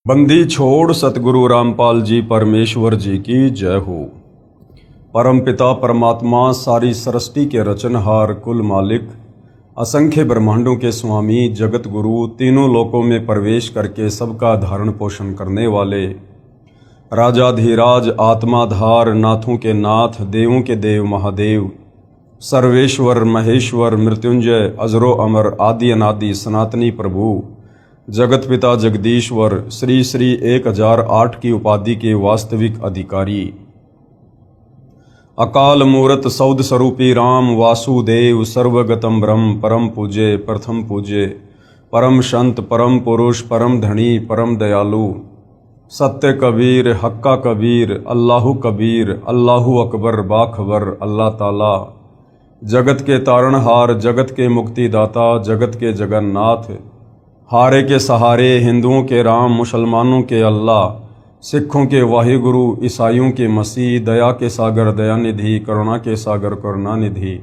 बंदी छोड़ सतगुरु रामपाल जी परमेश्वर जी की जय हो। परम पिता परमात्मा सारी सृष्टि के रचनहार कुल मालिक असंख्य ब्रह्मांडों के स्वामी जगत गुरु तीनों लोकों में प्रवेश करके सबका धारण पोषण करने वाले राजाधीराज आत्माधार नाथों के नाथ देवों के देव महादेव सर्वेश्वर महेश्वर मृत्युंजय अजरो अमर आदि अनादि सनातनी प्रभु जगत पिता जगदीश्वर श्री श्री 1008 की उपाधि के वास्तविक अधिकारी अकाल मूरत सौद स्वरूपी राम वासुदेव सर्वगतम ब्रह्म परम पूज्य प्रथम पूज्य परम संत परम पुरुष परम धनी परम दयालु सत्य कबीर हक्का कबीर अल्लाहु कबीर अल्लाहु अकबर बाखबर अल्लाह ताला जगत के तारणहार जगत के मुक्तिदाता जगत के जगन्नाथ हारे के सहारे हिंदुओं के राम मुसलमानों के अल्लाह सिखों के वाहिगुरु ईसाइयों के मसीह दया के सागर दयानिधि करुणा के सागर करुणानिधि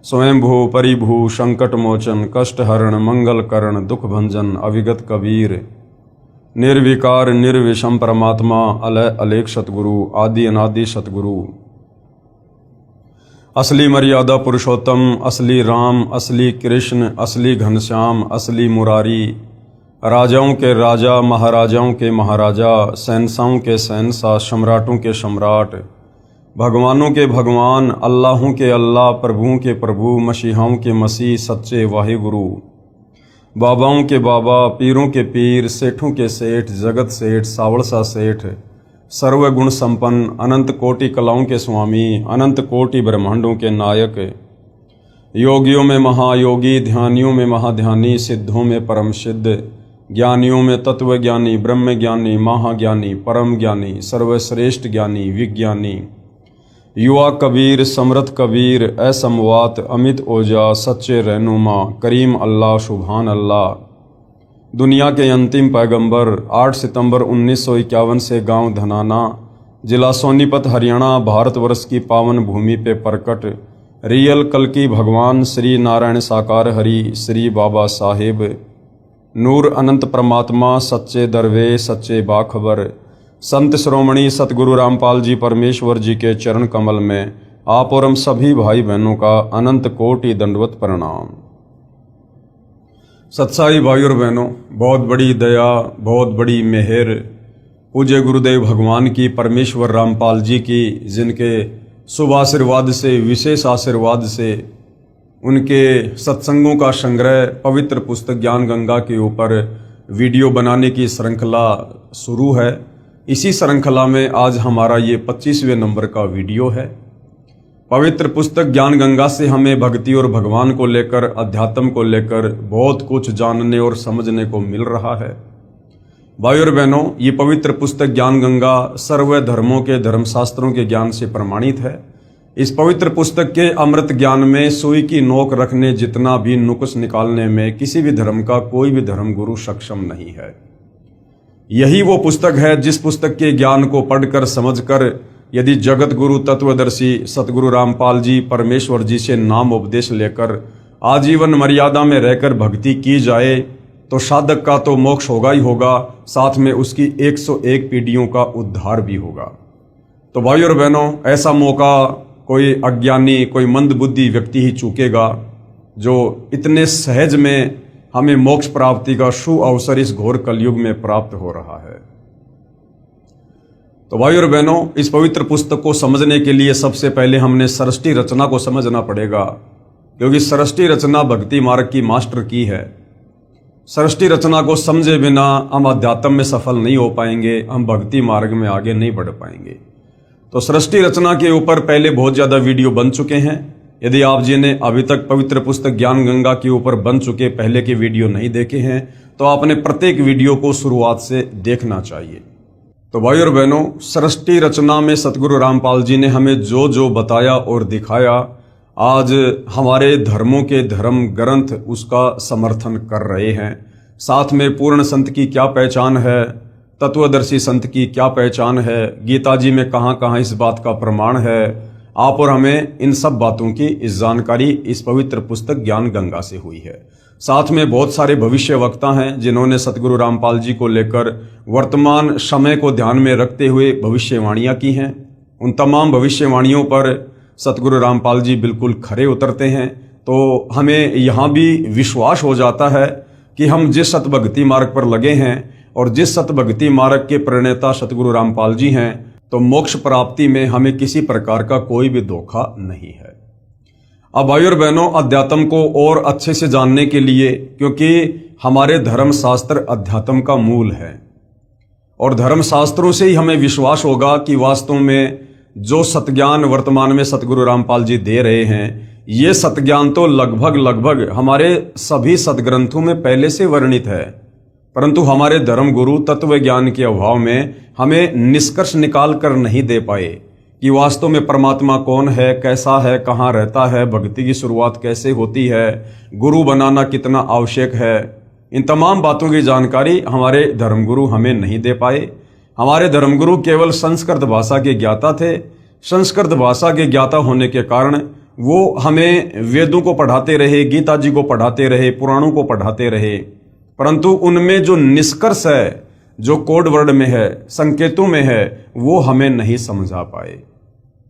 स्वयंभू परिभू संकट मोचन कष्ट हरण मंगल करण दुख भंजन अविगत कबीर निर्विकार निर्विषम परमात्मा अलय अलेख सतगुरु आदि अनादि सतगुरु असली मर्यादा पुरुषोत्तम असली राम असली कृष्ण असली घनश्याम असली मुरारी राजाओं के राजा महाराजाओं के महाराजा शहंशाहों के शहंशाह सम्राटों के सम्राट भगवानों के भगवान अल्लाहों के अल्लाह प्रभुओं के प्रभु मसीहाओं के मसीह सच्चे वाहिगुरु बाबाओं के बाबा पीरों के पीर सेठों के सेठ जगत सेठ सावड़सा सेठ सर्वगुण संपन्न अनंत कोटि कलाओं के स्वामी अनंत कोटि ब्रह्मांडों के नायक योगियों में महायोगी ध्यानियों में महाध्यानी सिद्धों में परम सिद्ध ज्ञानियों में तत्व ज्ञानी ब्रह्म ज्ञानी महाज्ञानी परम ज्ञानी सर्वश्रेष्ठ ज्ञानी विज्ञानी युवा कबीर समर्थ कबीर असमवात अमित ओजा सच्चे रहनुमा करीम अल्लाह सुभान अल्लाह दुनिया के अंतिम पैगंबर 8 सितंबर 1951 से गांव धनाना जिला सोनीपत हरियाणा भारतवर्ष की पावन भूमि पे प्रकट रियल कल्कि भगवान श्री नारायण साकार हरि श्री बाबा साहेब नूर अनंत परमात्मा सच्चे दरवे सच्चे बाखबर संत श्रोमणी सतगुरु रामपाल जी परमेश्वर जी के चरण कमल में आप और हम सभी भाई बहनों का अनंत कोटि दंडवत प्रणाम। सत्साई भाई और बहनों, बहुत बड़ी दया बहुत बड़ी मेहर पूज्य गुरुदेव भगवान की परमेश्वर रामपाल जी की जिनके शुभ आशीर्वाद से विशेष आशीर्वाद से उनके सत्संगों का संग्रह पवित्र पुस्तक ज्ञान गंगा के ऊपर वीडियो बनाने की श्रृंखला शुरू है। इसी श्रृंखला में आज हमारा ये 25वें नंबर का वीडियो है। पवित्र पुस्तक ज्ञान गंगा से हमें भक्ति और भगवान को लेकर अध्यात्म को लेकर बहुत कुछ जानने और समझने को मिल रहा है। भाई और बहनों, ये पवित्र पुस्तक ज्ञान गंगा सर्व धर्मों के धर्मशास्त्रों के ज्ञान से प्रमाणित है। इस पवित्र पुस्तक के अमृत ज्ञान में सुई की नोक रखने जितना भी नुक्स निकालने में किसी भी धर्म का कोई भी धर्म गुरु सक्षम नहीं है। यही वो पुस्तक है जिस पुस्तक के ज्ञान को पढ़कर समझकर यदि जगत गुरु तत्वदर्शी सतगुरु रामपाल जी परमेश्वर जी से नाम उपदेश लेकर आजीवन मर्यादा में रहकर भक्ति की जाए तो साधक का तो मोक्ष होगा ही होगा, साथ में उसकी 101 पीढ़ियों का उद्धार भी होगा। तो भाई और बहनों, ऐसा मौका कोई अज्ञानी कोई मंदबुद्धि व्यक्ति ही चूकेगा जो इतने सहज में हमें मोक्ष प्राप्ति का शुभ अवसर इस घोर कलयुग में प्राप्त हो रहा है। तो भाई और बहनों, इस पवित्र पुस्तक को समझने के लिए सबसे पहले हमने सृष्टि रचना को समझना पड़ेगा, क्योंकि सृष्टि रचना भक्ति मार्ग की मास्टर की है। सृष्टि रचना को समझे बिना हम अध्यात्म में सफल नहीं हो पाएंगे, हम भक्ति मार्ग में आगे नहीं बढ़ पाएंगे। तो सृष्टि रचना के ऊपर पहले बहुत ज़्यादा वीडियो बन चुके हैं। यदि आप जिन्हें अभी तक पवित्र पुस्तक ज्ञान गंगा के ऊपर बन चुके पहले के वीडियो नहीं देखे हैं तो आपने प्रत्येक वीडियो को शुरुआत से देखना चाहिए। तो भाई और बहनों, सृष्टि रचना में सतगुरु रामपाल जी ने हमें जो जो बताया और दिखाया, आज हमारे धर्मों के धर्म ग्रंथ उसका समर्थन कर रहे हैं। साथ में पूर्ण संत की क्या पहचान है, तत्वदर्शी संत की क्या पहचान है, गीता जी में कहाँ कहाँ इस बात का प्रमाण है, आप और हमें इन सब बातों की इस जानकारी इस पवित्र पुस्तक ज्ञान गंगा से हुई है। साथ में बहुत सारे भविष्य वक्ता हैं जिन्होंने सतगुरु रामपाल जी को लेकर वर्तमान समय को ध्यान में रखते हुए भविष्यवाणियां की हैं। उन तमाम भविष्यवाणियों पर सतगुरु रामपाल जी बिल्कुल खरे उतरते हैं। तो हमें यहाँ भी विश्वास हो जाता है कि हम जिस सतभक्ति मार्ग पर लगे हैं और जिस सतभक्ति मार्ग के प्रणेता सतगुरु रामपाल जी हैं, तो मोक्ष प्राप्ति में हमें किसी प्रकार का कोई भी धोखा नहीं है। अब भाइयों और बहनों, अध्यात्म को और अच्छे से जानने के लिए, क्योंकि हमारे धर्म शास्त्र अध्यात्म का मूल है और धर्म शास्त्रों से ही हमें विश्वास होगा कि वास्तव में जो सतज्ञान वर्तमान में सतगुरु रामपाल जी दे रहे हैं, ये सतज्ञान तो लगभग हमारे सभी सदग्रंथों में पहले से वर्णित है, परंतु हमारे धर्म गुरु तत्व ज्ञान के अभाव में हमें निष्कर्ष निकाल कर नहीं दे पाए कि वास्तव में परमात्मा कौन है, कैसा है, कहाँ रहता है, भक्ति की शुरुआत कैसे होती है, गुरु बनाना कितना आवश्यक है। इन तमाम बातों की जानकारी हमारे धर्मगुरु हमें नहीं दे पाए। हमारे धर्मगुरु केवल संस्कृत भाषा के ज्ञाता थे। संस्कृत भाषा के ज्ञाता होने के कारण वो हमें वेदों को पढ़ाते रहे, गीता जी को पढ़ाते रहे, पुराणों को पढ़ाते रहे, परंतु उनमें जो निष्कर्ष है, जो कोड वर्ड में है, संकेतों में है, वो हमें नहीं समझा पाए।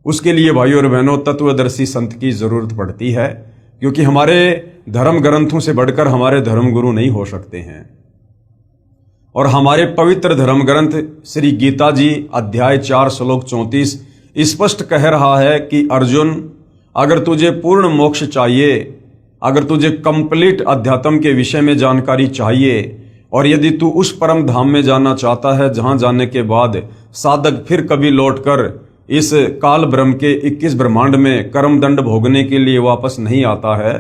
उसके लिए भाइयों और बहनों तत्वदर्शी संत की जरूरत पड़ती है, क्योंकि हमारे धर्म ग्रंथों से बढ़कर हमारे धर्म गुरु नहीं हो सकते हैं। और हमारे पवित्र धर्म ग्रंथ श्री गीता जी अध्याय 4 श्लोक 34 स्पष्ट कह रहा है कि अर्जुन, अगर तुझे पूर्ण मोक्ष चाहिए, अगर तुझे कंप्लीट अध्यात्म के विषय में जानकारी चाहिए और यदि तू उस परम धाम में जाना चाहता है जहां जाने के बाद साधक फिर कभी लौटकर इस काल ब्रह्म के 21 ब्रह्मांड में कर्म दंड भोगने के लिए वापस नहीं आता है,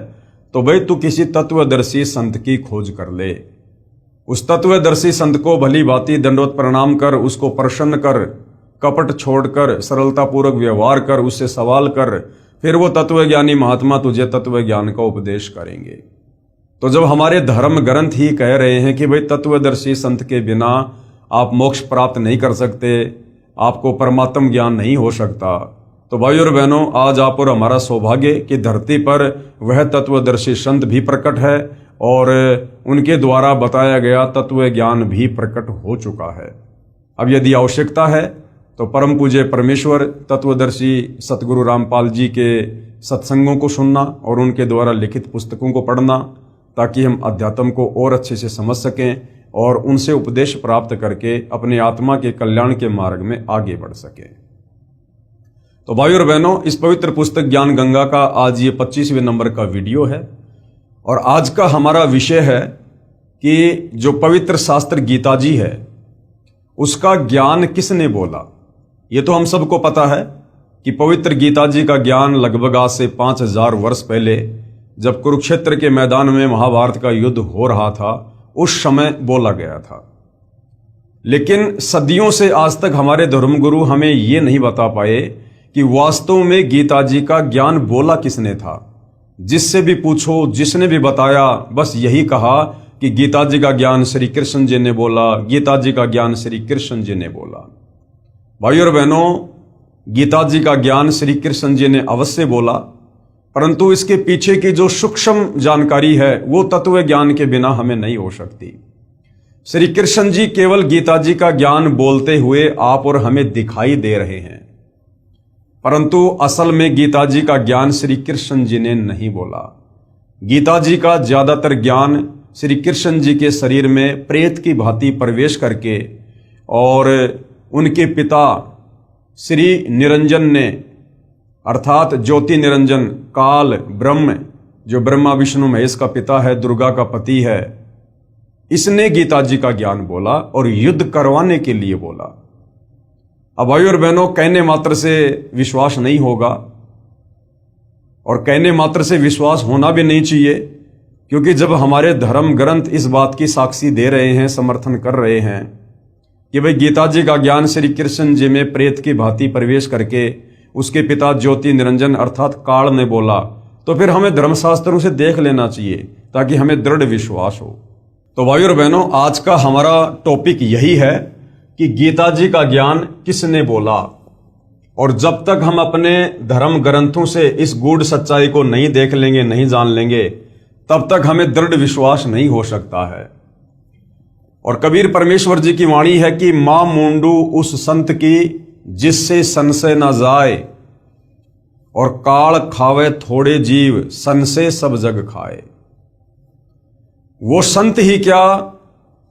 तो भाई तू किसी तत्वदर्शी संत की खोज कर ले। उस तत्वदर्शी संत को भली भांति दंडवत प्रणाम कर, उसको प्रसन्न कर, कपट छोड़कर सरलतापूर्वक व्यवहार कर, उससे सवाल कर, फिर वो तत्वज्ञानी महात्मा तुझे तत्व ज्ञान का उपदेश करेंगे। तो जब हमारे धर्म ग्रंथ ही कह रहे हैं कि भाई तत्वदर्शी संत के बिना आप मोक्ष प्राप्त नहीं कर सकते, आपको परमात्म ज्ञान नहीं हो सकता, तो भाइयों और बहनों, आज आप और हमारा सौभाग्य कि धरती पर वह तत्वदर्शी संत भी प्रकट है और उनके द्वारा बताया गया तत्व ज्ञान भी प्रकट हो चुका है। अब यदि आवश्यकता है तो परम पूज्य परमेश्वर तत्वदर्शी सतगुरु रामपाल जी के सत्संगों को सुनना और उनके द्वारा लिखित पुस्तकों को पढ़ना, ताकि हम अध्यात्म को और अच्छे से समझ सकें और उनसे उपदेश प्राप्त करके अपने आत्मा के कल्याण के मार्ग में आगे बढ़ सकें। तो भाइयों और बहनों, इस पवित्र पुस्तक ज्ञान गंगा का आज ये 25वें नंबर का वीडियो है और आज का हमारा विषय है कि जो पवित्र शास्त्र गीता जी है उसका ज्ञान किसने बोला। ये तो हम सबको पता है कि पवित्र गीता जी का ज्ञान लगभग आज से 5000 वर्ष पहले जब कुरुक्षेत्र के मैदान में महाभारत का युद्ध हो रहा था उस समय बोला गया था। लेकिन सदियों से आज तक हमारे धर्मगुरु हमें ये नहीं बता पाए कि वास्तव में गीता जी का ज्ञान बोला किसने था। जिससे भी पूछो, जिसने भी बताया, बस यही कहा कि गीता जी का ज्ञान श्री कृष्ण जी ने बोला, गीता जी का ज्ञान श्री कृष्ण जी ने बोला। भाइयों और बहनों, गीता जी का ज्ञान श्री कृष्ण जी ने अवश्य बोला, परंतु इसके पीछे की जो सूक्ष्म जानकारी है वो तत्व ज्ञान के बिना हमें नहीं हो सकती। श्री कृष्ण जी केवल गीता जी का ज्ञान बोलते हुए आप और हमें दिखाई दे रहे हैं, परंतु असल में गीता जी का ज्ञान श्री कृष्ण जी ने नहीं बोला। गीता जी का ज्यादातर ज्ञान श्री कृष्ण जी के शरीर में प्रेत की भांति प्रवेश करके और उनके पिता श्री निरंजन ने, अर्थात ज्योति निरंजन काल ब्रह्म, जो ब्रह्मा विष्णु महेश का पिता है, दुर्गा का पति है, इसने गीता जी का ज्ञान बोला और युद्ध करवाने के लिए बोला। अब भाइयों और बहनों, कहने मात्र से विश्वास नहीं होगा और कहने मात्र से विश्वास होना भी नहीं चाहिए, क्योंकि जब हमारे धर्म ग्रंथ इस बात की साक्षी दे रहे हैं, समर्थन कर रहे हैं कि भाई गीता जी का ज्ञान श्री कृष्ण जी में प्रेत की भांति प्रवेश करके उसके पिता ज्योति निरंजन अर्थात काल ने बोला, तो फिर हमें धर्मशास्त्रों से देख लेना चाहिए ताकि हमें दृढ़ विश्वास हो। तो भाइयों और बहनों, आज का हमारा टॉपिक यही है कि गीता जी का ज्ञान किसने बोला। और जब तक हम अपने धर्म ग्रंथों से इस गूढ़ सच्चाई को नहीं देख लेंगे, नहीं जान लेंगे, तब तक हमें दृढ़ विश्वास नहीं हो सकता है। और कबीर परमेश्वर जी की वाणी है कि मां मूंडू उस संत की जिससे संशय न जाए, और काल खावे थोड़े जीव संशय सब जग खाए। वो संत ही क्या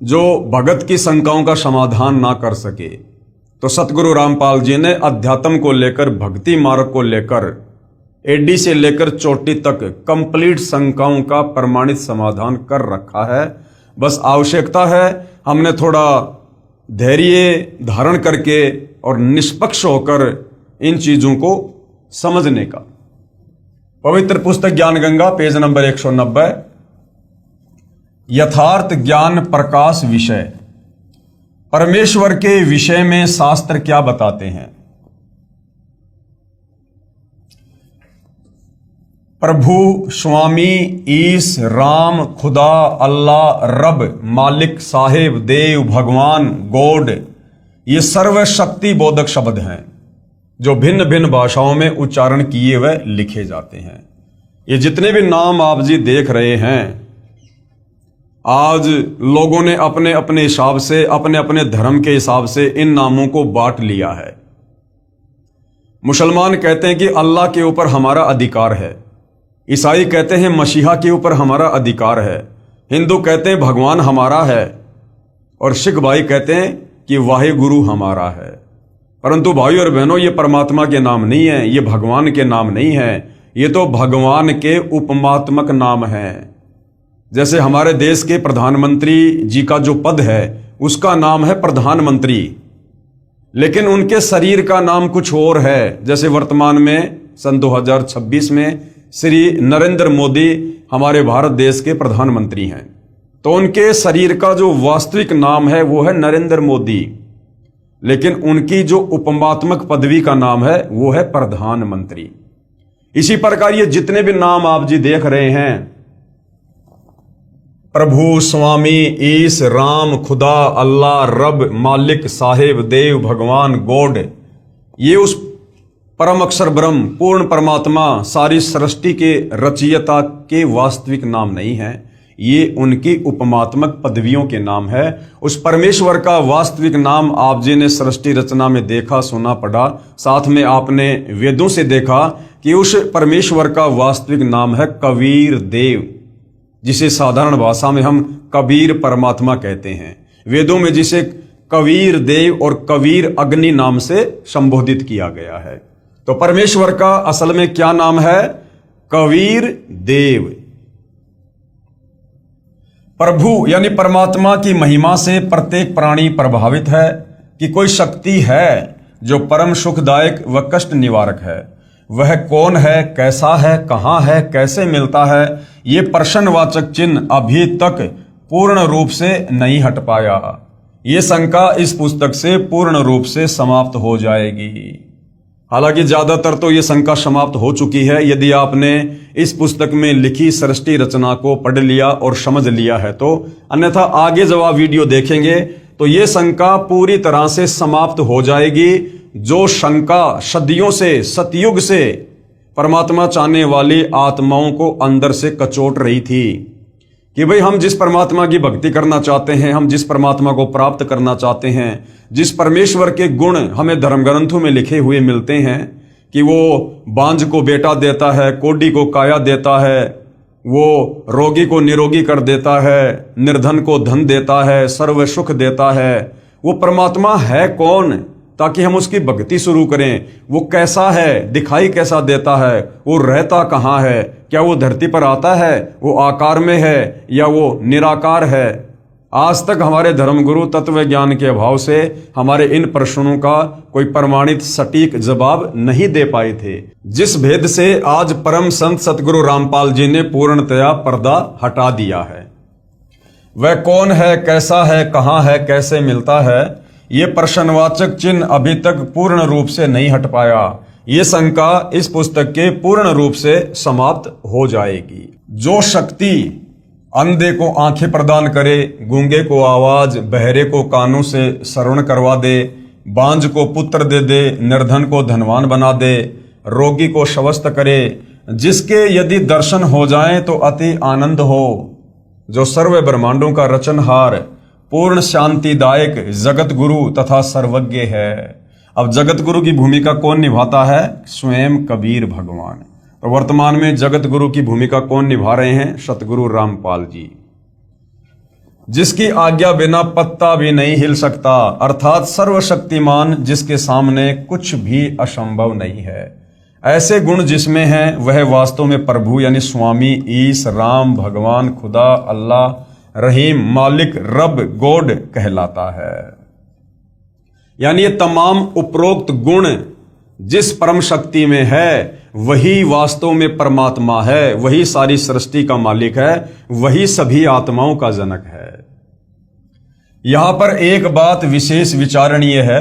जो भगत की शंकाओं का समाधान ना कर सके। तो सतगुरु रामपाल जी ने अध्यात्म को लेकर, भक्ति मार्ग को लेकर, एडी से लेकर चोटी तक कंप्लीट शंकाओं का प्रमाणित समाधान कर रखा है। बस आवश्यकता है हमने थोड़ा धैर्य धारण करके और निष्पक्ष होकर इन चीजों को समझने का। पवित्र पुस्तक ज्ञान गंगा, पेज नंबर 190, यथार्थ ज्ञान प्रकाश विषय। परमेश्वर के विषय में शास्त्र क्या बताते हैं? प्रभु, स्वामी, ईश, राम, खुदा, अल्लाह, रब, मालिक, साहेब, देव, भगवान, गॉड, ये सर्वशक्ति बोधक शब्द हैं जो भिन्न भिन्न भाषाओं में उच्चारण किए हुए लिखे जाते हैं। ये जितने भी नाम आप जी देख रहे हैं, आज लोगों ने अपने अपने हिसाब से, अपने अपने धर्म के हिसाब से इन नामों को बांट लिया है। मुसलमान कहते हैं कि अल्लाह के ऊपर हमारा अधिकार है, ईसाई कहते हैं मसीहा के ऊपर हमारा अधिकार है, हिंदू कहते हैं भगवान हमारा है, और सिख भाई कहते हैं कि वाहिगुरु हमारा है। परंतु भाई और बहनों, ये परमात्मा के नाम नहीं है, ये भगवान के नाम नहीं है, ये तो भगवान के उपमात्मक नाम है। जैसे हमारे देश के प्रधानमंत्री जी का जो पद है उसका नाम है प्रधानमंत्री, लेकिन उनके शरीर का नाम कुछ और है। जैसे वर्तमान में सन 2026 में श्री नरेंद्र मोदी हमारे भारत देश के प्रधानमंत्री हैं, तो उनके शरीर का जो वास्तविक नाम है वो है नरेंद्र मोदी, लेकिन उनकी जो उपमात्मक पदवी का नाम है वो है प्रधानमंत्री। इसी प्रकार ये जितने भी नाम आप जी देख रहे हैं, प्रभु, स्वामी, ईश, राम, खुदा, अल्लाह, रब, मालिक, साहेब, देव, भगवान, गॉड, ये उस परम अक्षर ब्रह्म, पूर्ण परमात्मा, सारी सृष्टि के रचयिता के वास्तविक नाम नहीं है, ये उनकी उपमात्मक पदवियों के नाम है। उस परमेश्वर का वास्तविक नाम आप जी ने सृष्टि रचना में देखा, सुना, पढ़ा, साथ में आपने वेदों से देखा कि उस परमेश्वर का वास्तविक नाम है कबीर देव, जिसे साधारण भाषा में हम कबीर परमात्मा कहते हैं। वेदों में जिसे कबीर देव और कबीर अग्नि नाम से संबोधित किया गया है। तो परमेश्वर का असल में क्या नाम है? कबीर देव। प्रभु यानी परमात्मा की महिमा से प्रत्येक प्राणी प्रभावित है कि कोई शक्ति है जो परम सुखदायक व कष्ट निवारक है। वह कौन है, कैसा है, कहां है, कैसे मिलता है, ये प्रश्नवाचक चिन्ह अभी तक पूर्ण रूप से नहीं हट पाया। ये शंका इस पुस्तक से पूर्ण रूप से समाप्त हो जाएगी। हालांकि ज्यादातर तो ये शंका समाप्त हो चुकी है। यदि आपने इस पुस्तक में लिखी सृष्टि रचना को पढ़ लिया और समझ लिया है तो, अन्यथा आगे जब आप वीडियो देखेंगे तो ये शंका पूरी तरह से समाप्त हो जाएगी। जो शंका सदियों से, सतयुग से परमात्मा चाहने वाली आत्माओं को अंदर से कचोट रही थी कि भाई हम जिस परमात्मा की भक्ति करना चाहते हैं, हम जिस परमात्मा को प्राप्त करना चाहते हैं, जिस परमेश्वर के गुण हमें धर्म ग्रंथों में लिखे हुए मिलते हैं कि वो बांझ को बेटा देता है, कोढ़ी को काया देता है, वो रोगी को निरोगी कर देता है, निर्धन को धन देता है, सर्व सुख देता है, वो परमात्मा है कौन, ताकि हम उसकी भक्ति शुरू करें। वो कैसा है, दिखाई कैसा देता है, वो रहता कहाँ है, क्या वो धरती पर आता है, वो आकार में है या वो निराकार है। आज तक हमारे धर्मगुरु तत्व ज्ञान के अभाव से हमारे इन प्रश्नों का कोई प्रमाणित सटीक जवाब नहीं दे पाए थे, जिस भेद से आज परम संत सतगुरु रामपाल जी ने पूर्णतया पर्दा हटा दिया है। वह कौन है, कैसा है, कहाँ है, कैसे मिलता है, ये प्रश्नवाचक चिन्ह अभी तक पूर्ण रूप से नहीं हट पाया। ये शंका इस पुस्तक के पूर्ण रूप से समाप्त हो जाएगी। जो शक्ति अंधे को आंखें प्रदान करे, गूंगे को आवाज, बहरे को कानों से श्रवण करवा दे, बांझ को पुत्र दे दे, निर्धन को धनवान बना दे, रोगी को स्वस्थ करे, जिसके यदि दर्शन हो जाएं तो अति आनंद हो, जो सर्व ब्रह्मांडों का रचनहार, पूर्ण शांतिदायक जगत गुरु तथा सर्वज्ञ है। अब जगत गुरु की भूमिका कौन निभाता है? स्वयं कबीर भगवान। और वर्तमान में जगत गुरु की भूमिका कौन निभा रहे हैं? सतगुरु रामपाल जी, जिसकी आज्ञा बिना पत्ता भी नहीं हिल सकता, अर्थात सर्वशक्तिमान, जिसके सामने कुछ भी असंभव नहीं है। ऐसे गुण जिसमें हैं वह वास्तव में प्रभु यानी स्वामी, ईश, राम, भगवान, खुदा, अल्लाह, रहीम, मालिक, रब, गॉड कहलाता है। यानी ये तमाम उपरोक्त गुण जिस परम शक्ति में है वही वास्तव में परमात्मा है, वही सारी सृष्टि का मालिक है, वही सभी आत्माओं का जनक है। यहां पर एक बात विशेष विचारणीय है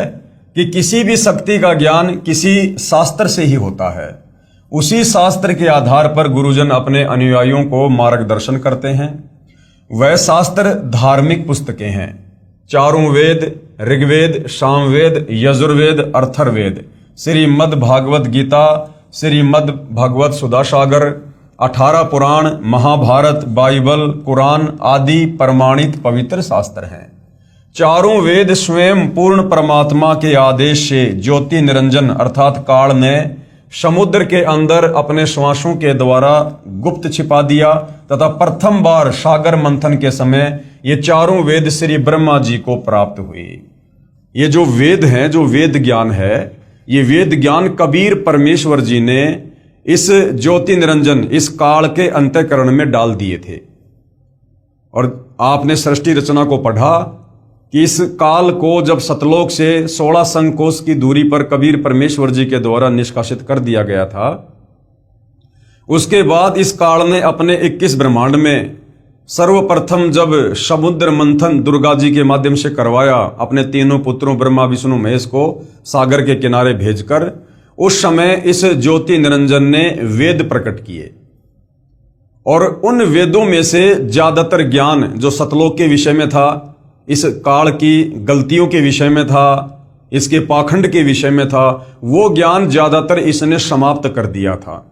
कि किसी भी शक्ति का ज्ञान किसी शास्त्र से ही होता है। उसी शास्त्र के आधार पर गुरुजन अपने अनुयायियों को मार्गदर्शन करते हैं। वह शास्त्र धार्मिक पुस्तकें हैं, चारों वेद, ऋग्वेद, सामवेद, यजुर्वेद, अथर्ववेद, श्रीमद् भागवत गीता, श्रीमद् भागवत सुधासागर, 18 पुराण, महाभारत, बाइबल, कुरान आदि प्रमाणित पवित्र शास्त्र हैं। चारों वेद स्वयं पूर्ण परमात्मा के आदेश से ज्योति निरंजन अर्थात काल ने समुद्र के अंदर अपने श्वासों के द्वारा गुप्त छिपा दिया तथा प्रथम बार सागर मंथन के समय ये चारों वेद श्री ब्रह्मा जी को प्राप्त हुए। ये जो वेद हैं, जो वेद ज्ञान है, ये वेद ज्ञान कबीर परमेश्वर जी ने इस ज्योति निरंजन, इस काल के अंतःकरण में डाल दिए थे। और आपने सृष्टि रचना को पढ़ा कि इस काल को जब सतलोक से 16 संकोश की दूरी पर कबीर परमेश्वर जी के द्वारा निष्कासित कर दिया गया था, उसके बाद इस काल ने अपने 21 ब्रह्मांड में सर्वप्रथम जब समुद्र मंथन दुर्गा जी के माध्यम से करवाया, अपने तीनों पुत्रों ब्रह्मा विष्णु महेश को सागर के किनारे भेजकर, उस समय इस ज्योति निरंजन ने वेद प्रकट किए। और उन वेदों में से ज्यादातर ज्ञान जो सतलोक के विषय में था, इस काल की गलतियों के विषय में था, इसके पाखंड के विषय में था, वो ज्ञान ज्यादातर इसने समाप्त कर दिया था।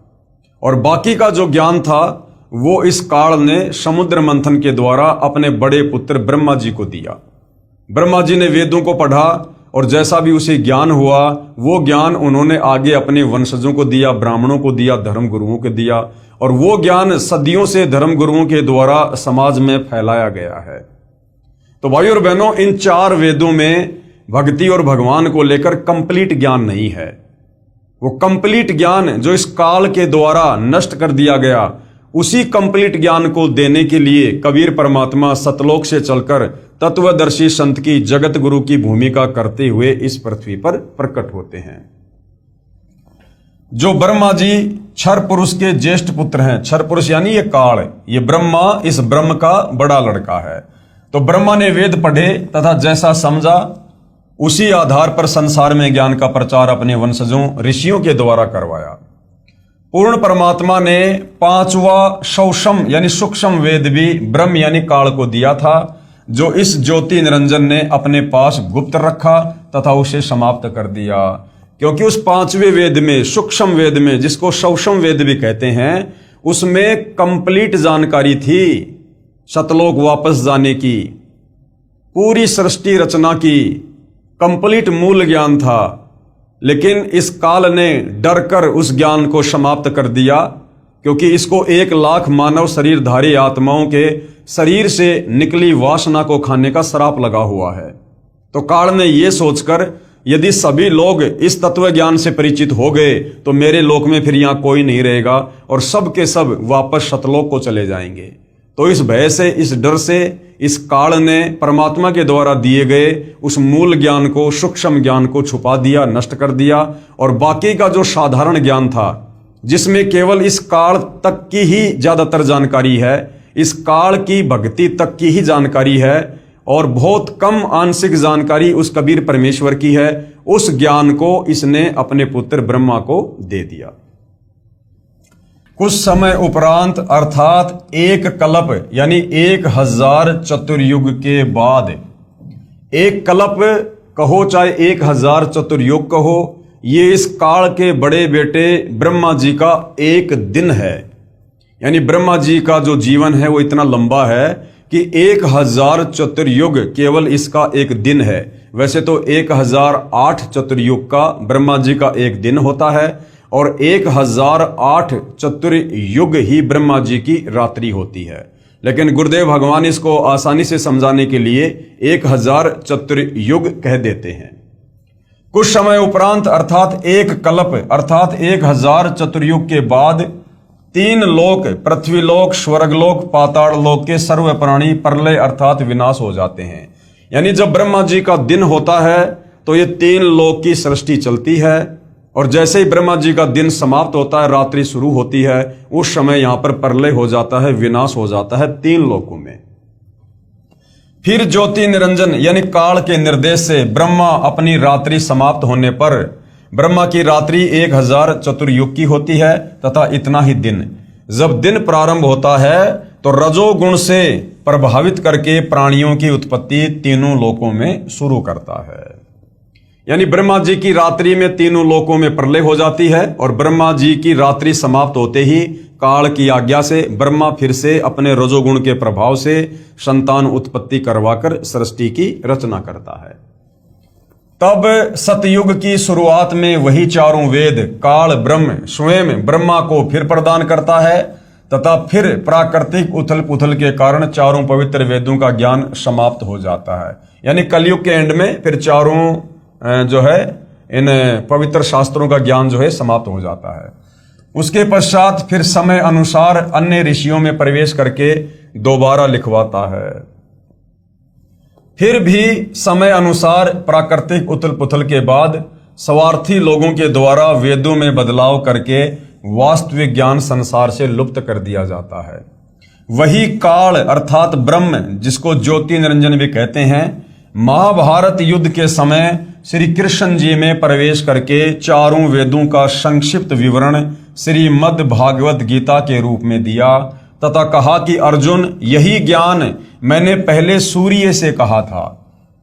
और बाकी का जो ज्ञान था वो इस काल ने समुद्र मंथन के द्वारा अपने बड़े पुत्र ब्रह्मा जी को दिया। ब्रह्मा जी ने वेदों को पढ़ा और जैसा भी उसे ज्ञान हुआ वो ज्ञान उन्होंने आगे अपने वंशजों को दिया, ब्राह्मणों को दिया, धर्म गुरुओं को दिया, और वो ज्ञान सदियों से धर्म गुरुओं के द्वारा समाज में फैलाया गया है। तो भाइयों और बहनों, इन 4 वेदों में भक्ति और भगवान को लेकर कंप्लीट ज्ञान नहीं है। वो कंप्लीट ज्ञान जो इस काल के द्वारा नष्ट कर दिया गया, उसी कंप्लीट ज्ञान को देने के लिए कबीर परमात्मा सतलोक से चलकर तत्वदर्शी संत की, जगत गुरु की भूमिका करते हुए इस पृथ्वी पर प्रकट होते हैं। जो ब्रह्मा जी क्षर पुरुष के ज्येष्ठ पुत्र हैं, क्षर पुरुष यानी ये काल, ये ब्रह्मा इस ब्रह्म का बड़ा लड़का है। तो ब्रह्मा ने वेद पढ़े तथा जैसा समझा उसी आधार पर संसार में ज्ञान का प्रचार अपने वंशजों ऋषियों के द्वारा करवाया। पूर्ण परमात्मा ने 5वां सौषम यानी सूक्ष्म वेद भी ब्रह्म यानी काल को दिया था, जो इस ज्योति निरंजन ने अपने पास गुप्त रखा तथा उसे समाप्त कर दिया। क्योंकि उस 5वें वेद में, सूक्ष्म वेद में, जिसको सौषम वेद भी कहते हैं, उसमें कंप्लीट जानकारी थी सतलोक वापस जाने की, पूरी सृष्टि रचना की, कंप्लीट मूल ज्ञान था। लेकिन इस काल ने डर कर उस ज्ञान को समाप्त कर दिया, क्योंकि इसको 1 लाख मानव शरीरधारी आत्माओं के शरीर से निकली वासना को खाने का श्राप लगा हुआ है। तो काल ने यह सोचकर यदि सभी लोग इस तत्व ज्ञान से परिचित हो गए तो मेरे लोक में फिर यहां कोई नहीं रहेगा और सब के सब वापस सतलोक को चले जाएंगे। तो इस भय से, इस डर से इस काल ने परमात्मा के द्वारा दिए गए उस मूल ज्ञान को, सूक्ष्म ज्ञान को छुपा दिया, नष्ट कर दिया। और बाकी का जो साधारण ज्ञान था, जिसमें केवल इस काल तक की ही ज्यादातर जानकारी है, इस काल की भक्ति तक की ही जानकारी है और बहुत कम आंशिक जानकारी उस कबीर परमेश्वर की है, उस ज्ञान को इसने अपने पुत्र ब्रह्मा को दे दिया। कुछ समय उपरांत अर्थात 1 कल्प यानी 1000 चतुर्युग के बाद, 1 कल्प कहो चाहे 1000 चतुर्युग कहो, ये इस काल के बड़े बेटे ब्रह्मा जी का एक दिन है। यानी ब्रह्मा जी का जो जीवन है वो इतना लंबा है कि 1000 चतुर्युग केवल इसका एक दिन है। वैसे तो 1008 चतुर्युग का ब्रह्मा जी का एक दिन होता है और 1008 चतुर्युग ही ब्रह्मा जी की रात्रि होती है, लेकिन गुरुदेव भगवान इसको आसानी से समझाने के लिए 1000 चतुर्युग कह देते हैं। कुछ समय उपरांत अर्थात एक कल्प अर्थात 1000 चतुर्युग के बाद 3 लोक, पृथ्वीलोक, स्वर्गलोक, पाताल लोक के सर्व प्राणी प्रलय अर्थात विनाश हो जाते हैं। यानी जब ब्रह्मा जी का दिन होता है तो ये 3 लोक की सृष्टि चलती है और जैसे ही ब्रह्मा जी का दिन समाप्त होता है, रात्रि शुरू होती है, उस समय यहां पर प्रलय हो जाता है, विनाश हो जाता है 3 लोकों में। फिर ज्योति निरंजन यानी काल के निर्देश से ब्रह्मा अपनी रात्रि समाप्त होने पर, ब्रह्मा की रात्रि 1000 चतुर्युग की होती है तथा इतना ही दिन। जब दिन प्रारंभ होता है तो रजोगुण से प्रभावित करके प्राणियों की उत्पत्ति तीनों लोकों में शुरू करता है। यानी ब्रह्मा जी की रात्रि में तीनों लोकों में प्रलय हो जाती है और ब्रह्मा जी की रात्रि समाप्त होते ही काल की आज्ञा से ब्रह्मा फिर से अपने रजोगुण के प्रभाव से संतान उत्पत्ति करवाकर सृष्टि की रचना करता है। तब सतयुग की शुरुआत में वही चारों वेद काल ब्रह्म स्वयं ब्रह्मा को फिर प्रदान करता है तथा फिर प्राकृतिक उथल पुथल के कारण चारों पवित्र वेदों का ज्ञान समाप्त हो जाता है। यानी कलयुग के एंड में फिर चारों जो है इन पवित्र शास्त्रों का ज्ञान जो है समाप्त हो जाता है। उसके पश्चात फिर समय अनुसार अन्य ऋषियों में प्रवेश करके दोबारा लिखवाता है। फिर भी समय अनुसार प्राकृतिक उथल पुथल के बाद स्वार्थी लोगों के द्वारा वेदों में बदलाव करके वास्तविक ज्ञान संसार से लुप्त कर दिया जाता है। वही काल अर्थात ब्रह्म, जिसको ज्योति निरंजन भी कहते हैं, महाभारत युद्ध के समय श्री कृष्ण जी में प्रवेश करके चारों वेदों का संक्षिप्त विवरण श्रीमद् भागवत गीता के रूप में दिया तथा कहा कि अर्जुन, यही ज्ञान मैंने पहले सूर्य से कहा था।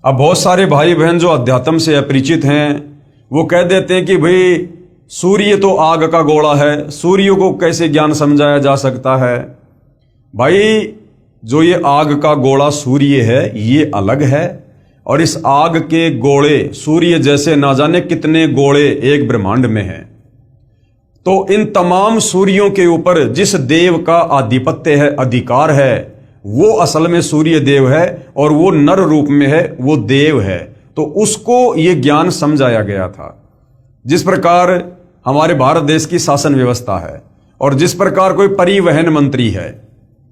अब बहुत सारे भाई बहन जो अध्यात्म से अपरिचित हैं वो कह देते हैं कि भाई सूर्य तो आग का गोला है, सूर्य को कैसे ज्ञान समझाया जा सकता है। भाई जो ये आग का गोला सूर्य है ये अलग है और इस आग के गोले सूर्य जैसे ना जाने कितने गोले एक ब्रह्मांड में हैं। तो इन तमाम सूर्यों के ऊपर जिस देव का आधिपत्य है, अधिकार है, वो असल में सूर्य देव है और वो नर रूप में है, वो देव है। तो उसको ये ज्ञान समझाया गया था। जिस प्रकार हमारे भारत देश की शासन व्यवस्था है और जिस प्रकार कोई परिवहन मंत्री है,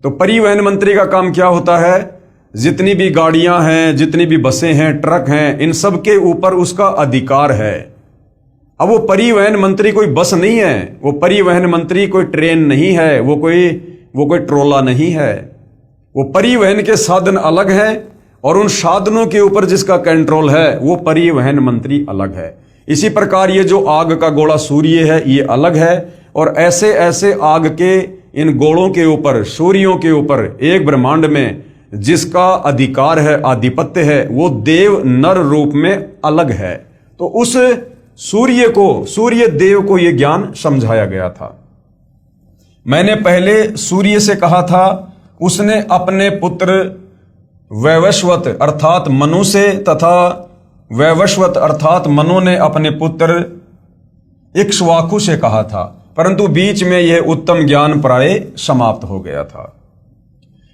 तो परिवहन मंत्री का काम क्या होता है, जितनी भी गाड़ियां हैं, जितनी भी बसें हैं, ट्रक हैं, इन सब के ऊपर उसका अधिकार है। अब वो परिवहन मंत्री कोई बस नहीं है, वो परिवहन मंत्री कोई ट्रेन नहीं है, वो कोई ट्रोला नहीं है। वो परिवहन के साधन अलग हैं और उन साधनों के ऊपर जिसका कंट्रोल है वो परिवहन मंत्री अलग है। इसी प्रकार ये जो आग का गोला सूर्य है ये अलग है और ऐसे ऐसे आग के इन गोलों के ऊपर, सूर्यों के ऊपर एक ब्रह्मांड में जिसका अधिकार है, आधिपत्य है, वो देव नर रूप में अलग है। तो उस सूर्य को, सूर्य देव को यह ज्ञान समझाया गया था। मैंने पहले सूर्य से कहा था, उसने अपने पुत्र वैवस्वत अर्थात मनु से तथा वैवस्वत अर्थात मनु ने अपने पुत्र इक्ष्वाकु से कहा था, परंतु बीच में यह उत्तम ज्ञान प्राय समाप्त हो गया था।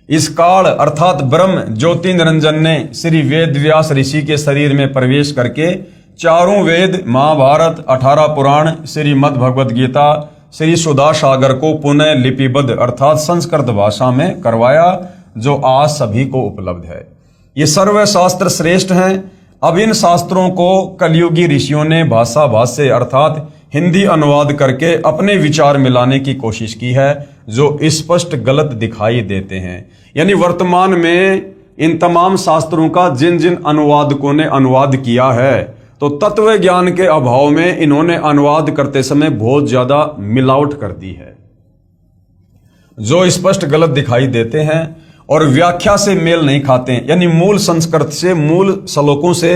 इस काल अर्थात ब्रह्म ज्योति निरंजन ने श्री वेद व्यास ऋषि के शरीर में प्रवेश करके चारों वेद, महाभारत, 18 पुराण, श्रीमद् भगवद गीता, श्री सुधा सागर को पुनः लिपिबद्ध अर्थात संस्कृत भाषा में करवाया, जो आज सभी को उपलब्ध है। ये सर्व शास्त्र श्रेष्ठ हैं। अब इन शास्त्रों को कलयुगी ऋषियों ने भाषा भाष्य अर्थात हिंदी अनुवाद करके अपने विचार मिलाने की कोशिश की है, जो स्पष्ट गलत दिखाई देते हैं। यानी वर्तमान में इन तमाम शास्त्रों का जिन जिन अनुवादकों ने अनुवाद किया है, तो तत्व ज्ञान के अभाव में इन्होंने अनुवाद करते समय बहुत ज्यादा मिलावट कर दी है, जो स्पष्ट गलत दिखाई देते हैं और व्याख्या से मेल नहीं खाते हैं। यानी मूल संस्कृत से, मूल श्लोकों से,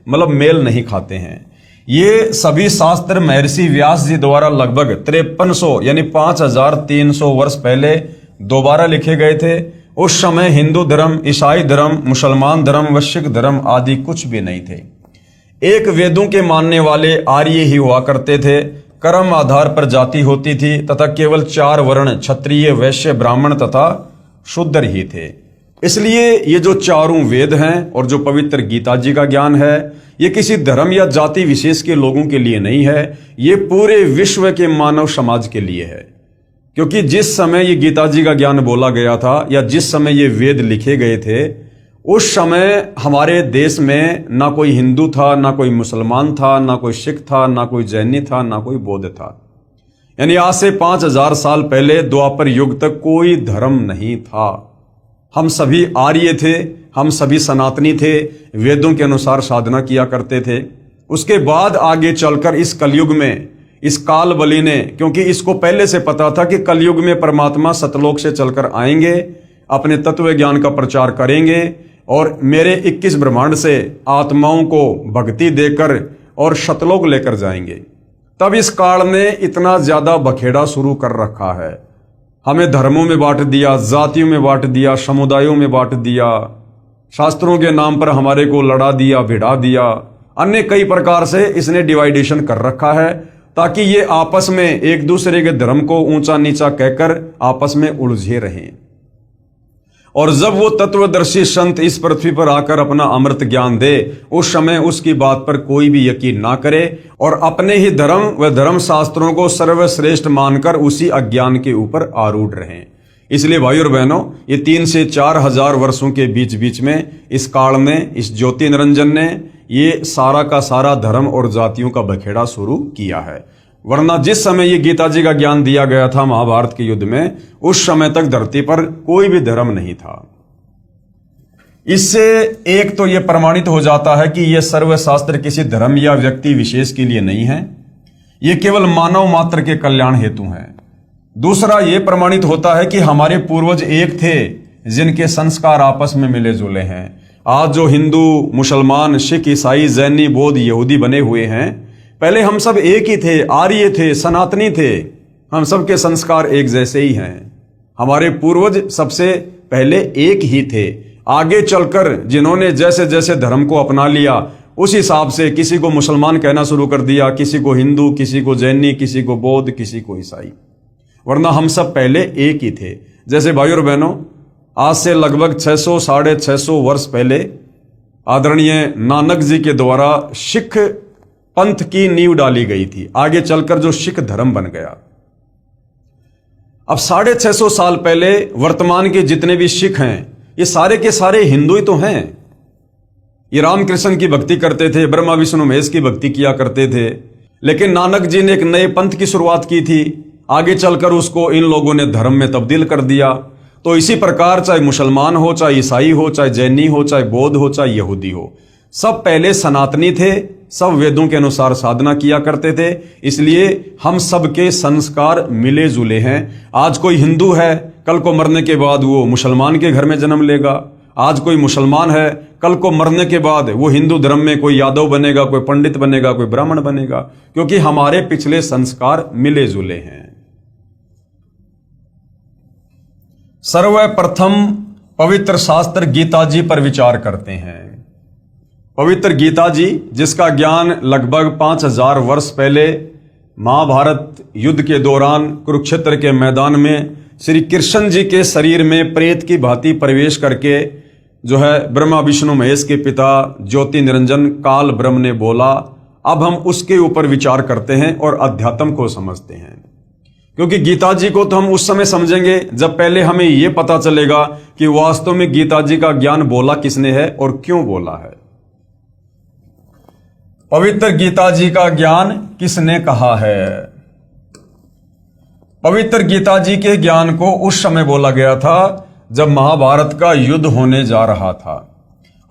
मतलब मेल नहीं खाते हैं। ये सभी शास्त्र महर्षि व्यास जी द्वारा लगभग 5300 यानी 5300 वर्ष पहले दोबारा लिखे गए थे। उस समय हिंदू धर्म, ईसाई धर्म, मुसलमान धर्म व सिख धर्म आदि कुछ भी नहीं थे। एक वेदों के मानने वाले आर्य ही हुआ करते थे। कर्म आधार पर जाति होती थी तथा केवल 4 वर्ण क्षत्रिय, वैश्य, ब्राह्मण तथा शूद्र ही थे। इसलिए ये जो चारों वेद हैं और जो पवित्र गीता जी का ज्ञान है, ये किसी धर्म या जाति विशेष के लोगों के लिए नहीं है, ये पूरे विश्व के मानव समाज के लिए है। क्योंकि जिस समय ये गीता जी का ज्ञान बोला गया था या जिस समय ये वेद लिखे गए थे, उस समय हमारे देश में ना कोई हिंदू था, ना कोई मुसलमान था, ना कोई सिख था, ना कोई जैनी था, ना कोई बौद्ध था। यानी आज से 5000 साल पहले द्वापर युग तक कोई धर्म नहीं था। हम सभी आर्य थे, हम सभी सनातनी थे, वेदों के अनुसार साधना किया करते थे। उसके बाद आगे चलकर इस कलयुग में इस काल बलि ने, क्योंकि इसको पहले से पता था कि कलयुग में परमात्मा सतलोक से चलकर आएंगे, अपने तत्व ज्ञान का प्रचार करेंगे और मेरे 21 ब्रह्मांड से आत्माओं को भक्ति देकर और सतलोक लेकर जाएंगे। तब इस काल ने इतना ज्यादा बखेड़ा शुरू कर रखा है। हमें धर्मों में बांट दिया, जातियों में बांट दिया, समुदायों में बांट दिया, शास्त्रों के नाम पर हमारे को लड़ा दिया, भिड़ा दिया, अन्य कई प्रकार से इसने डिवाइडेशन कर रखा है ताकि ये आपस में एक दूसरे के धर्म को ऊंचा नीचा कहकर आपस में उलझे रहें। और जब वो तत्वदर्शी संत इस पृथ्वी पर आकर अपना अमृत ज्ञान दे, उस समय उसकी बात पर कोई भी यकीन ना करे और अपने ही धर्म व धर्म शास्त्रों को सर्वश्रेष्ठ मानकर उसी अज्ञान के ऊपर आरूढ़ रहें। इसलिए भाई और बहनों, ये 3 से 4 हजार वर्षों के बीच बीच में इस काल में इस ज्योति निरंजन ने ये सारा का सारा धर्म और जातियों का बखेड़ा शुरू किया है। वरना जिस समय ये गीता जी का ज्ञान दिया गया था महाभारत के युद्ध में, उस समय तक धरती पर कोई भी धर्म नहीं था। इससे एक तो यह प्रमाणित हो जाता है कि यह सर्वशास्त्र किसी धर्म या व्यक्ति विशेष के लिए नहीं है, ये केवल मानव मात्र के कल्याण हेतु है। दूसरा यह प्रमाणित होता है कि हमारे पूर्वज एक थे जिनके संस्कार आपस में मिले जुले हैं। आज जो हिंदू, मुसलमान, सिख, ईसाई, जैनी, बौद्ध, यहूदी बने हुए हैं, पहले हम सब एक ही थे, आर्य थे, सनातनी थे, हम सब के संस्कार एक जैसे ही हैं। हमारे पूर्वज सबसे पहले एक ही थे। आगे चलकर जिन्होंने जैसे जैसे धर्म को अपना लिया, उस हिसाब से किसी को मुसलमान कहना शुरू कर दिया, किसी को हिंदू, किसी को जैनी, किसी को बौद्ध, किसी को ईसाई। वरना हम सब पहले एक ही थे। जैसे भाइयों और बहनों, आज से लगभग 600 साढ़े 600 वर्ष पहले आदरणीय नानक जी के द्वारा सिख पंथ की नींव डाली गई थी। आगे चलकर जो सिख धर्म बन गया। अब 650 साल पहले वर्तमान के जितने भी सिख हैं, ये सारे के सारे हिंदू ही तो हैं। ये रामकृष्ण की भक्ति करते थे, ब्रह्मा विष्णु महेश की भक्ति किया करते थे। लेकिन नानक जी ने एक नए पंथ की शुरुआत की थी। आगे चलकर उसको इन लोगों ने धर्म में तब्दील कर दिया। तो इसी प्रकार चाहे मुसलमान हो, चाहे ईसाई हो, चाहे जैनी हो, चाहे बौद्ध हो, चाहे यहूदी हो, सब पहले सनातनी थे, सब वेदों के अनुसार साधना किया करते थे। इसलिए हम सबके संस्कार मिले जुले हैं। आज कोई हिंदू है, कल को मरने के बाद वो मुसलमान के घर में जन्म लेगा। आज कोई मुसलमान है, कल को मरने के बाद वो हिंदू धर्म में कोई यादव बनेगा, कोई पंडित बनेगा, कोई ब्राह्मण बनेगा, क्योंकि हमारे पिछले संस्कार मिले जुले हैं। सर्वप्रथम पवित्र शास्त्र गीता जी पर विचार करते हैं। पवित्र गीता जी, जिसका ज्ञान लगभग 5000 वर्ष पहले महाभारत युद्ध के दौरान कुरुक्षेत्र के मैदान में श्री कृष्ण जी के शरीर में प्रेत की भांति प्रवेश करके जो है ब्रह्मा विष्णु महेश के पिता ज्योति निरंजन काल ब्रह्म ने बोला, अब हम उसके ऊपर विचार करते हैं और अध्यात्म को समझते हैं। क्योंकि गीता जी को तो हम उस समय समझेंगे जब पहले हमें यह पता चलेगा कि वास्तव में गीता जी का ज्ञान बोला किसने है और क्यों बोला है। पवित्र गीता जी का ज्ञान किसने कहा है? पवित्र गीता जी के ज्ञान को उस समय बोला गया था जब महाभारत का युद्ध होने जा रहा था।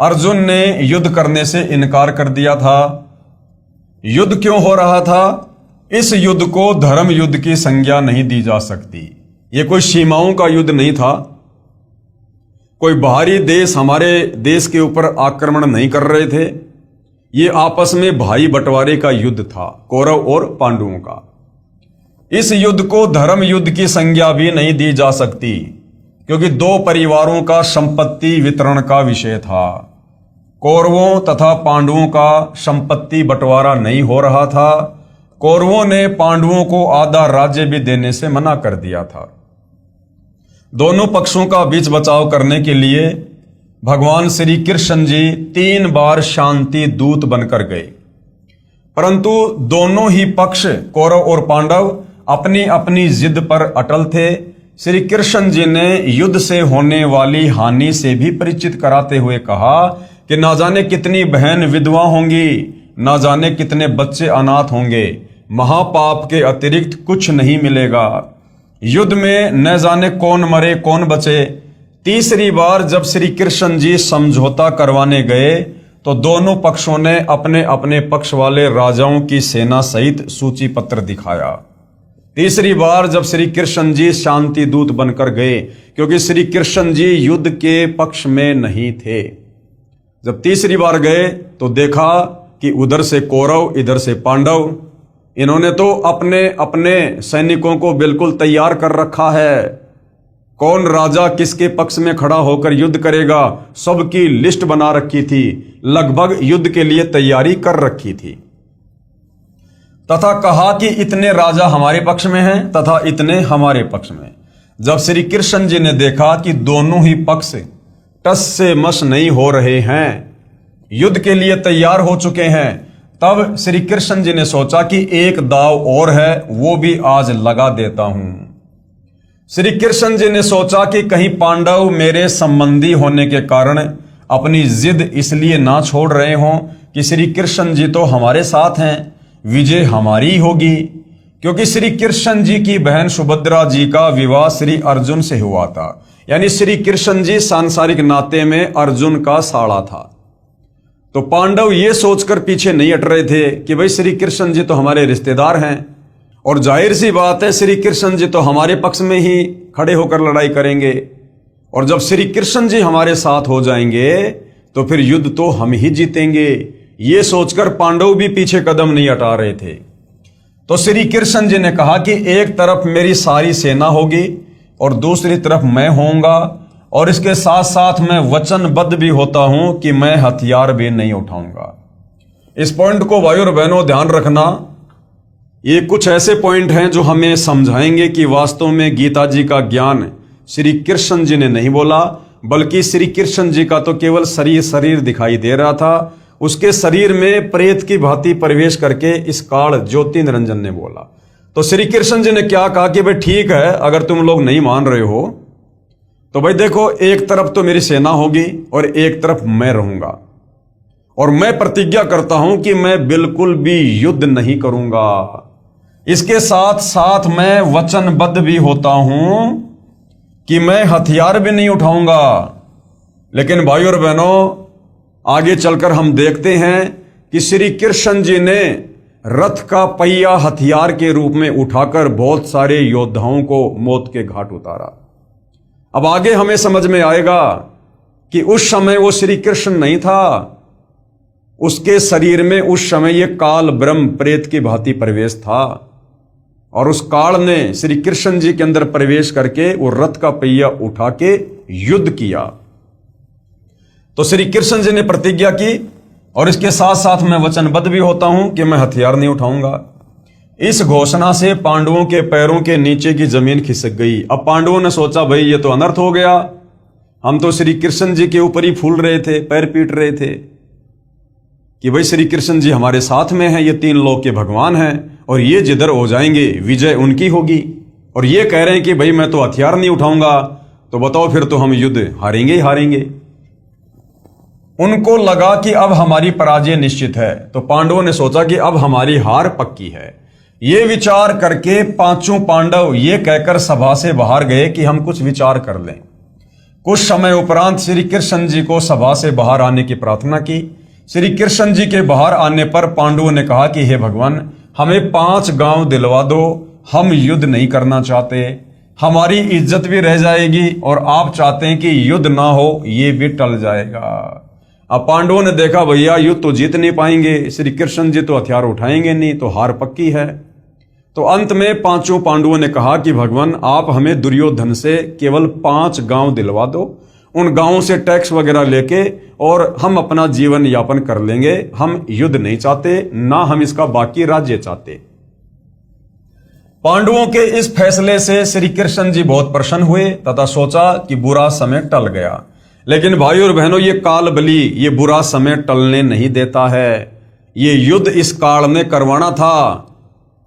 अर्जुन ने युद्ध करने से इनकार कर दिया था। युद्ध क्यों हो रहा था? इस युद्ध को धर्म युद्ध की संज्ञा नहीं दी जा सकती। यह कोई सीमाओं का युद्ध नहीं था। कोई बाहरी देश हमारे देश के ऊपर आक्रमण नहीं कर रहे थे। ये आपस में भाई बंटवारे का युद्ध था, कौरव और पांडवों का। इस युद्ध को धर्म युद्ध की संज्ञा भी नहीं दी जा सकती, क्योंकि दो परिवारों का संपत्ति वितरण का विषय था। कौरवों तथा पांडवों का संपत्ति बंटवारा नहीं हो रहा था। कौरवों ने पांडवों को आधा राज्य भी देने से मना कर दिया था। दोनों पक्षों का बीच बचाव करने के लिए भगवान श्री कृष्ण जी 3 बार शांति दूत बनकर गए, परंतु दोनों ही पक्ष कौरव और पांडव अपनी अपनी जिद पर अटल थे। श्री कृष्ण जी ने युद्ध से होने वाली हानि से भी परिचित कराते हुए कहा कि ना जाने कितनी बहन विधवा होंगी, ना जाने कितने बच्चे अनाथ होंगे, महापाप के अतिरिक्त कुछ नहीं मिलेगा। युद्ध में न जाने कौन मरे कौन बचे। तीसरी बार जब श्री कृष्ण जी समझौता करवाने गए तो दोनों पक्षों ने अपने अपने पक्ष वाले राजाओं की सेना सहित सूची पत्र दिखाया। तीसरी बार जब श्री कृष्ण जी शांति दूत बनकर गए, क्योंकि श्री कृष्ण जी युद्ध के पक्ष में नहीं थे। जब तीसरी बार गए तो देखा कि उधर से कौरव इधर से पांडव, इन्होंने तो अपने अपने सैनिकों को बिल्कुल तैयार कर रखा है। कौन राजा किसके पक्ष में खड़ा होकर युद्ध करेगा, सबकी लिस्ट बना रखी थी, लगभग युद्ध के लिए तैयारी कर रखी थी। तथा कहा कि इतने राजा हमारे पक्ष में हैं तथा इतने हमारे पक्ष में। जब श्री कृष्ण जी ने देखा कि दोनों ही पक्ष टस से मस नहीं हो रहे हैं, युद्ध के लिए तैयार हो चुके हैं, तब श्री कृष्ण जी ने सोचा कि एक दाव और है, वो भी आज लगा देता हूं। श्री कृष्ण जी ने सोचा कि कहीं पांडव मेरे संबंधी होने के कारण अपनी जिद इसलिए ना छोड़ रहे हों कि श्री कृष्ण जी तो हमारे साथ हैं, विजय हमारी होगी। क्योंकि श्री कृष्ण जी की बहन सुभद्रा जी का विवाह श्री अर्जुन से हुआ था, यानी श्री कृष्ण जी सांसारिक नाते में अर्जुन का साड़ा था। तो पांडव ये सोचकर पीछे नहीं हट रहे थे कि भाई श्री कृष्ण जी तो हमारे रिश्तेदार हैं, और जाहिर सी बात है श्री कृष्ण जी तो हमारे पक्ष में ही खड़े होकर लड़ाई करेंगे, और जब श्री कृष्ण जी हमारे साथ हो जाएंगे तो फिर युद्ध तो हम ही जीतेंगे। ये सोचकर पांडव भी पीछे कदम नहीं हटा रहे थे। तो श्री कृष्ण जी ने कहा कि एक तरफ मेरी सारी सेना होगी और दूसरी तरफ मैं होऊंगा, और इसके साथ साथ मैं वचनबद्ध भी होता हूं कि मैं हथियार भी नहीं उठाऊंगा। इस पॉइंट को भाइयों और बहनों ध्यान रखना। ये कुछ ऐसे पॉइंट हैं जो हमें समझाएंगे कि वास्तव में गीता जी का ज्ञान श्री कृष्ण जी ने नहीं बोला, बल्कि श्री कृष्ण जी का तो केवल शरीर दिखाई दे रहा था। उसके शरीर में प्रेत की भांति प्रवेश करके इस काल ज्योति निरंजन ने बोला। तो श्री कृष्ण जी ने क्या कहा कि भाई ठीक है, अगर तुम लोग नहीं मान रहे हो तो भाई देखो, एक तरफ तो मेरी सेना होगी और एक तरफ मैं रहूंगा, और मैं प्रतिज्ञा करता हूं कि मैं बिल्कुल भी युद्ध नहीं करूंगा। इसके साथ साथ मैं वचनबद्ध भी होता हूं कि मैं हथियार भी नहीं उठाऊंगा। लेकिन भाइयों और बहनों, आगे चलकर हम देखते हैं कि श्री कृष्ण जी ने रथ का पहिया हथियार के रूप में उठाकर बहुत सारे योद्धाओं को मौत के घाट उतारा। अब आगे हमें समझ में आएगा कि उस समय वो श्री कृष्ण नहीं था, उसके शरीर में उस समय ये काल ब्रह्म प्रेत की भांति प्रवेश था, और उस काल ने श्री कृष्ण जी के अंदर प्रवेश करके वो रथ का पहिया उठा के युद्ध किया। तो श्री कृष्ण जी ने प्रतिज्ञा की, और इसके साथ साथ मैं वचनबद्ध भी होता हूं कि मैं हथियार नहीं उठाऊंगा। इस घोषणा से पांडवों के पैरों के नीचे की जमीन खिसक गई। अब पांडवों ने सोचा भाई ये तो अनर्थ हो गया, हम तो श्री कृष्ण जी के ऊपर ही फूल रहे थे, पैर पीट रहे थे कि भाई श्री कृष्ण जी हमारे साथ में हैं, ये 3 लोक के भगवान हैं, और ये जिधर हो जाएंगे विजय उनकी होगी, और ये कह रहे हैं कि भाई मैं तो हथियार नहीं उठाऊंगा, तो बताओ फिर तो हम युद्ध हारेंगे ही हारेंगे। उनको लगा कि अब हमारी पराजय निश्चित है। तो पांडवों ने सोचा कि अब हमारी हार पक्की है। ये विचार करके 5 पांडव ये कहकर सभा से बाहर गए कि हम कुछ विचार कर लें। कुछ समय उपरांत श्री कृष्ण जी को सभा से बाहर आने की प्रार्थना की। श्री कृष्ण जी के बाहर आने पर पांडवों ने कहा कि हे भगवान, हमें 5 गांव दिलवा दो, हम युद्ध नहीं करना चाहते, हमारी इज्जत भी रह जाएगी, और आप चाहते हैं कि युद्ध ना हो, ये भी टल जाएगा। अब पांडवों ने देखा भैया युद्ध तो जीत नहीं पाएंगे, श्री कृष्ण जी तो हथियार उठाएंगे नहीं, तो हार पक्की है। तो अंत में पांचों पांडवों ने कहा कि भगवान आप हमें दुर्योधन से केवल 5 गांव दिलवा दो, उन गांवों से टैक्स वगैरह लेके और हम अपना जीवन यापन कर लेंगे। हम युद्ध नहीं चाहते, ना हम इसका बाकी राज्य चाहते। पांडवों के इस फैसले से श्री कृष्ण जी बहुत प्रसन्न हुए तथा सोचा कि बुरा समय टल गया। लेकिन भाई और बहनों, ये काल बलि ये बुरा समय टलने नहीं देता है। ये युद्ध इस काल में करवाना था,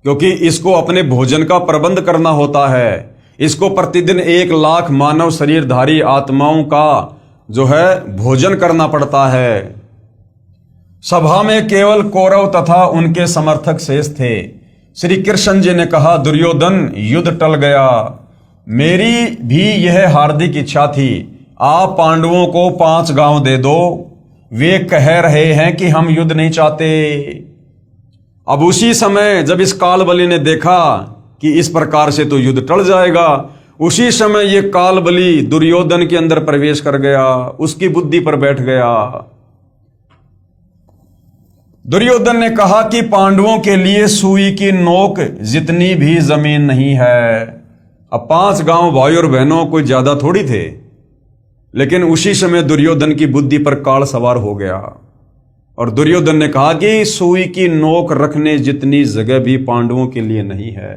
क्योंकि इसको अपने भोजन का प्रबंध करना होता है। इसको प्रतिदिन 1 लाख मानव शरीरधारी आत्माओं का जो है भोजन करना पड़ता है। सभा में केवल कौरव तथा उनके समर्थक शेष थे। श्री कृष्ण जी ने कहा, दुर्योधन युद्ध टल गया, मेरी भी यह हार्दिक इच्छा थी, आप पांडवों को 5 गांव दे दो। वे कह रहे हैं कि हम युद्ध नहीं चाहते। अब उसी समय जब इस काल बलि ने देखा कि इस प्रकार से तो युद्ध टल जाएगा, उसी समय ये काल बलि दुर्योधन के अंदर प्रवेश कर गया, उसकी बुद्धि पर बैठ गया। दुर्योधन ने कहा कि पांडवों के लिए सुई की नोक जितनी भी जमीन नहीं है। अब 5 गांव भाई और बहनों कोई ज्यादा थोड़ी थे, लेकिन उसी समय दुर्योधन की बुद्धि पर काल सवार हो गया और दुर्योधन ने कहा कि सुई की नोक रखने जितनी जगह भी पांडवों के लिए नहीं है।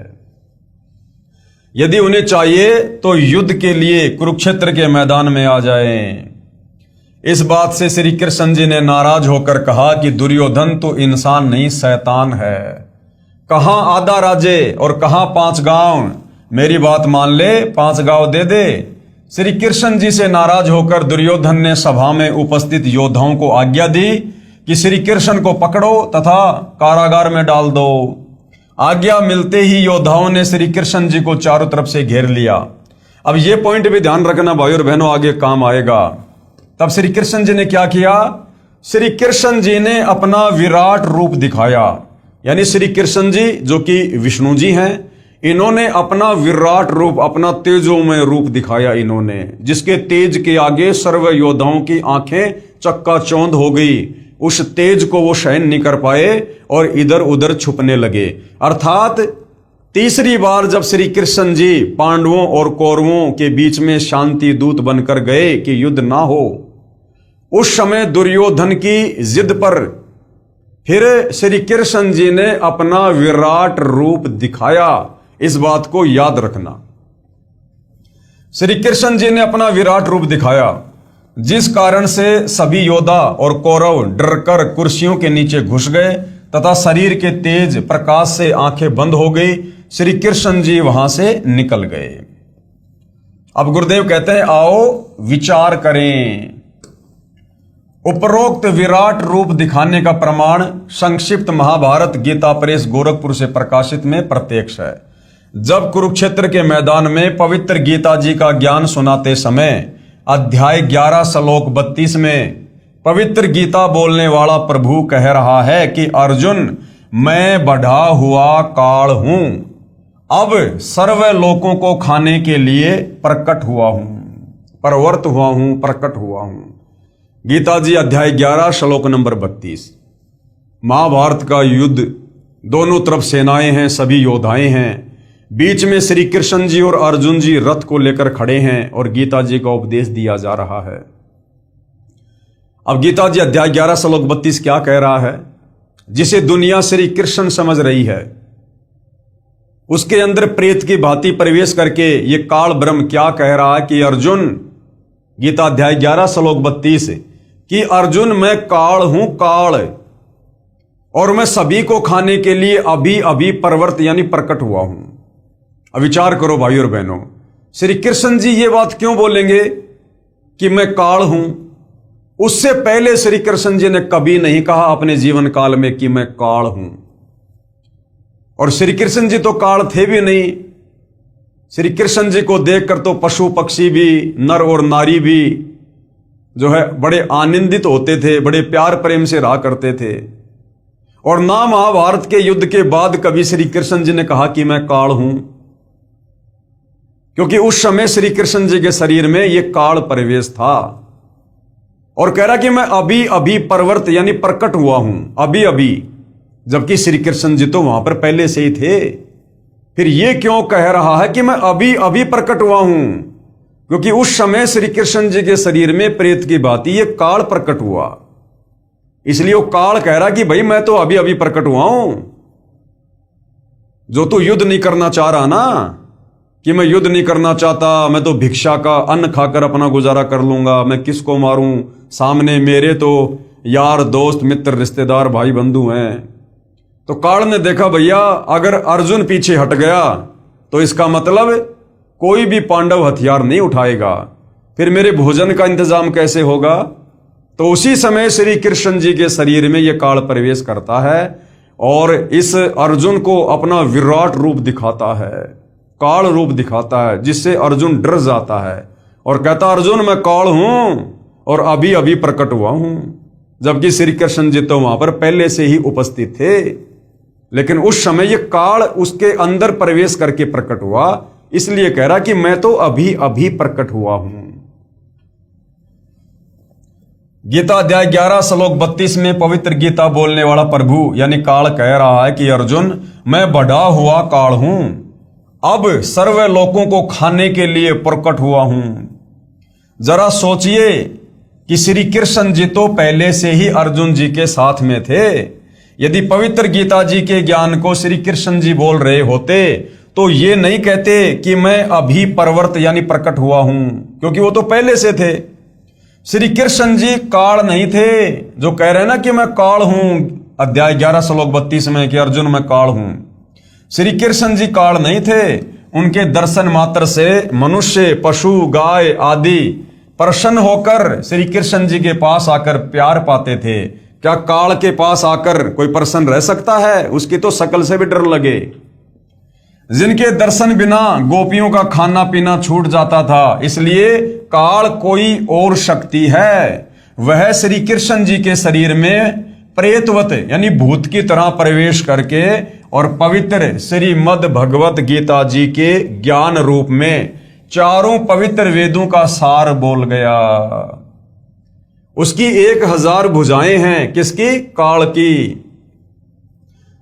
यदि उन्हें चाहिए तो युद्ध के लिए कुरुक्षेत्र के मैदान में आ जाएं। इस बात से श्री कृष्ण जी ने नाराज होकर कहा कि दुर्योधन तो इंसान नहीं शैतान है। कहां आधा राज्य और कहां 5 गांव, मेरी बात मान ले, 5 गांव दे दे। श्री कृष्ण जी से नाराज होकर दुर्योधन ने सभा में उपस्थित योद्धाओं को आज्ञा दी कि श्री कृष्ण को पकड़ो तथा कारागार में डाल दो। आज्ञा मिलते ही योद्धाओं ने श्री कृष्ण जी को चारों तरफ से घेर लिया। अब यह पॉइंट भी ध्यान रखना भाई और बहनों, आगे काम आएगा। तब श्री कृष्ण जी ने क्या किया? श्री कृष्ण जी ने अपना विराट रूप दिखाया। यानी श्री कृष्ण जी जो कि विष्णु जी हैं, इन्होंने अपना विराट रूप, अपना तेजोमय रूप दिखाया इन्होंने, जिसके तेज के आगे सर्व योद्धाओं की आंखें चक्काचौंध हो गई। उस तेज को वो सहन नहीं कर पाए और इधर उधर छुपने लगे। अर्थात तीसरी बार जब श्री कृष्ण जी पांडवों और कौरवों के बीच में शांति दूत बनकर गए कि युद्ध ना हो, उस समय दुर्योधन की जिद पर फिर श्री कृष्ण जी ने अपना विराट रूप दिखाया। इस बात को याद रखना। श्री कृष्ण जी ने अपना विराट रूप दिखाया, जिस कारण से सभी योद्धा और कौरव डरकर कुर्सियों के नीचे घुस गए तथा शरीर के तेज प्रकाश से आंखें बंद हो गई। श्री कृष्ण जी वहां से निकल गए। अब गुरुदेव कहते हैं, आओ विचार करें। उपरोक्त विराट रूप दिखाने का प्रमाण संक्षिप्त महाभारत गीता प्रेस गोरखपुर से प्रकाशित में प्रत्यक्ष है। जब कुरुक्षेत्र के मैदान में पवित्र गीता जी का ज्ञान सुनाते समय अध्याय 11 श्लोक 32 में पवित्र गीता बोलने वाला प्रभु कह रहा है कि अर्जुन, मैं बढ़ा हुआ काल हूं, अब सर्व लोकों को खाने के लिए प्रकट हुआ हूं, प्रवृत्त हुआ हूं, प्रकट हुआ हूं। गीता जी अध्याय 11 श्लोक नंबर 32। महाभारत का युद्ध, दोनों तरफ सेनाएं हैं, सभी योद्धाएं हैं। बीच में श्री कृष्ण जी और अर्जुन जी रथ को लेकर खड़े हैं और गीता जी का उपदेश दिया जा रहा है। अब गीता जी अध्याय 11 श्लोक 32 क्या कह रहा है? जिसे दुनिया श्री कृष्ण समझ रही है, उसके अंदर प्रेत की भांति प्रवेश करके ये काल ब्रह्म क्या कह रहा है कि अर्जुन, गीता अध्याय 11 श्लोक 32 कि अर्जुन, मैं काल हूं, काल, और मैं सभी को खाने के लिए अभी अभी प्रवृत्त यानी प्रकट हुआ हूं। अब विचार करो भाई और बहनों, श्री कृष्ण जी ये बात क्यों बोलेंगे कि मैं काल हूं? उससे पहले श्री कृष्ण जी ने कभी नहीं कहा अपने जीवन काल में कि मैं काल हूं। और श्री कृष्ण जी तो काल थे भी नहीं। श्री कृष्ण जी को देखकर तो पशु पक्षी भी, नर और नारी भी जो है बड़े आनंदित होते थे, बड़े प्यार प्रेम से रहा करते थे। और ना महाभारत के युद्ध के बाद कभी श्री कृष्ण जी ने कहा कि मैं काल हूं, क्योंकि उस समय श्री कृष्ण जी के शरीर में यह काल प्रवेश था। और कह रहा कि मैं अभी अभी परवर्त यानी प्रकट हुआ हूं, अभी अभी, जबकि श्री कृष्ण जी तो वहां पर पहले से ही थे। फिर ये क्यों कह रहा है कि मैं अभी अभी प्रकट हुआ हूं? क्योंकि उस समय श्री कृष्ण जी के शरीर में प्रेत की भांति ये काल प्रकट हुआ, इसलिए वो काल कह रहा कि भाई मैं तो अभी अभी प्रकट हुआ हूं। जो तू युद्ध नहीं करना चाह रहा ना, कि मैं युद्ध नहीं करना चाहता, मैं तो भिक्षा का अन्न खाकर अपना गुजारा कर लूंगा, मैं किसको मारूं, सामने मेरे तो यार दोस्त मित्र रिश्तेदार भाई बंधु हैं। तो काल ने देखा भैया अगर अर्जुन पीछे हट गया तो इसका मतलब कोई भी पांडव हथियार नहीं उठाएगा, फिर मेरे भोजन का इंतजाम कैसे होगा? तो उसी समय श्री कृष्ण जी के शरीर में यह काल प्रवेश करता है और इस अर्जुन को अपना विराट रूप दिखाता है, काल रूप दिखाता है, जिससे अर्जुन डर जाता है और कहता अर्जुन मैं काल हूं और अभी अभी प्रकट हुआ हूं। जबकि श्री कृष्ण जी तो वहां पर पहले से ही उपस्थित थे, लेकिन उस समय यह काल उसके अंदर प्रवेश करके प्रकट हुआ, इसलिए कह रहा कि मैं तो अभी अभी प्रकट हुआ हूं। गीता अध्याय 11 श्लोक 32 में पवित्र गीता बोलने वाला प्रभु यानी काल कह रहा है कि अर्जुन मैं बढ़ा हुआ काल हूं, अब सर्व लोगों को खाने के लिए प्रकट हुआ हूं। जरा सोचिए कि श्री कृष्ण जी तो पहले से ही अर्जुन जी के साथ में थे। यदि पवित्र गीता जी के ज्ञान को श्री कृष्ण जी बोल रहे होते तो ये नहीं कहते कि मैं अभी परवर्त यानी प्रकट हुआ हूं, क्योंकि वो तो पहले से थे। श्री कृष्ण जी काल नहीं थे, जो कह रहे हैं ना कि मैं काल हूं, अध्याय 11 श्लोक 32 में कि अर्जुन मैं काल हूं। श्री कृष्ण जी काल नहीं थे, उनके दर्शन मात्र से मनुष्य पशु गाय आदि प्रसन्न होकर श्री कृष्ण जी के पास आकर प्यार पाते थे। क्या काल के पास आकर कोई प्रसन्न रह सकता है? उसकी तो शकल से भी डर लगे। जिनके दर्शन बिना गोपियों का खाना पीना छूट जाता था, इसलिए काल कोई और शक्ति है, वह श्री कृष्ण जी के शरीर में प्रेतवत यानी भूत की तरह प्रवेश करके और पवित्र श्रीमद् भगवत गीता जी के ज्ञान रूप में चारों पवित्र वेदों का सार बोल गया। उसकी 1000 भुजाएं हैं, किसकी? काल की।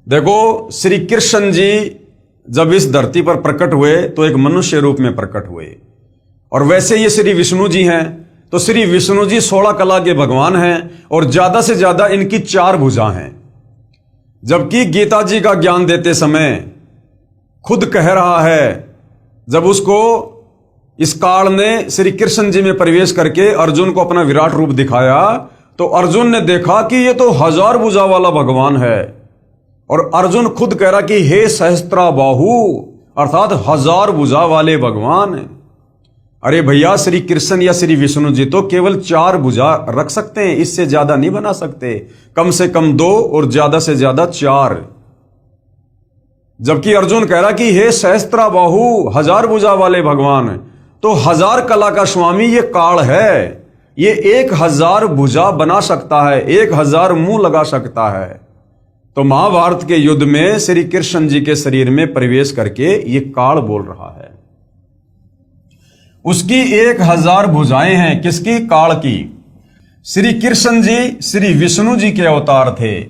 देखो श्री कृष्ण जी जब इस धरती पर प्रकट हुए तो एक मनुष्य रूप में प्रकट हुए, और वैसे ये श्री विष्णु जी हैं, तो श्री विष्णु जी 16 कला के भगवान हैं और ज्यादा से ज्यादा इनकी 4 भुजा हैं। जबकि गीता जी का ज्ञान देते समय खुद कह रहा है, जब उसको इस काल ने श्री कृष्ण जी में प्रवेश करके अर्जुन को अपना विराट रूप दिखाया, तो अर्जुन ने देखा कि ये तो 1000 भुजा वाला भगवान है, और अर्जुन खुद कह रहा कि हे सहस्त्रा बाहु, अर्थात 1000 भुजा वाले भगवान। अरे भैया श्री कृष्ण या श्री विष्णु जी तो केवल 4 भुजा रख सकते हैं, इससे ज्यादा नहीं बना सकते, कम से कम 2 और ज्यादा से ज्यादा 4। जबकि अर्जुन कह रहा कि हे सहस्त्रा बाहु, 1000 भुजा वाले भगवान, तो 1000 कला का स्वामी ये काल है, ये 1000 भुजा बना सकता है, 1000 मुंह लगा सकता है। तो महाभारत के युद्ध में श्री कृष्ण जी के शरीर में प्रवेश करके ये काल बोल रहा है। उसकी 1000 भुजाएं हैं, किसकी? काल की। श्री कृष्ण जी श्री विष्णु जी के अवतार थे,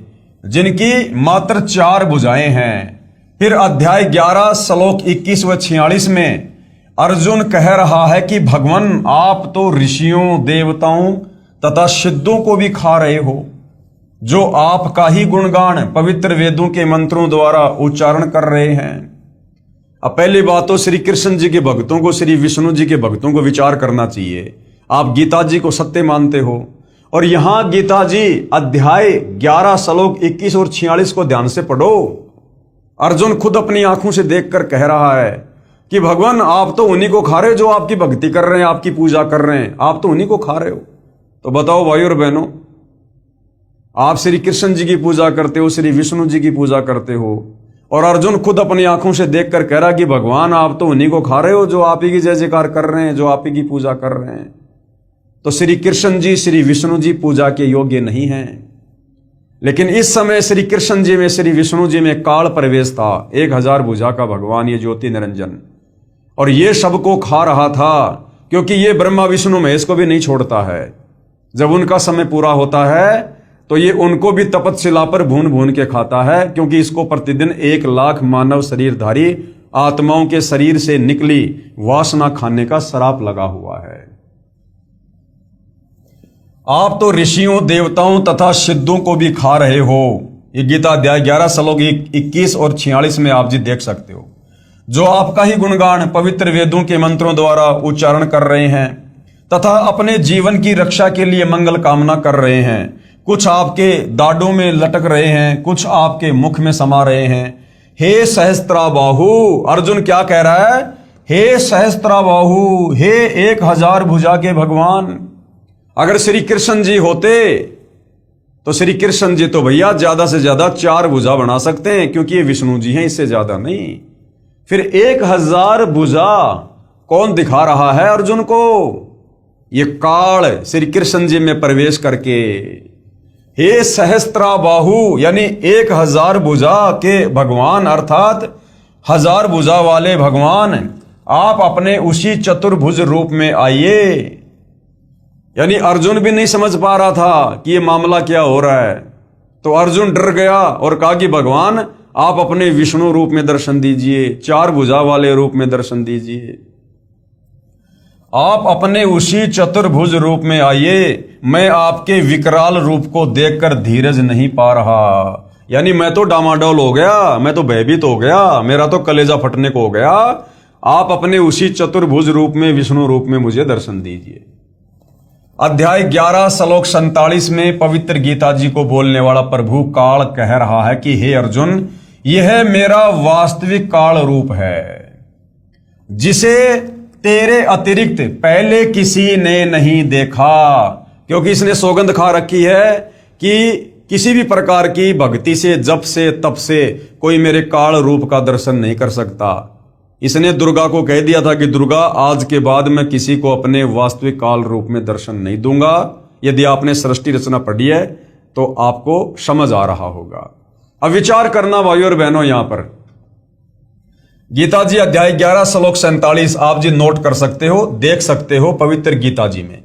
जिनकी मात्र 4 भुजाएं हैं। फिर अध्याय 11 श्लोक 21 व 46 में अर्जुन कह रहा है कि भगवान आप तो ऋषियों देवताओं तथा सिद्धों को भी खा रहे हो, जो आपका ही गुणगान पवित्र वेदों के मंत्रों द्वारा उच्चारण कर रहे हैं। अब पहली बात तो श्री कृष्ण जी के भक्तों को, श्री विष्णु जी के भक्तों को विचार करना चाहिए। आप गीता जी को सत्य मानते हो, और यहां गीता जी अध्याय 11 श्लोक 21 और 46 को ध्यान से पढ़ो। अर्जुन खुद अपनी आंखों से देखकर कह रहा है कि भगवान आप तो उन्हीं को खा रहे हो जो आपकी भक्ति कर रहे हैं, आपकी पूजा कर रहे हैं, आप तो उन्हीं को खा रहे हो। तो बताओ भाई और बहनों, आप श्री कृष्ण जी की पूजा करते हो, श्री विष्णु जी की पूजा करते हो, और अर्जुन खुद अपनी आंखों से देखकर कह रहा कि भगवान आप तो उन्हीं को खा रहे हो जो आप ही की जय जयकार कर रहे हैं, जो आप ही की पूजा कर रहे हैं। तो श्री कृष्ण जी श्री विष्णु जी पूजा के योग्य नहीं हैं। लेकिन इस समय श्री कृष्ण जी में श्री विष्णु जी में काल प्रवेश था, 1000 भुजा का भगवान, ये ज्योति निरंजन, और ये सबको खा रहा था, क्योंकि ये ब्रह्मा विष्णु महेश को भी नहीं छोड़ता है। जब उनका समय पूरा होता है तो ये उनको भी तपतशिला पर भून भून के खाता है, क्योंकि इसको प्रतिदिन 1,00,000 मानव शरीरधारी आत्माओं के शरीर से निकली वासना खाने का श्राप लगा हुआ है। आप तो ऋषियों, देवताओं तथा सिद्धों को भी खा रहे हो। ये गीता अध्याय 11 श्लोक 21 और 46 में आप जी देख सकते हो। जो आपका ही गुणगान पवित्र वेदों के मंत्रों द्वारा उच्चारण कर रहे हैं तथा अपने जीवन की रक्षा के लिए मंगल कामना कर रहे हैं। कुछ आपके दाढ़ों में लटक रहे हैं, कुछ आपके मुख में समा रहे हैं। हे सहस्त्राबाहु, अर्जुन क्या कह रहा है? हे सहस्त्राबाहु, हे 1000 भुजा के भगवान। अगर श्री कृष्ण जी होते तो श्री कृष्ण जी तो भैया ज्यादा से ज्यादा 4 भुजा बना सकते हैं, क्योंकि ये विष्णु जी हैं, इससे ज्यादा नहीं। फिर 1000 भुजा कौन दिखा रहा है अर्जुन को? ये काल श्री कृष्ण जी में प्रवेश करके। हे सहस्त्राबाहु यानी 1000 भुजा के भगवान, अर्थात 1000 भुजा वाले भगवान, आप अपने उसी चतुर्भुज रूप में आइए। यानी अर्जुन भी नहीं समझ पा रहा था कि ये मामला क्या हो रहा है, तो अर्जुन डर गया और कहा कि भगवान आप अपने विष्णु रूप में दर्शन दीजिए, 4 भुजा वाले रूप में दर्शन दीजिए। आप अपने उसी चतुर्भुज रूप में आइए। मैं आपके विकराल रूप को देखकर धीरज नहीं पा रहा। यानी मैं तो डामाडोल हो गया, मैं तो भयभीत हो गया, मेरा तो कलेजा फटने को हो गया। आप अपने उसी चतुर्भुज रूप में, विष्णु रूप में मुझे दर्शन दीजिए। अध्याय 11 श्लोक 47 में पवित्र गीता जी को बोलने वाला प्रभु काल कह रहा है कि हे अर्जुन, यह मेरा वास्तविक काल रूप है, जिसे तेरे अतिरिक्त पहले किसी ने नहीं देखा। क्योंकि इसने सौगंध खा रखी है कि किसी भी प्रकार की भक्ति से, जप से, तप से कोई मेरे काल रूप का दर्शन नहीं कर सकता। इसने दुर्गा को कह दिया था कि दुर्गा, आज के बाद मैं किसी को अपने वास्तविक काल रूप में दर्शन नहीं दूंगा। यदि आपने सृष्टि रचना पढ़ी है तो आपको समझ आ रहा होगा। अब विचार करना भाइयों और बहनों, यहां पर गीता जी अध्याय 11 श्लोक 47 आप जी नोट कर सकते हो, देख सकते हो पवित्र गीता जी में।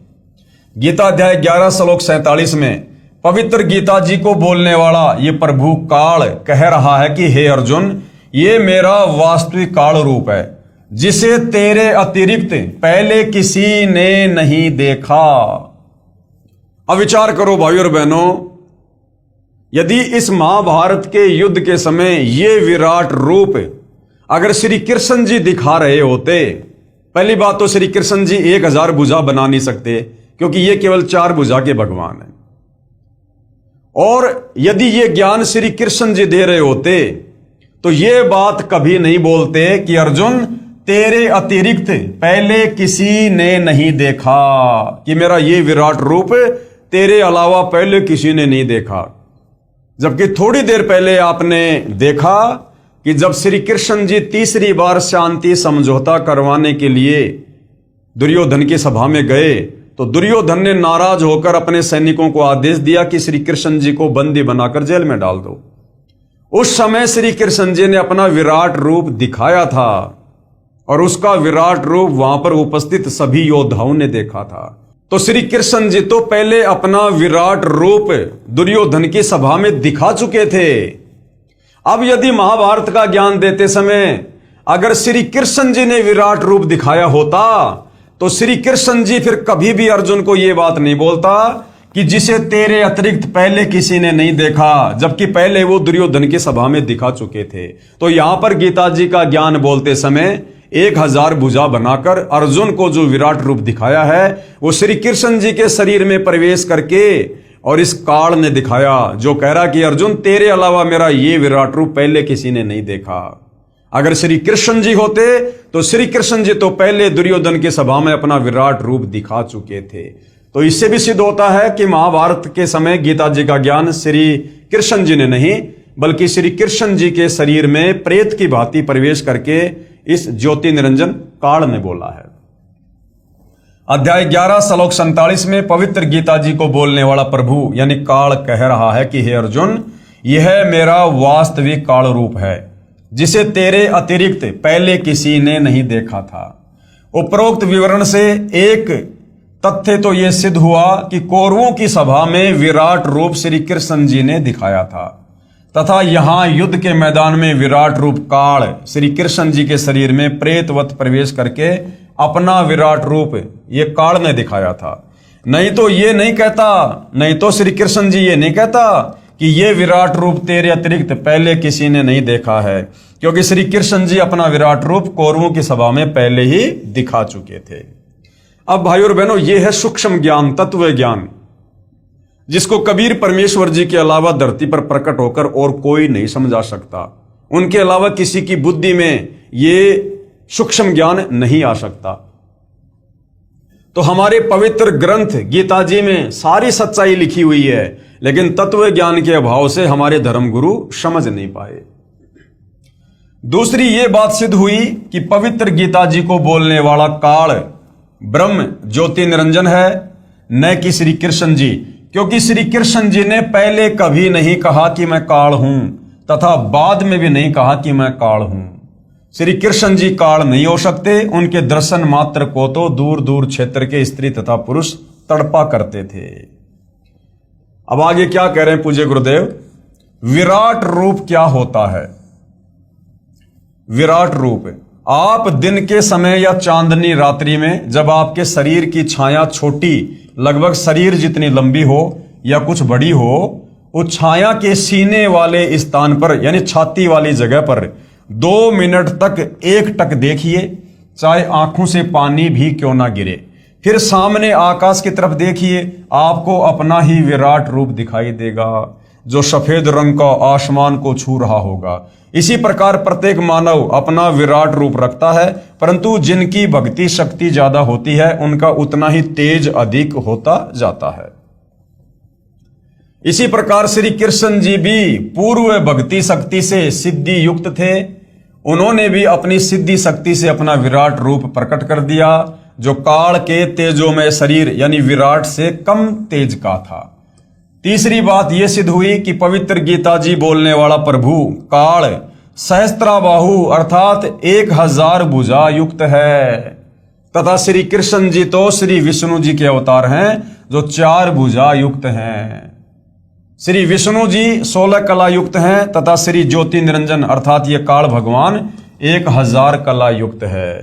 गीता अध्याय 11 श्लोक 47 में पवित्र गीता जी को बोलने वाला ये प्रभु काल कह रहा है कि हे अर्जुन, ये मेरा वास्तविक काल रूप है, जिसे तेरे अतिरिक्त पहले किसी ने नहीं देखा। अब विचार करो भाइयों और बहनों, यदि इस महाभारत के युद्ध के समय ये विराट रूप अगर श्री कृष्ण जी दिखा रहे होते, पहली बात तो श्री कृष्ण जी 1000 भुजा बना नहीं सकते, क्योंकि ये केवल 4 भुजा के भगवान हैं। और यदि ये ज्ञान श्री कृष्ण जी दे रहे होते तो ये बात कभी नहीं बोलते कि अर्जुन, तेरे अतिरिक्त पहले किसी ने नहीं देखा, कि मेरा ये विराट रूप तेरे अलावा पहले किसी ने नहीं देखा। जबकि थोड़ी देर पहले आपने देखा कि जब श्री कृष्ण जी तीसरी बार शांति समझौता करवाने के लिए दुर्योधन की सभा में गए, तो दुर्योधन ने नाराज होकर अपने सैनिकों को आदेश दिया कि श्री कृष्ण जी को बंदी बनाकर जेल में डाल दो। उस समय श्री कृष्ण जी ने अपना विराट रूप दिखाया था और उसका विराट रूप वहां पर उपस्थित सभी योद्धाओं ने देखा था। तो श्री कृष्ण जी तो पहले अपना विराट रूप दुर्योधन की सभा में दिखा चुके थे। अब यदि महाभारत का ज्ञान देते समय अगर श्री कृष्ण जी ने विराट रूप दिखाया होता तो श्री कृष्ण जी फिर कभी भी अर्जुन को यह बात नहीं बोलता कि जिसे तेरे अतिरिक्त पहले किसी ने नहीं देखा, जबकि पहले वो दुर्योधन की सभा में दिखा चुके थे। तो यहां पर गीता जी का ज्ञान बोलते समय 1000 भुजा बनाकर अर्जुन को जो विराट रूप दिखाया है वो श्री कृष्ण जी के शरीर में प्रवेश करके और इस काल ने दिखाया, जो कह रहा कि अर्जुन, तेरे अलावा मेरा ये विराट रूप पहले किसी ने नहीं देखा। अगर श्री कृष्ण जी होते तो श्री कृष्ण जी तो पहले दुर्योधन की सभा में अपना विराट रूप दिखा चुके थे। तो इससे भी सिद्ध होता है कि महाभारत के समय गीता जी का ज्ञान श्री कृष्ण जी ने नहीं, बल्कि श्री कृष्ण जी के शरीर में प्रेत की भांति प्रवेश करके इस ज्योति निरंजन काल ने बोला है। अध्याय 11 श्लोक 47 में पवित्र गीता जी को बोलने वाला प्रभु यानी काल कह रहा है कि हे अर्जुन, यह मेरा वास्तविक काल रूप है, जिसे तेरे अतिरिक्त पहले किसी ने नहीं देखा था। उपरोक्त विवरण से एक तथ्य तो यह सिद्ध हुआ कि कौरवों की सभा में विराट रूप श्री कृष्ण जी ने दिखाया था, तथा यहां युद्ध के मैदान में विराट रूप काल श्री कृष्ण जी के शरीर में प्रेतवत प्रवेश करके अपना विराट रूप ये काल ने दिखाया था। नहीं तो ये नहीं कहता, नहीं तो श्री कृष्ण जी ये नहीं कहता कि ये विराट रूप तेरे अतिरिक्त पहले किसी ने नहीं देखा है, क्योंकि श्री कृष्ण जी अपना विराट रूप कौरवों की सभा में पहले ही दिखा चुके थे। अब भाई और बहनों, ये है सूक्ष्म ज्ञान, तत्व ज्ञान, जिसको कबीर परमेश्वर जी के अलावा धरती पर प्रकट होकर और कोई नहीं समझा सकता। उनके अलावा किसी की बुद्धि में ये सूक्ष्म ज्ञान नहीं आ सकता। तो हमारे पवित्र ग्रंथ गीता जी में सारी सच्चाई लिखी हुई है, लेकिन तत्व ज्ञान के अभाव से हमारे धर्मगुरु समझ नहीं पाए। दूसरी ये बात सिद्ध हुई कि पवित्र गीता जी को बोलने वाला काल ब्रह्म ज्योति निरंजन है, न कि श्री कृष्ण जी, क्योंकि श्री कृष्ण जी ने पहले कभी नहीं कहा कि मैं काल हूं, तथा बाद में भी नहीं कहा कि मैं काल हूं। श्री कृष्ण जी काल नहीं हो सकते, उनके दर्शन मात्र को तो दूर दूर क्षेत्र के स्त्री तथा पुरुष तड़पा करते थे। अब आगे क्या कह रहे हैं पूज्य गुरुदेव, विराट रूप क्या होता है? विराट रूप, आप दिन के समय या चांदनी रात्रि में जब आपके शरीर की छाया छोटी, लगभग शरीर जितनी लंबी हो या कुछ बड़ी हो, उस छाया के सीने वाले स्थान पर यानी छाती वाली जगह पर 2 मिनट तक एक टक देखिए, चाहे आंखों से पानी भी क्यों ना गिरे। फिर सामने आकाश की तरफ देखिए, आपको अपना ही विराट रूप दिखाई देगा, जो सफेद रंग का आसमान को छू रहा होगा। इसी प्रकार प्रत्येक मानव अपना विराट रूप रखता है, परंतु जिनकी भक्ति शक्ति ज्यादा होती है उनका उतना ही तेज अधिक होता जाता है। इसी प्रकार श्री कृष्ण जी भी पूर्व भक्ति शक्ति से सिद्धि युक्त थे। उन्होंने भी अपनी सिद्धि शक्ति से अपना विराट रूप प्रकट कर दिया, जो काल के तेजोमय शरीर यानी विराट से कम तेज का था। तीसरी बात यह सिद्ध हुई कि पवित्र गीता जी बोलने वाला प्रभु काल सहस्त्राबाहु अर्थात 1000 भुजा युक्त है, तथा श्री कृष्ण जी तो श्री विष्णु जी के अवतार हैं, जो 4 भुजा युक्त हैं। श्री विष्णु जी 16 कला युक्त हैं, तथा श्री ज्योति निरंजन अर्थात ये काल भगवान 1000 कला युक्त है।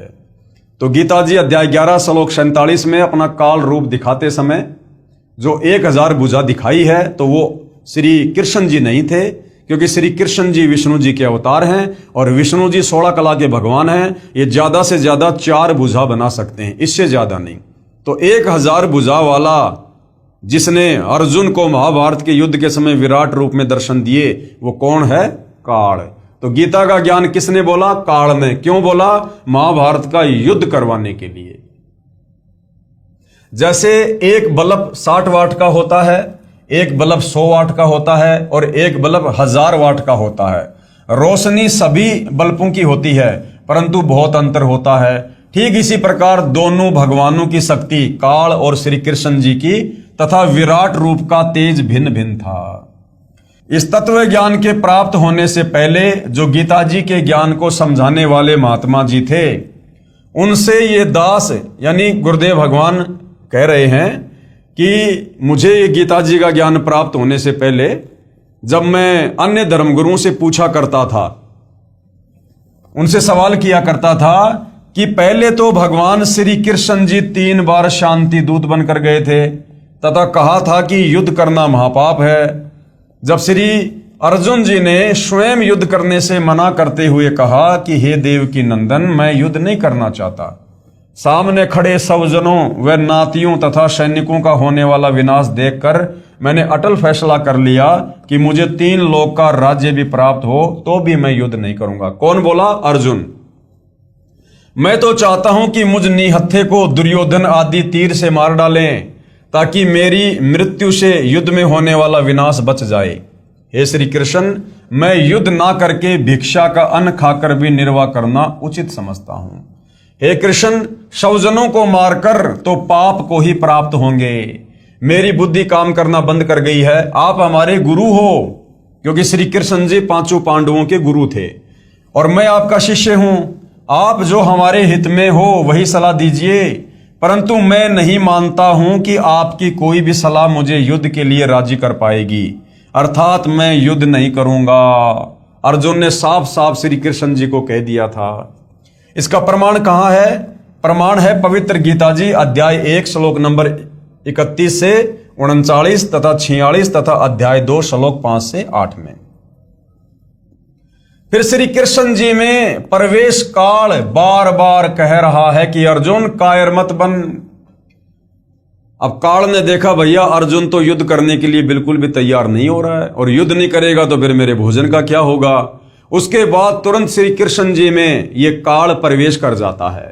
तो गीता जी अध्याय 11 श्लोक 47 में अपना काल रूप दिखाते समय जो 1000 भुजा दिखाई है, तो वो श्री कृष्ण जी नहीं थे, क्योंकि श्री कृष्ण जी विष्णु जी के अवतार हैं और विष्णु जी 16 कला के भगवान हैं। ये ज्यादा से ज्यादा 4 भुजा बना सकते हैं, इससे ज्यादा नहीं। तो 1000 भुजा वाला जिसने अर्जुन को महाभारत के युद्ध के समय विराट रूप में दर्शन दिए, वो कौन है? काल। तो गीता का ज्ञान किसने बोला? काल ने। क्यों बोला? महाभारत का युद्ध करवाने के लिए। जैसे एक बल्ब 60 वाट का होता है, एक बल्ब 100 वाट का होता है और एक बल्ब 1000 वाट का होता है। रोशनी सभी बल्बों की होती है, परंतु बहुत अंतर होता है। ठीक इसी प्रकार दोनों भगवानों की शक्ति काल और श्री कृष्ण जी की तथा विराट रूप का तेज भिन्न भिन्न था। इस तत्व ज्ञान के प्राप्त होने से पहले जो गीता जी के ज्ञान को समझाने वाले महात्मा जी थे, उनसे ये दास यानी गुरुदेव भगवान कह रहे हैं कि मुझे ये गीता जी का ज्ञान प्राप्त होने से पहले जब मैं अन्य धर्मगुरुओं से पूछा करता था, उनसे सवाल किया करता था कि पहले तो भगवान श्री कृष्ण जी 3 बार शांति दूत बनकर गए थे तथा कहा था कि युद्ध करना महापाप है। जब श्री अर्जुन जी ने स्वयं युद्ध करने से मना करते हुए कहा कि हे देव की नंदन, मैं युद्ध नहीं करना चाहता, सामने खड़े सब जनों व नातियों तथा सैनिकों का होने वाला विनाश देखकर मैंने अटल फैसला कर लिया कि मुझे 3 लोक का राज्य भी प्राप्त हो तो भी मैं युद्ध नहीं करूंगा। कौन बोला? अर्जुन। मैं तो चाहता हूं कि मुझ निहत्थे को दुर्योधन आदि तीर से मार डालें, ताकि मेरी मृत्यु से युद्ध में होने वाला विनाश बच जाए। हे श्री कृष्ण, मैं युद्ध ना करके भिक्षा का अन्न खाकर भी निर्वाह करना उचित समझता हूं। हे कृष्ण, सौजनों को मारकर तो पाप को ही प्राप्त होंगे। मेरी बुद्धि काम करना बंद कर गई है। आप हमारे गुरु हो, क्योंकि श्री कृष्ण जी 5 पांडवों के गुरु थे और मैं आपका शिष्य हूं। आप जो हमारे हित में हो वही सलाह दीजिए, परंतु मैं नहीं मानता हूं कि आपकी कोई भी सलाह मुझे युद्ध के लिए राजी कर पाएगी, अर्थात मैं युद्ध नहीं करूंगा। अर्जुन ने साफ साफ श्री कृष्ण जी को कह दिया था। इसका प्रमाण कहां है? प्रमाण है पवित्र गीता जी अध्याय 1 श्लोक नंबर 31 से 39 तथा 46 तथा अध्याय 2 श्लोक 5 से 8 में। फिर श्री कृष्ण जी में प्रवेश काल बार बार कह रहा है कि अर्जुन कायर मत बन। अब काल ने देखा भैया अर्जुन तो युद्ध करने के लिए बिल्कुल भी तैयार नहीं हो रहा है, और युद्ध नहीं करेगा तो फिर मेरे भोजन का क्या होगा। उसके बाद तुरंत श्री कृष्ण जी में यह काल प्रवेश कर जाता है।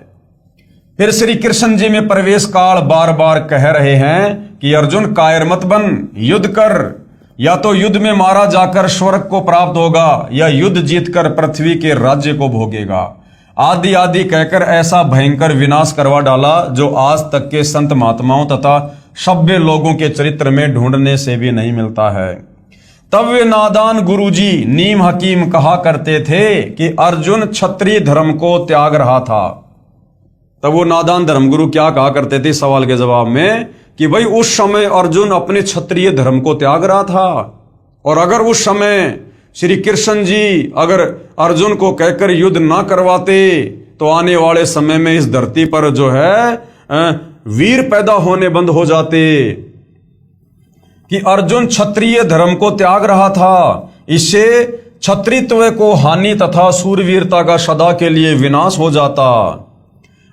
फिर श्री कृष्ण जी में प्रवेश काल बार बार कह रहे हैं कि अर्जुन कायर मत बन, युद्ध कर। या तो युद्ध में मारा जाकर स्वर्ग को प्राप्त होगा, या युद्ध जीतकर पृथ्वी के राज्य को भोगेगा। आदि आदि कहकर ऐसा भयंकर विनाश करवा डाला जो आज तक के संत महात्माओं तथा सभ्य लोगों के चरित्र में ढूंढने से भी नहीं मिलता है। तब वे नादान गुरुजी नीम हकीम कहा करते थे कि अर्जुन क्षत्रिय धर्म को त्याग रहा था। तब वो नादान धर्मगुरु क्या कहा करते थे सवाल के जवाब में कि भाई उस समय अर्जुन अपने क्षत्रिय धर्म को त्याग रहा था, और अगर उस समय श्री कृष्ण जी अगर अर्जुन को कहकर युद्ध ना करवाते तो आने वाले समय में इस धरती पर जो है वीर पैदा होने बंद हो जाते। कि अर्जुन क्षत्रिय धर्म को त्याग रहा था, इससे क्षत्रित्व को हानि तथा सूरवीरता का सदा के लिए विनाश हो जाता।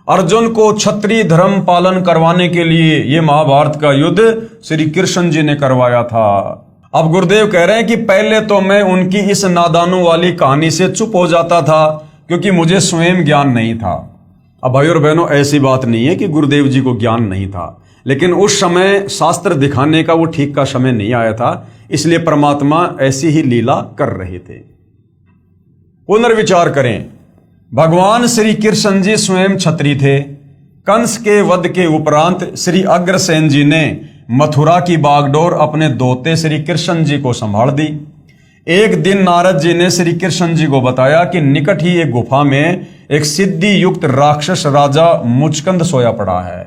अर्जुन को क्षत्रिय धर्म पालन करवाने के लिए यह महाभारत का युद्ध श्री कृष्ण जी ने करवाया था। अब गुरुदेव कह रहे हैं कि पहले तो मैं उनकी इस नादानों वाली कहानी से चुप हो जाता था, क्योंकि मुझे स्वयं ज्ञान नहीं था। अब भाई और बहनों, ऐसी बात नहीं है कि गुरुदेव जी को ज्ञान नहीं था, लेकिन उस समय शास्त्र दिखाने का वो ठीक का समय नहीं आया था, इसलिए परमात्मा ऐसी ही लीला कर रहे थे। पुनर्विचार करें, भगवान श्री कृष्ण जी स्वयं क्षत्रिय थे। कंस के वध के उपरांत श्री अग्रसेन जी ने मथुरा की बागडोर अपने दोते श्री कृष्ण जी को संभाल दी। एक दिन नारद जी ने श्री कृष्ण जी को बताया कि निकट ही एक गुफा में एक सिद्धि युक्त राक्षस राजा मुचकंद सोया पड़ा है।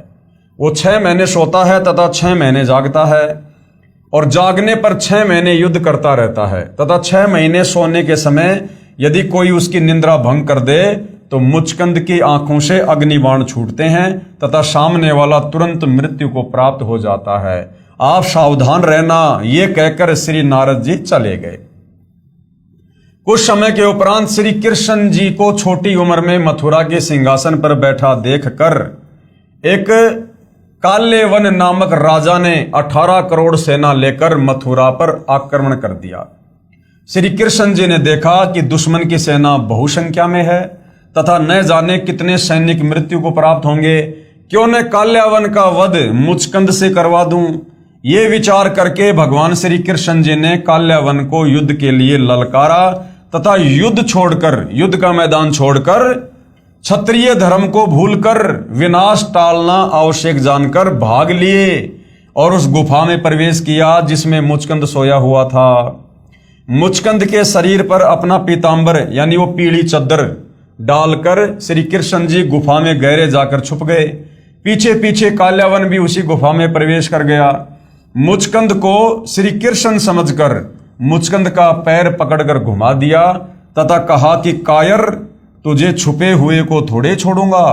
वो 6 महीने सोता है तथा 6 महीने जागता है, और जागने पर 6 महीने युद्ध करता रहता है, तथा 6 महीने सोने के समय यदि कोई उसकी निद्रा भंग कर दे तो मुचकंद की आंखों से अग्निबाण छूटते हैं तथा सामने वाला तुरंत मृत्यु को प्राप्त हो जाता है। आप सावधान रहना, ये कहकर श्री नारद जी चले गए। कुछ समय के उपरांत श्री कृष्ण जी को छोटी उम्र में मथुरा के सिंहासन पर बैठा देखकर एक काल्यवन नामक राजा ने 18 करोड़ सेना लेकर मथुरा पर आक्रमण कर दिया। श्री कृष्ण जी ने देखा कि दुश्मन की सेना बहुसंख्या में है तथा न जाने कितने सैनिक मृत्यु को प्राप्त होंगे, क्यों न काल्यावन का वध मुचकंद से करवा दूं। ये विचार करके भगवान श्री कृष्ण जी ने काल्यावन को युद्ध के लिए ललकारा तथा युद्ध का मैदान छोड़कर क्षत्रिय धर्म को भूलकर विनाश टालना आवश्यक जानकर भाग लिए और उस गुफा में प्रवेश किया जिसमें मुचकंद सोया हुआ था। मुचकंद के शरीर पर अपना पीतांबर यानी वो पीली चद्दर डालकर श्री कृष्ण जी गुफा में गहरे जाकर छुप गए। पीछे पीछे काल्यावन भी उसी गुफा में प्रवेश कर गया। मुचकंद को श्री कृष्ण समझकर मुचकंद का पैर पकड़कर घुमा दिया तथा कहा कि कायर, तुझे छुपे हुए को थोड़े छोड़ूंगा।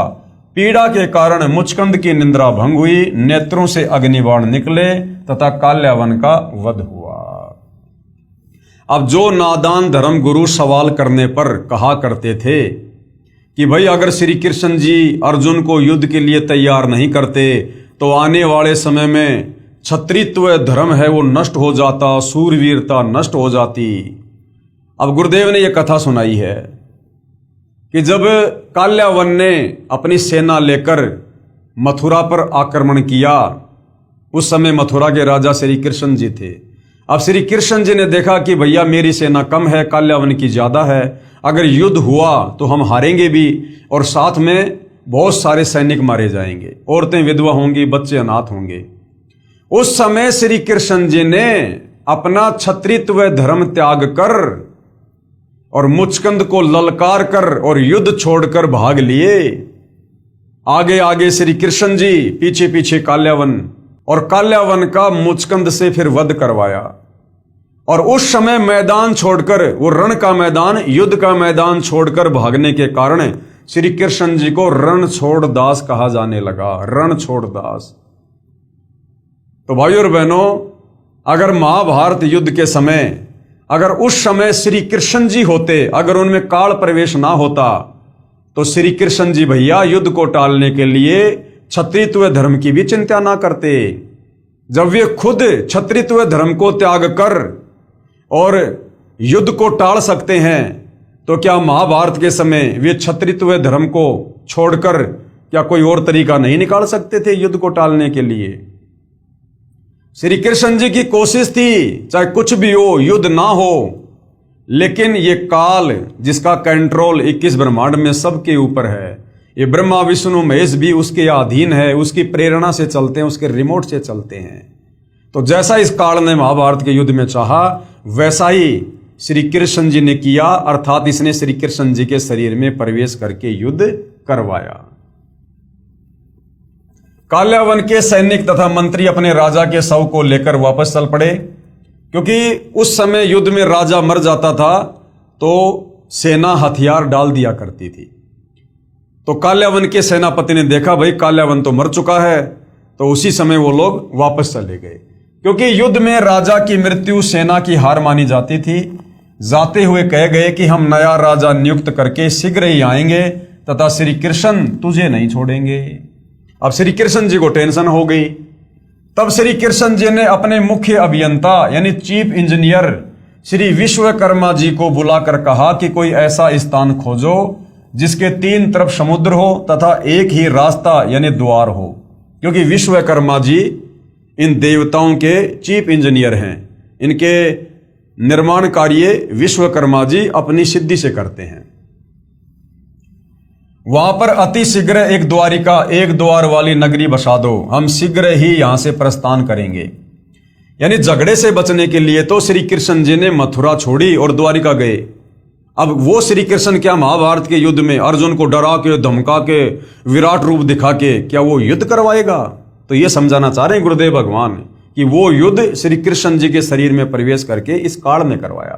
पीड़ा के कारण मुचकंद की निंद्रा भंग हुई, नेत्रों से अग्निबाण निकले तथा काल्यावन का वध हुआ। अब जो नादान धर्म गुरु सवाल करने पर कहा करते थे कि भाई अगर श्री कृष्ण जी अर्जुन को युद्ध के लिए तैयार नहीं करते तो आने वाले समय में क्षत्रित्व धर्म है वो नष्ट हो जाता, सूरवीरता नष्ट हो जाती। अब गुरुदेव ने यह कथा सुनाई है कि जब काल्यावन ने अपनी सेना लेकर मथुरा पर आक्रमण किया, उस समय मथुरा के राजा श्री कृष्ण जी थे। अब श्री कृष्ण जी ने देखा कि भैया मेरी सेना कम है, काल्यावन की ज्यादा है, अगर युद्ध हुआ तो हम हारेंगे भी और साथ में बहुत सारे सैनिक मारे जाएंगे, औरतें विधवा होंगी, बच्चे अनाथ होंगे। उस समय श्री कृष्ण जी ने अपना क्षत्रित्व धर्म त्याग कर और मुचकंद को ललकार कर और युद्ध छोड़कर भाग लिए। आगे आगे श्री कृष्ण जी, पीछे पीछे काल्यावन, और काल्यावन का मुचकंद से फिर वध करवाया। और उस समय मैदान छोड़कर, वो रण का मैदान, युद्ध का मैदान छोड़कर भागने के कारण श्री कृष्ण जी को रणछोड़ दास कहा जाने लगा। रणछोड़ दास। तो भाइयों और बहनों, अगर महाभारत युद्ध के समय, अगर उस समय श्री कृष्ण जी होते, अगर उनमें काल प्रवेश ना होता, तो श्री कृष्ण जी भैया युद्ध को टालने के लिए क्षत्रित्व धर्म की भी चिंता ना करते। जब वे खुद क्षत्रित्व धर्म को त्याग कर और युद्ध को टाल सकते हैं, तो क्या महाभारत के समय वे क्षत्रित्व धर्म को छोड़कर क्या कोई और तरीका नहीं निकाल सकते थे युद्ध को टालने के लिए? श्री कृष्ण जी की कोशिश थी, चाहे कुछ भी हो, युद्ध ना हो, लेकिन ये काल जिसका कंट्रोल 21 ब्रह्मांड में सबके ऊपर है, ये ब्रह्मा विष्णु महेश भी उसके अधीन है, उसकी प्रेरणा से चलते हैं, उसके रिमोट से चलते हैं। तो जैसा इस काल ने महाभारत के युद्ध में चाहा, वैसा ही श्री कृष्ण जी ने किया, अर्थात इसने श्री कृष्ण जी के शरीर में प्रवेश करके युद्ध करवाया। काल्यावन के सैनिक तथा मंत्री अपने राजा के शव को लेकर वापस चल पड़े, क्योंकि उस समय युद्ध में राजा मर जाता था तो सेना हथियार डाल दिया करती थी। तो काल्यावन के सेनापति ने देखा भाई काल्यावन तो मर चुका है, तो उसी समय वो लोग वापस चले गए, क्योंकि युद्ध में राजा की मृत्यु सेना की हार मानी जाती थी। जाते हुए कह गए कि हम नया राजा नियुक्त करके शीघ्र ही आएंगे तथा श्री कृष्ण तुझे नहीं छोड़ेंगे। अब श्री कृष्ण जी को टेंशन हो गई। तब श्री कृष्ण जी ने अपने मुख्य अभियंता यानी चीफ इंजीनियर श्री विश्वकर्मा जी को बुलाकर कहा कि कोई ऐसा स्थान खोजो जिसके 3 तरफ समुद्र हो तथा एक ही रास्ता यानी द्वार हो, क्योंकि विश्वकर्मा जी इन देवताओं के चीफ इंजीनियर हैं। इनके निर्माण कार्य विश्वकर्मा जी अपनी सिद्धि से करते हैं। वहां पर अति शीघ्र एक द्वार वाली नगरी बसा दो, हम शीघ्र ही यहां से प्रस्थान करेंगे। यानी झगड़े से बचने के लिए तो श्री कृष्ण जी ने मथुरा छोड़ी और द्वारिका गए। अब वो श्री कृष्ण क्या महाभारत के युद्ध में अर्जुन को डरा के, धमका के, विराट रूप दिखा के क्या वो युद्ध करवाएगा? तो ये समझाना चाह रहे हैं गुरुदेव भगवान कि वो युद्ध श्री कृष्ण जी के शरीर में प्रवेश करके इस काल में करवाया।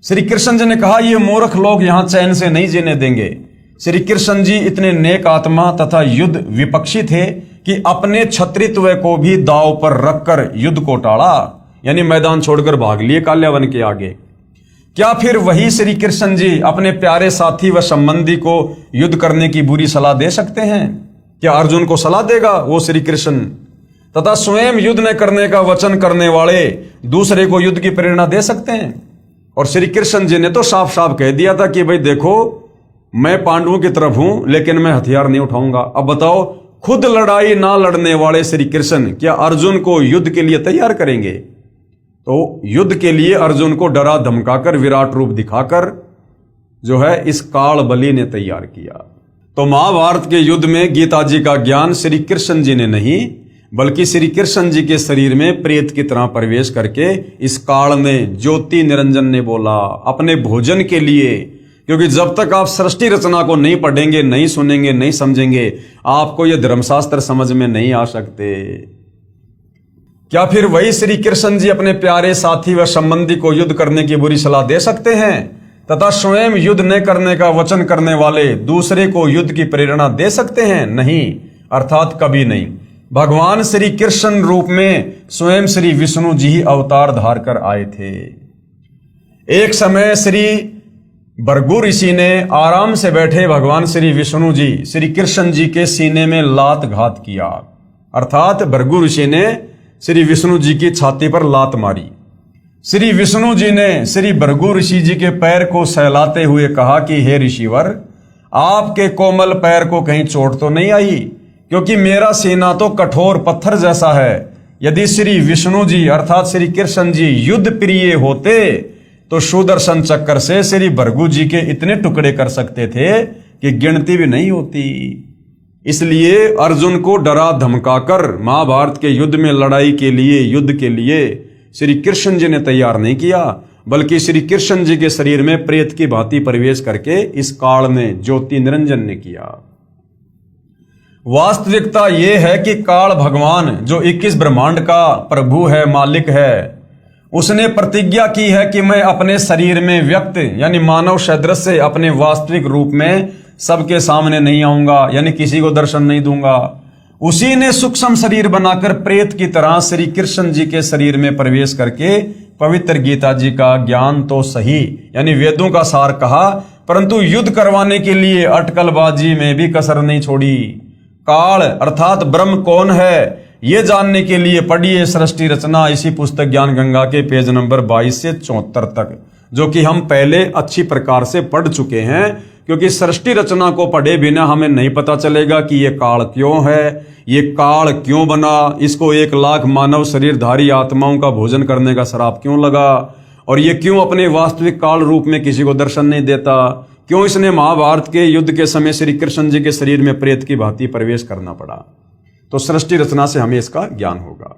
श्री कृष्ण जी ने कहा ये मूर्ख लोग यहां चैन से नहीं जीने देंगे। श्री कृष्ण जी इतने नेक आत्मा तथा युद्ध विपक्षी थे कि अपने क्षत्रित्व को भी दांव पर रखकर युद्ध को टाला, यानी मैदान छोड़कर भाग लिए काल्यावन के आगे। क्या फिर वही श्री कृष्ण जी अपने प्यारे साथी व संबंधी को युद्ध करने की बुरी सलाह दे सकते हैं? क्या अर्जुन को सलाह देगा वो श्री कृष्ण? तथा स्वयं युद्ध न करने का वचन करने वाले दूसरे को युद्ध की प्रेरणा दे सकते हैं? और श्री कृष्ण जी ने तो साफ साफ कह दिया था कि भाई देखो, मैं पांडवों की तरफ हूं लेकिन मैं हथियार नहीं उठाऊंगा। अब बताओ, खुद लड़ाई ना लड़ने वाले श्री कृष्ण क्या अर्जुन को युद्ध के लिए तैयार करेंगे? तो युद्ध के लिए अर्जुन को डरा धमकाकर, विराट रूप दिखाकर जो है इस काल बलि ने तैयार किया। तो महाभारत के युद्ध में गीता जी का ज्ञान श्री कृष्ण जी ने नहीं, बल्कि श्री कृष्ण जी के शरीर में प्रेत की तरह प्रवेश करके इस काल ने, ज्योति निरंजन ने बोला अपने भोजन के लिए। क्योंकि जब तक आप सृष्टि रचना को नहीं पढ़ेंगे, नहीं सुनेंगे, नहीं समझेंगे, आपको यह धर्मशास्त्र समझ में नहीं आ सकते। क्या फिर वही श्री कृष्ण जी अपने प्यारे साथी व संबंधी को युद्ध करने की बुरी सलाह दे सकते हैं तथा स्वयं युद्ध न करने का वचन करने वाले दूसरे को युद्ध की प्रेरणा दे सकते हैं? नहीं, अर्थात कभी नहीं। भगवान श्री कृष्ण रूप में स्वयं श्री विष्णु जी ही अवतार धार कर आए थे। एक समय श्री भृगु ऋषि ने आराम से बैठे भगवान श्री विष्णु जी श्री कृष्ण जी के सीने में लात घात किया, अर्थात भृगु ऋषि ने श्री विष्णु जी की छाती पर लात मारी। श्री विष्णु जी ने श्री भृगु ऋषि जी के पैर को सहलाते हुए कहा कि हे ऋषिवर, आपके कोमल पैर को कहीं चोट तो नहीं आई? क्योंकि मेरा सीना तो कठोर पत्थर जैसा है। यदि श्री विष्णु जी अर्थात श्री कृष्ण जी युद्ध प्रिय होते तो सुदर्शन चक्र से श्री भृगु जी के इतने टुकड़े कर सकते थे कि गिनती भी नहीं होती। इसलिए अर्जुन को डरा धमकाकर महाभारत के युद्ध में लड़ाई के लिए, युद्ध के लिए श्री कृष्ण जी ने तैयार नहीं किया, बल्कि श्री कृष्ण जी के शरीर में प्रेत की भांति प्रवेश करके इस काल ने, ज्योति निरंजन ने किया। वास्तविकता ये है कि काल भगवान जो 21 ब्रह्मांड का प्रभु है, मालिक है, उसने प्रतिज्ञा की है कि मैं अपने शरीर में व्यक्त यानी मानव सदृश से अपने वास्तविक रूप में सबके सामने नहीं आऊंगा, यानी किसी को दर्शन नहीं दूंगा। उसी ने सूक्ष्म शरीर बनाकर प्रेत की तरह श्री कृष्ण जी के शरीर में प्रवेश करके पवित्र गीता जी का ज्ञान तो सही यानी वेदों का सार कहा, परंतु युद्ध करवाने के लिए अटकलबाजी में भी कसर नहीं छोड़ी। काल अर्थात ब्रह्म कौन है ये जानने के लिए पढ़िए सृष्टि रचना, इसी पुस्तक ज्ञान गंगा के पेज नंबर 22 से 74 तक, जो कि हम पहले अच्छी प्रकार से पढ़ चुके हैं। क्योंकि सृष्टि रचना को पढ़े बिना हमें नहीं पता चलेगा कि ये काल क्यों है, ये काल क्यों बना, इसको 1 लाख मानव शरीरधारी आत्माओं का भोजन करने का श्राप क्यों लगा, और ये क्यों अपने वास्तविक काल रूप में किसी को दर्शन नहीं देता, क्यों इसने महाभारत के युद्ध के समय श्री कृष्ण जी के शरीर में प्रेत की भांति प्रवेश करना पड़ा। तो सृष्टि रचना से हमें इसका ज्ञान होगा।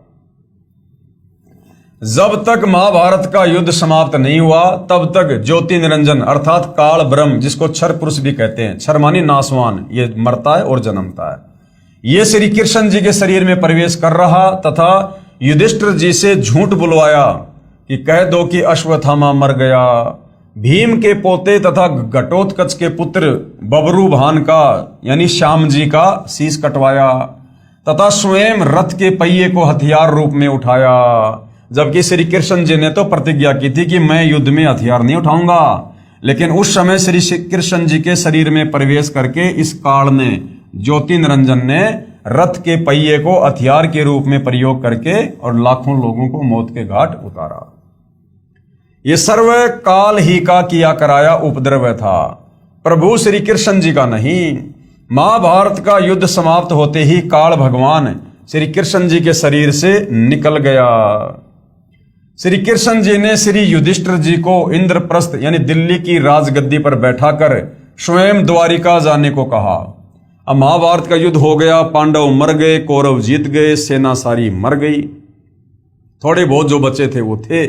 जब तक महाभारत का युद्ध समाप्त नहीं हुआ तब तक ज्योति निरंजन अर्थात काल ब्रह्म, जिसको क्षर पुरुष भी कहते हैं, क्षर मानी नासवान, ये मरता है और जन्मता है, ये श्री कृष्ण जी के शरीर में प्रवेश कर रहा तथा युधिष्ठिर जी से झूठ बुलवाया कि कह दो कि अश्वत्थामा मर गया। भीम के पोते तथा घटोत्कच के पुत्र बबरू भान का यानी श्याम जी का शीश कटवाया तथा स्वयं रथ के पहिए को हथियार रूप में उठाया, जबकि श्री कृष्ण जी ने तो प्रतिज्ञा की थी कि मैं युद्ध में हथियार नहीं उठाऊंगा। लेकिन उस समय श्री कृष्ण जी के शरीर में प्रवेश करके इस काल ने, ज्योति निरंजन ने रथ के पहिए को हथियार के रूप में प्रयोग करके और लाखों लोगों को मौत के घाट उतारा। ये सर्व काल ही का किया कराया उपद्रव था, प्रभु श्री कृष्ण जी का नहीं। महाभारत का युद्ध समाप्त होते ही काल भगवान श्री कृष्ण जी के शरीर से निकल गया। श्री कृष्ण जी ने श्री युधिष्ठिर जी को इंद्रप्रस्थ यानी दिल्ली की राजगद्दी पर बैठाकर स्वयं द्वारिका जाने को कहा। अब महाभारत का युद्ध हो गया, पांडव मर गए, कौरव जीत गए, सेना सारी मर गई, थोड़े बहुत जो बचे थे वो थे।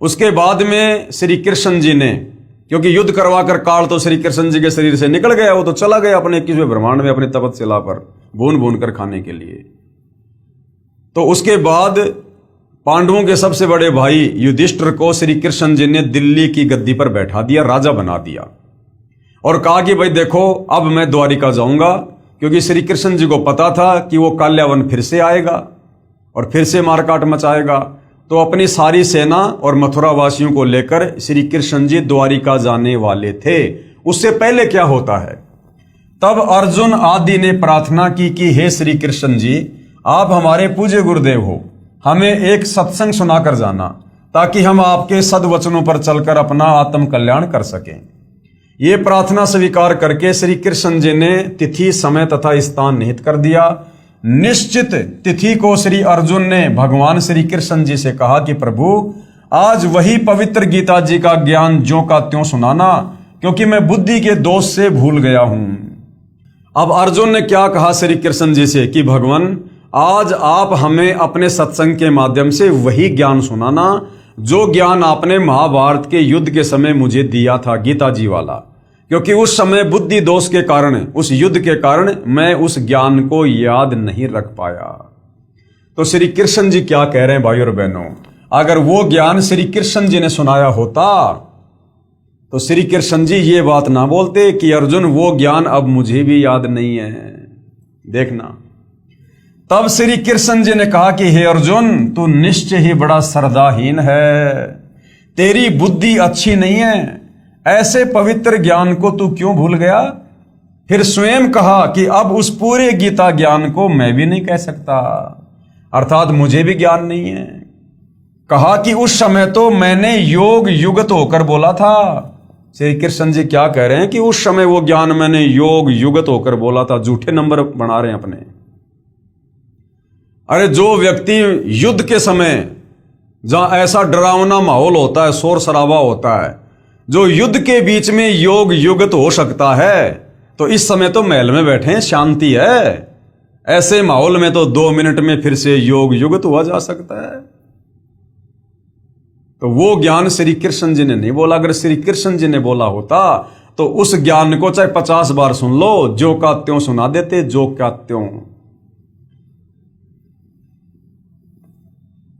उसके बाद में श्री कृष्ण जी ने, क्योंकि युद्ध करवाकर काल तो श्री कृष्ण जी के शरीर से निकल गया, वो तो चला गया अपने 21वें ब्रह्मांड में अपने तपस्या पर भून भून कर खाने के लिए। तो उसके बाद पांडवों के सबसे बड़े भाई युधिष्ठिर को श्री कृष्ण जी ने दिल्ली की गद्दी पर बैठा दिया, राजा बना दिया और कहा कि भाई देखो अब मैं द्वारिका जाऊंगा, क्योंकि श्री कृष्ण जी को पता था कि वो काल्यावन फिर से आएगा और फिर से मारकाट मचाएगा। तो अपनी सारी सेना और मथुरा वासियों को लेकर श्री कृष्ण जी द्वारिका जाने वाले थे। उससे पहले क्या होता है, तब अर्जुन आदि ने प्रार्थना की कि हे श्री कृष्ण जी, आप हमारे पूज्य गुरुदेव हो, हमें एक सत्संग सुनाकर जाना ताकि हम आपके सद्वचनों पर चलकर अपना आत्म कल्याण कर सकें। ये प्रार्थना स्वीकार करके श्री कृष्ण जी ने तिथि, समय तथा स्थान निहित कर दिया। निश्चित तिथि को श्री अर्जुन ने भगवान श्री कृष्ण जी से कहा कि प्रभु आज वही पवित्र गीता जी का ज्ञान ज्यों का त्यों सुनाना, क्योंकि मैं बुद्धि के दोष से भूल गया हूं। अब अर्जुन ने क्या कहा श्री कृष्ण जी से कि भगवान आज आप हमें अपने सत्संग के माध्यम से वही ज्ञान सुनाना जो ज्ञान आपने महाभारत के युद्ध के समय मुझे दिया था, गीता जी वाला, क्योंकि उस समय बुद्धि दोष के कारण, उस युद्ध के कारण मैं उस ज्ञान को याद नहीं रख पाया। तो श्री कृष्ण जी क्या कह रहे हैं भाइयों और बहनों, अगर वो ज्ञान श्री कृष्ण जी ने सुनाया होता तो श्री कृष्ण जी ये बात ना बोलते कि अर्जुन वो ज्ञान अब मुझे भी याद नहीं है। देखना, तब श्री कृष्ण जी ने कहा कि हे अर्जुन, तू निश्चय ही बड़ा श्रद्धाहीन है, तेरी बुद्धि अच्छी नहीं है, ऐसे पवित्र ज्ञान को तू क्यों भूल गया। फिर स्वयं कहा कि अब उस पूरे गीता ज्ञान को मैं भी नहीं कह सकता, अर्थात मुझे भी ज्ञान नहीं है। कहा कि उस समय तो मैंने योग युगत होकर बोला था। श्री कृष्ण जी क्या कह रहे हैं कि उस समय वो ज्ञान मैंने योग युगत होकर बोला था। झूठे नंबर बना रहे हैं अपने। अरे जो व्यक्ति युद्ध के समय जहां ऐसा डरावना माहौल होता है, शोर शराबा होता है, जो युद्ध के बीच में योग युगत हो सकता है, तो इस समय तो महल में बैठे हैं, शांति है। ऐसे माहौल में तो 2 मिनट में फिर से योग युगत हुआ जा सकता है। तो वो ज्ञान श्री कृष्ण जी ने नहीं बोला। अगर श्री कृष्ण जी ने बोला होता तो उस ज्ञान को चाहे 50 बार सुन लो, जो का त्यों सुना देते, जो क्या त्यों।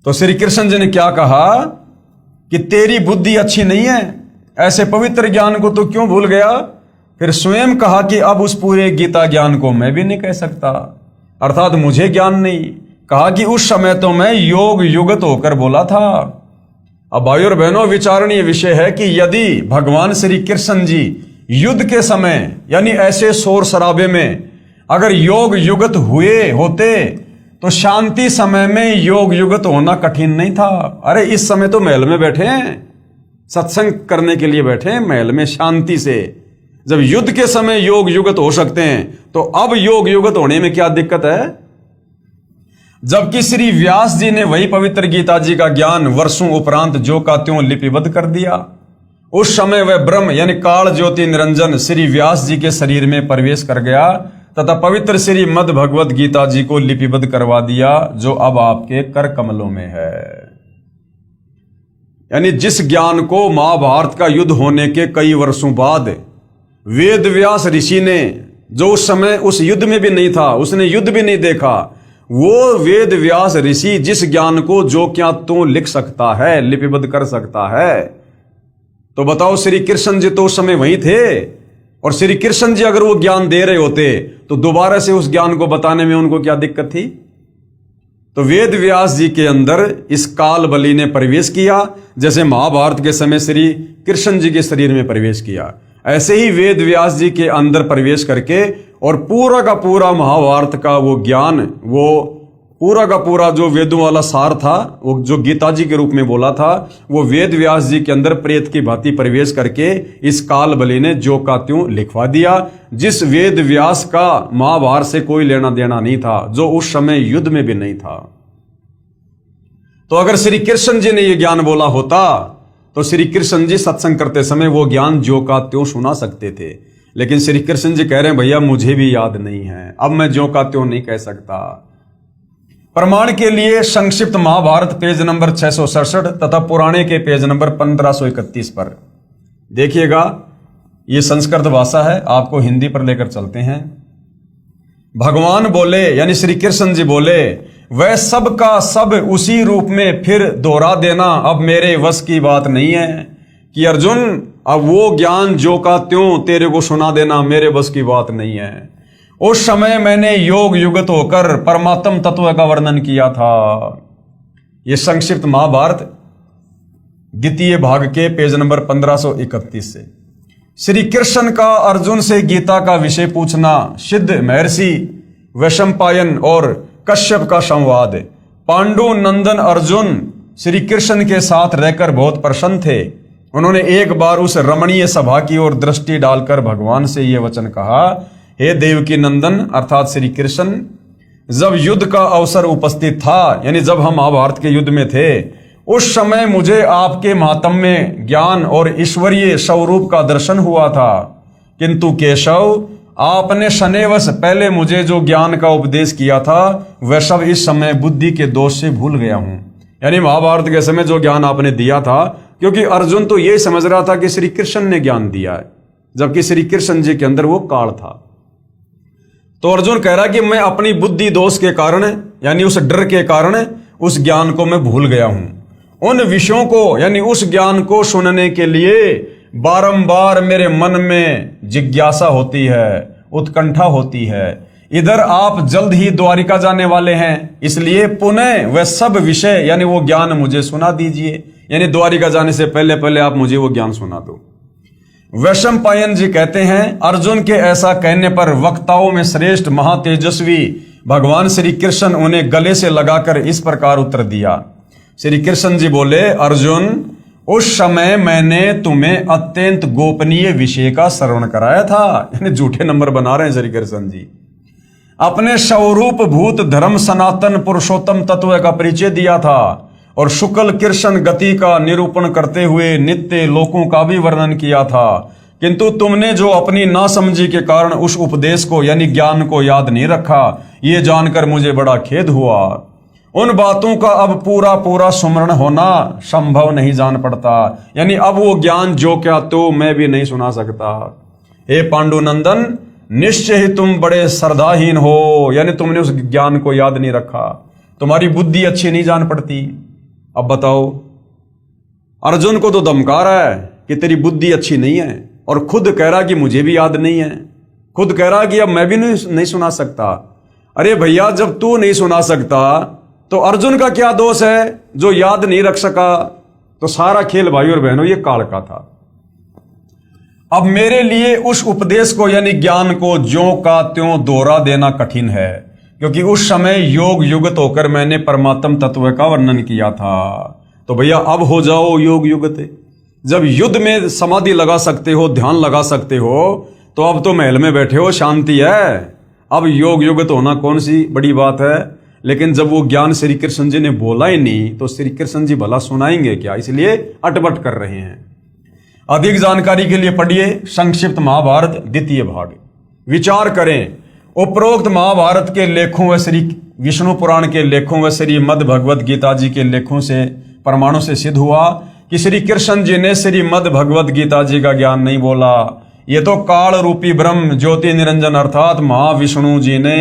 तो श्री कृष्ण जी ने क्या कहा कि तेरी बुद्धि अच्छी नहीं है, ऐसे पवित्र ज्ञान को तो क्यों भूल गया। फिर स्वयं कहा कि अब उस पूरे गीता ज्ञान को मैं भी नहीं कह सकता, अर्थात मुझे ज्ञान नहीं। कहा कि उस समय तो मैं योग युगत होकर बोला था। अब भाई और बहनों, विचारणीय विषय है कि यदि भगवान श्री कृष्ण जी युद्ध के समय यानी ऐसे शोर शराबे में अगर योग युगत हुए होते तो शांति समय में योग युगत होना कठिन नहीं था। अरे इस समय तो महल में बैठे हैं, सत्संग करने के लिए बैठे हैं महल में शांति से। जब युद्ध के समय योग युगत हो सकते हैं तो अब योग युगत होने में क्या दिक्कत है। जबकि श्री व्यास जी ने वही पवित्र गीता जी का ज्ञान वर्षों उपरांत जो का त्यों लिपिबद्ध कर दिया। उस समय वह ब्रह्म यानी काल ज्योति निरंजन श्री व्यास जी के शरीर में प्रवेश कर गया तथा पवित्र श्री मद भगवत गीता जी को लिपिबद्ध करवा दिया, जो अब आपके कर कमलों में है। यानी जिस ज्ञान को महाभारत का युद्ध होने के कई वर्षों बाद वेद व्यास ऋषि ने, जो उस समय उस युद्ध में भी नहीं था, उसने युद्ध भी नहीं देखा, वो वेद व्यास ऋषि जिस ज्ञान को जो क्या तो लिख सकता है, लिपिबद्ध कर सकता है, तो बताओ श्री कृष्ण जी तो उस समय वहीं थे। और श्री कृष्ण जी अगर वो ज्ञान दे रहे होते तो दोबारा से उस ज्ञान को बताने में उनको क्या दिक्कत थी। तो वेद व्यास जी के अंदर इस काल बलि ने प्रवेश किया, जैसे महाभारत के समय श्री कृष्ण जी के शरीर में प्रवेश किया, ऐसे ही वेद व्यास जी के अंदर प्रवेश करके और पूरा का पूरा महाभारत का वो ज्ञान, वो पूरा का पूरा जो वेदों वाला सार था, वो जो गीता जी के रूप में बोला था, वो वेद व्यास जी के अंदर प्रेत की भांति प्रवेश करके इस काल बलि ने जो का त्यों लिखवा दिया। जिस वेद व्यास का महाभारत से कोई लेना देना नहीं था, जो उस समय युद्ध में भी नहीं था। तो अगर श्री कृष्ण जी ने ये ज्ञान बोला होता तो श्री कृष्ण जी सत्संग करते समय वो ज्ञान जो का त्यों सुना सकते थे। लेकिन श्री कृष्ण जी कह रहे हैं भैया मुझे भी याद नहीं है, अब मैं जो का त्यों नहीं कह सकता। प्रमाण के लिए संक्षिप्त महाभारत पेज नंबर 667 तथा पुराने के पेज नंबर 1531 पर देखिएगा। ये संस्कृत भाषा है, आपको हिंदी पर लेकर चलते हैं। भगवान बोले यानी श्री कृष्ण जी बोले, वह सब का सब उसी रूप में फिर दोहरा देना अब मेरे वश की बात नहीं है कि अर्जुन अब वो ज्ञान जो का त्यों तेरे को सुना देना मेरे बस की बात नहीं है। उस समय मैंने योग युगत होकर परमात्म तत्व का वर्णन किया था। यह संक्षिप्त महाभारत द्वितीय भाग के पेज नंबर 1531 से। श्री कृष्ण का अर्जुन से गीता का विषय पूछना, सिद्ध महर्षि वैशंपायन और कश्यप का संवाद। पांडु नंदन अर्जुन श्री कृष्ण के साथ रहकर बहुत प्रसन्न थे। उन्होंने एक बार उस रमणीय सभा की ओर दृष्टि डालकर भगवान से यह वचन कहा, हे देवकी नंदन अर्थात श्री कृष्ण, जब युद्ध का अवसर उपस्थित था, यानी जब हम महाभारत के युद्ध में थे, उस समय मुझे आपके महात्म्य ज्ञान और ईश्वरीय स्वरूप का दर्शन हुआ था। किंतु केशव, आपने शनिवश पहले मुझे जो ज्ञान का उपदेश किया था वह सब इस समय बुद्धि के दोष से भूल गया हूं। यानी महाभारत के समय जो ज्ञान आपने दिया था, क्योंकि अर्जुन तो यही समझ रहा था कि श्री कृष्ण ने ज्ञान दिया है, जबकि श्री कृष्ण जी के अंदर वो काल था। तो अर्जुन कह रहा कि मैं अपनी बुद्धि दोष के कारण यानी उस डर के कारण उस ज्ञान को मैं भूल गया हूं। उन विषयों को यानी उस ज्ञान को सुनने के लिए बारंबार मेरे मन में जिज्ञासा होती है, उत्कंठा होती है। इधर आप जल्द ही द्वारिका जाने वाले हैं, इसलिए पुनः वह सब विषय यानी वो ज्ञान मुझे सुना दीजिए। यानी द्वारिका जाने से पहले पहले आप मुझे वो ज्ञान सुना दो। वैशंपायन जी कहते हैं, अर्जुन के ऐसा कहने पर वक्ताओं में श्रेष्ठ महातेजस्वी भगवान श्री कृष्ण उन्हें गले से लगाकर इस प्रकार उत्तर दिया। श्री कृष्ण जी बोले, अर्जुन, उस समय मैंने तुम्हें अत्यंत गोपनीय विषय का श्रवण कराया था। यानी झूठे नंबर बना रहे हैं श्री कृष्ण जी। अपने स्वरूप भूत धर्म सनातन पुरुषोत्तम तत्व का परिचय दिया था और शुक्ल कृष्ण गति का निरूपण करते हुए नित्य लोकों का भी वर्णन किया था। किंतु तुमने जो अपनी नासमझी के कारण उस उपदेश को यानी ज्ञान को याद नहीं रखा, ये जानकर मुझे बड़ा खेद हुआ। उन बातों का अब पूरा पूरा स्मरण होना संभव नहीं जान पड़ता। यानी अब वो ज्ञान जो क्या तो मैं भी नहीं सुना सकता। हे पांडुनंदन, निश्चय ही तुम बड़े श्रद्धाहीन हो, यानी तुमने उस ज्ञान को याद नहीं रखा, तुम्हारी बुद्धि अच्छी नहीं जान पड़ती। अब बताओ, अर्जुन को तो धमका रहा है कि तेरी बुद्धि अच्छी नहीं है, और खुद कह रहा कि मुझे भी याद नहीं है, खुद कह रहा कि अब मैं भी नहीं सुना सकता। अरे भैया, जब तू नहीं सुना सकता तो अर्जुन का क्या दोष है जो याद नहीं रख सका? तो सारा खेल भाई और बहनों ये काल का था। अब मेरे लिए उस उपदेश को यानी ज्ञान को ज्यों का त्यों दोहरा देना कठिन है, क्योंकि उस समय योग युगत होकर मैंने परमात्म तत्व का वर्णन किया था। तो भैया अब हो जाओ योग युगत। जब युद्ध में समाधि लगा सकते हो, ध्यान लगा सकते हो, तो अब तो महल में बैठे हो, शांति है। अब योग युगत होना कौन सी बड़ी बात है? लेकिन जब वो ज्ञान श्री कृष्ण जी ने बोला ही नहीं, तो श्री कृष्ण जी भला सुनाएंगे क्या? इसलिए अटपट कर रहे हैं। अधिक जानकारी के लिए पढ़िए संक्षिप्त महाभारत द्वितीय भाग। विचार करें, उपरोक्त महाभारत के लेखों व श्री विष्णु पुराण के लेखों व श्रीमद् भगवद गीता जी के लेखों से प्रमाणों से सिद्ध हुआ कि श्री कृष्ण जी ने श्रीमद् भगवद गीता जी का ज्ञान नहीं बोला। ये तो काल रूपी ब्रह्म ज्योति निरंजन अर्थात महाविष्णु जी ने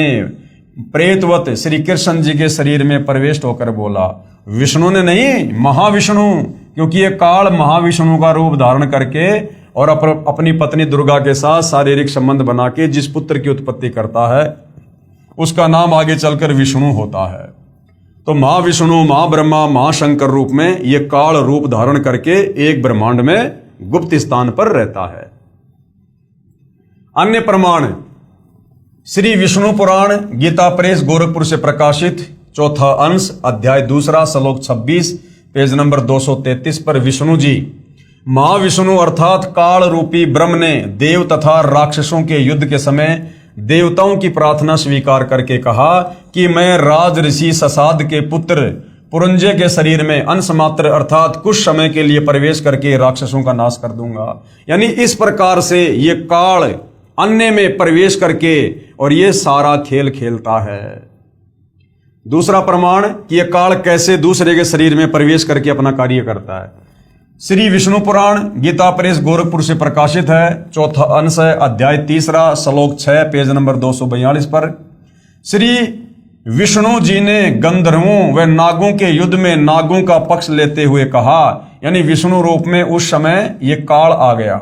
प्रेतवत श्री कृष्ण जी के शरीर में प्रवेश होकर बोला। विष्णु ने नहीं, महाविष्णु, क्योंकि ये काल महाविष्णु का रूप धारण करके और अपनी पत्नी दुर्गा के साथ शारीरिक संबंध बना के जिस पुत्र की उत्पत्ति करता है उसका नाम आगे चलकर विष्णु होता है। तो महाविष्णु, महाब्रह्मा, महाशंकर रूप में ये काल रूप धारण करके एक ब्रह्मांड में गुप्त स्थान पर रहता है। अन्य प्रमाण श्री विष्णु पुराण गीता प्रेस गोरखपुर से प्रकाशित चौथा अंश अध्याय 2 श्लोक 26 पेज नंबर 233 पर विष्णु जी महाविष्णु अर्थात काल रूपी ब्रह्म ने देव तथा राक्षसों के युद्ध के समय देवताओं की प्रार्थना स्वीकार करके कहा कि मैं राज ऋषि ससाद के पुत्र पुरंजय के शरीर में अंश मात्र अर्थात कुछ समय के लिए प्रवेश करके राक्षसों का नाश कर दूंगा। यानी इस प्रकार से ये काल अन्य में प्रवेश करके और ये सारा खेल खेलता है। दूसरा प्रमाण कि यह काल कैसे दूसरे के शरीर में प्रवेश करके अपना कार्य करता है। श्री विष्णु पुराण गीता प्रेस गोरखपुर से प्रकाशित है, चौथा अंश है अध्याय 3 श्लोक 6 पेज नंबर 242 पर श्री विष्णु जी ने गंधर्वों व नागों के युद्ध में नागों का पक्ष लेते हुए कहा, यानी विष्णु रूप में उस समय ये काल आ गया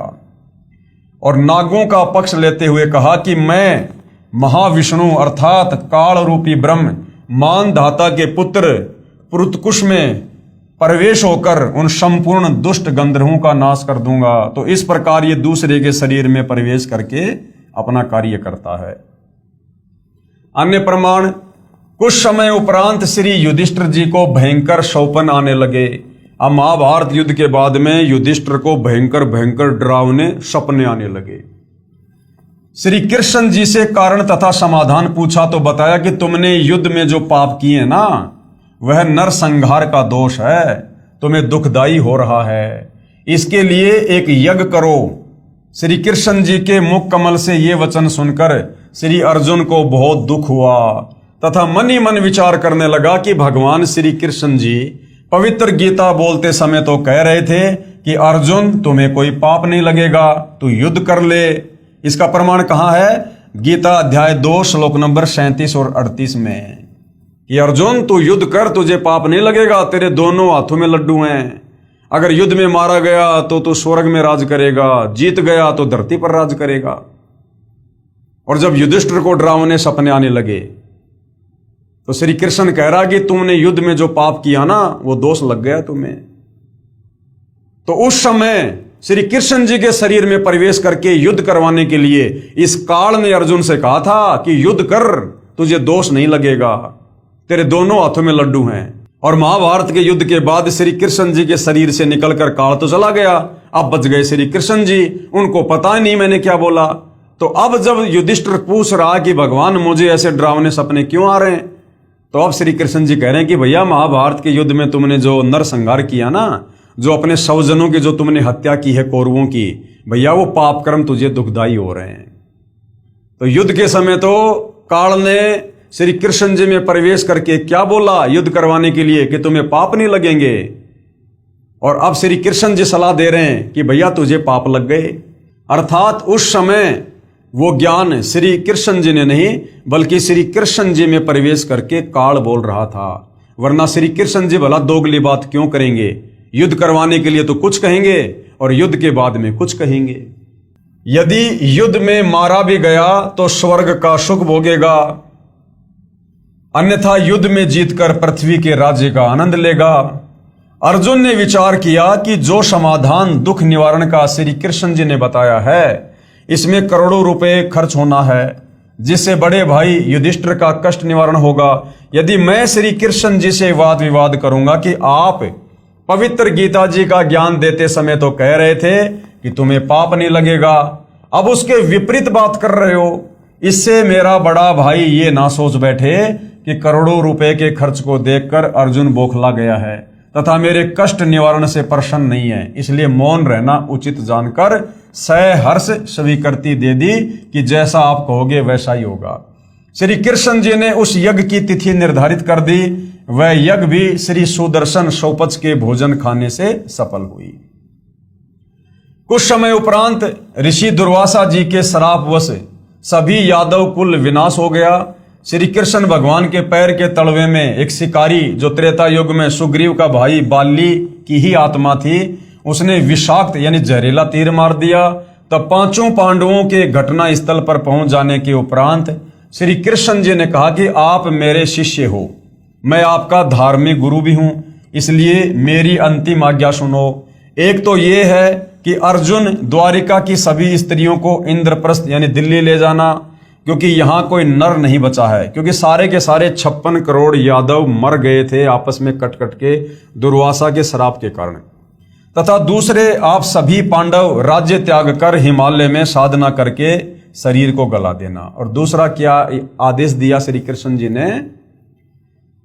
और नागों का पक्ष लेते हुए कहा कि मैं महाविष्णु अर्थात काल रूपी ब्रह्म मानधाता के पुत्र पुरुतकुश में प्रवेश होकर उन संपूर्ण दुष्ट गंधर्वों का नाश कर दूंगा। तो इस प्रकार ये दूसरे के शरीर में प्रवेश करके अपना कार्य करता है। अन्य प्रमाण कुछ समय उपरांत श्री युधिष्ठिर जी को भयंकर शौपन आने लगे। अब महाभारत युद्ध के बाद में युधिष्ठिर को भयंकर भयंकर डरावने सपने आने लगे। श्री कृष्ण जी से कारण तथा समाधान पूछा तो बताया कि तुमने युद्ध में जो पाप किए ना वह नरसंहार का दोष है, तुम्हें दुखदाई हो रहा है, इसके लिए एक यज्ञ करो। श्री कृष्ण जी के मुख कमल से ये वचन सुनकर श्री अर्जुन को बहुत दुख हुआ तथा मन ही मन विचार करने लगा कि भगवान श्री कृष्ण जी पवित्र गीता बोलते समय तो कह रहे थे कि अर्जुन तुम्हें कोई पाप नहीं लगेगा, तू युद्ध कर ले। इसका प्रमाण कहाँ है? गीता अध्याय 2 श्लोक नंबर 37 और 38 में कि अर्जुन तू युद्ध कर, तुझे पाप नहीं लगेगा, तेरे दोनों हाथों में लड्डू हैं। अगर युद्ध में मारा गया तो तू स्वर्ग में राज करेगा, जीत गया तो धरती पर राज करेगा। और जब युधिष्ठिर को डरावने सपने आने लगे तो श्री कृष्ण कह रहा कि तुमने युद्ध में जो पाप किया ना वो दोष लग गया तुम्हें। तो उस समय श्री कृष्ण जी के शरीर में प्रवेश करके युद्ध करवाने के लिए इस काल ने अर्जुन से कहा था कि युद्ध कर, तुझे दोष नहीं लगेगा, तेरे दोनों हाथों में लड्डू हैं। और महाभारत के युद्ध के बाद श्री कृष्ण जी के शरीर से निकलकर काल तो चला गया, अब बच गए श्री कृष्ण जी, उनको पता नहीं मैंने क्या बोला। तो अब जब युधिष्ठिर पूछ रहा कि भगवान मुझे ऐसे डरावने सपने क्यों आ रहे हैं, तो अब श्री कृष्ण जी कह रहे हैं कि भैया महाभारत के युद्ध में तुमने जो नरसंहार किया ना, जो अपने स्वजनों की जो तुमने हत्या की है कौरवों की, भैया वो पाप कर्म तुझे दुखदाई हो रहे हैं। तो युद्ध के समय तो काल ने श्री कृष्ण जी में प्रवेश करके क्या बोला युद्ध करवाने के लिए कि तुम्हें पाप नहीं लगेंगे, और अब श्री कृष्ण जी सलाह दे रहे हैं कि भैया तुझे पाप लग गए। अर्थात उस समय वो ज्ञान श्री कृष्ण जी ने नहीं बल्कि श्री कृष्ण जी में प्रवेश करके काल बोल रहा था। वरना श्री कृष्ण जी भला दोगली बात क्यों करेंगे? युद्ध करवाने के लिए तो कुछ कहेंगे और युद्ध के बाद में कुछ कहेंगे। यदि युद्ध में मारा भी गया तो स्वर्ग का सुख भोगेगा, अन्यथा युद्ध में जीतकर पृथ्वी के राज्य का आनंद लेगा। अर्जुन ने विचार किया कि जो समाधान दुख निवारण का श्री कृष्ण जी ने बताया है, इसमें करोड़ों रुपए खर्च होना है, जिससे बड़े भाई युधिष्ठिर का कष्ट निवारण होगा। यदि मैं श्री कृष्ण जी से वाद विवाद करूंगा कि आप पवित्र गीता जी का ज्ञान देते समय तो कह रहे थे कि तुम्हें पाप नहीं लगेगा, अब उसके विपरीत बात कर रहे हो, इससे मेरा बड़ा भाई ये ना सोच बैठे कि करोड़ों रुपए के खर्च को देखकर अर्जुन बौखला गया है तथा मेरे कष्ट निवारण से प्रसन्न नहीं है, इसलिए मौन रहना उचित जानकर सहर्ष स्वीकृति दे दी कि जैसा आप कहोगे वैसा ही होगा। श्री कृष्ण जी ने उस यज्ञ की तिथि निर्धारित कर दी। वह यज्ञ भी श्री सुदर्शन सौपच के भोजन खाने से सफल हुई। कुछ समय उपरांत ऋषि दुर्वासा जी के श्रापवश सभी यादव कुल विनाश हो गया। श्री कृष्ण भगवान के पैर के तलवे में एक शिकारी, जो त्रेता युग में सुग्रीव का भाई बाली की ही आत्मा थी, उसने विषाक्त यानी जहरीला तीर मार दिया। तब पांचों पांडवों के घटना स्थल पर पहुंच जाने के उपरांत श्री कृष्ण जी ने कहा कि आप मेरे शिष्य हो, मैं आपका धार्मिक गुरु भी हूं, इसलिए मेरी अंतिम आज्ञा सुनो। एक तो ये है कि अर्जुन द्वारिका की सभी स्त्रियों को इंद्रप्रस्थ यानी दिल्ली ले जाना, क्योंकि यहां कोई नर नहीं बचा है, क्योंकि सारे के सारे 56 करोड़ यादव मर गए थे आपस में कट कट के दुर्वासा के श्राप के कारण। तथा दूसरे, आप सभी पांडव राज्य त्याग कर हिमालय में साधना करके शरीर को गला देना। और दूसरा क्या आदेश दिया श्री कृष्ण जी ने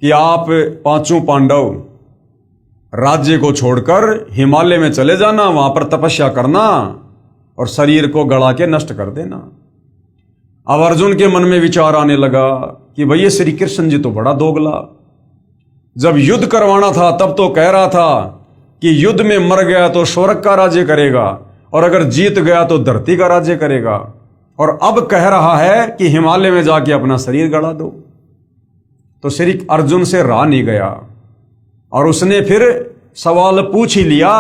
कि आप पांचों पांडव राज्य को छोड़कर हिमालय में चले जाना, वहां पर तपस्या करना और शरीर को गला के नष्ट कर देना। अब अर्जुन के मन में विचार आने लगा कि भैया श्री कृष्ण जी तो बड़ा दोगला, जब युद्ध करवाना था तब तो कह रहा था कि युद्ध में मर गया तो स्वर्ग का राज्य करेगा और अगर जीत गया तो धरती का राज्य करेगा, और अब कह रहा है कि हिमालय में जाके अपना शरीर गड़ा दो। तो श्री अर्जुन से रहा नहीं गया और उसने फिर सवाल पूछ ही लिया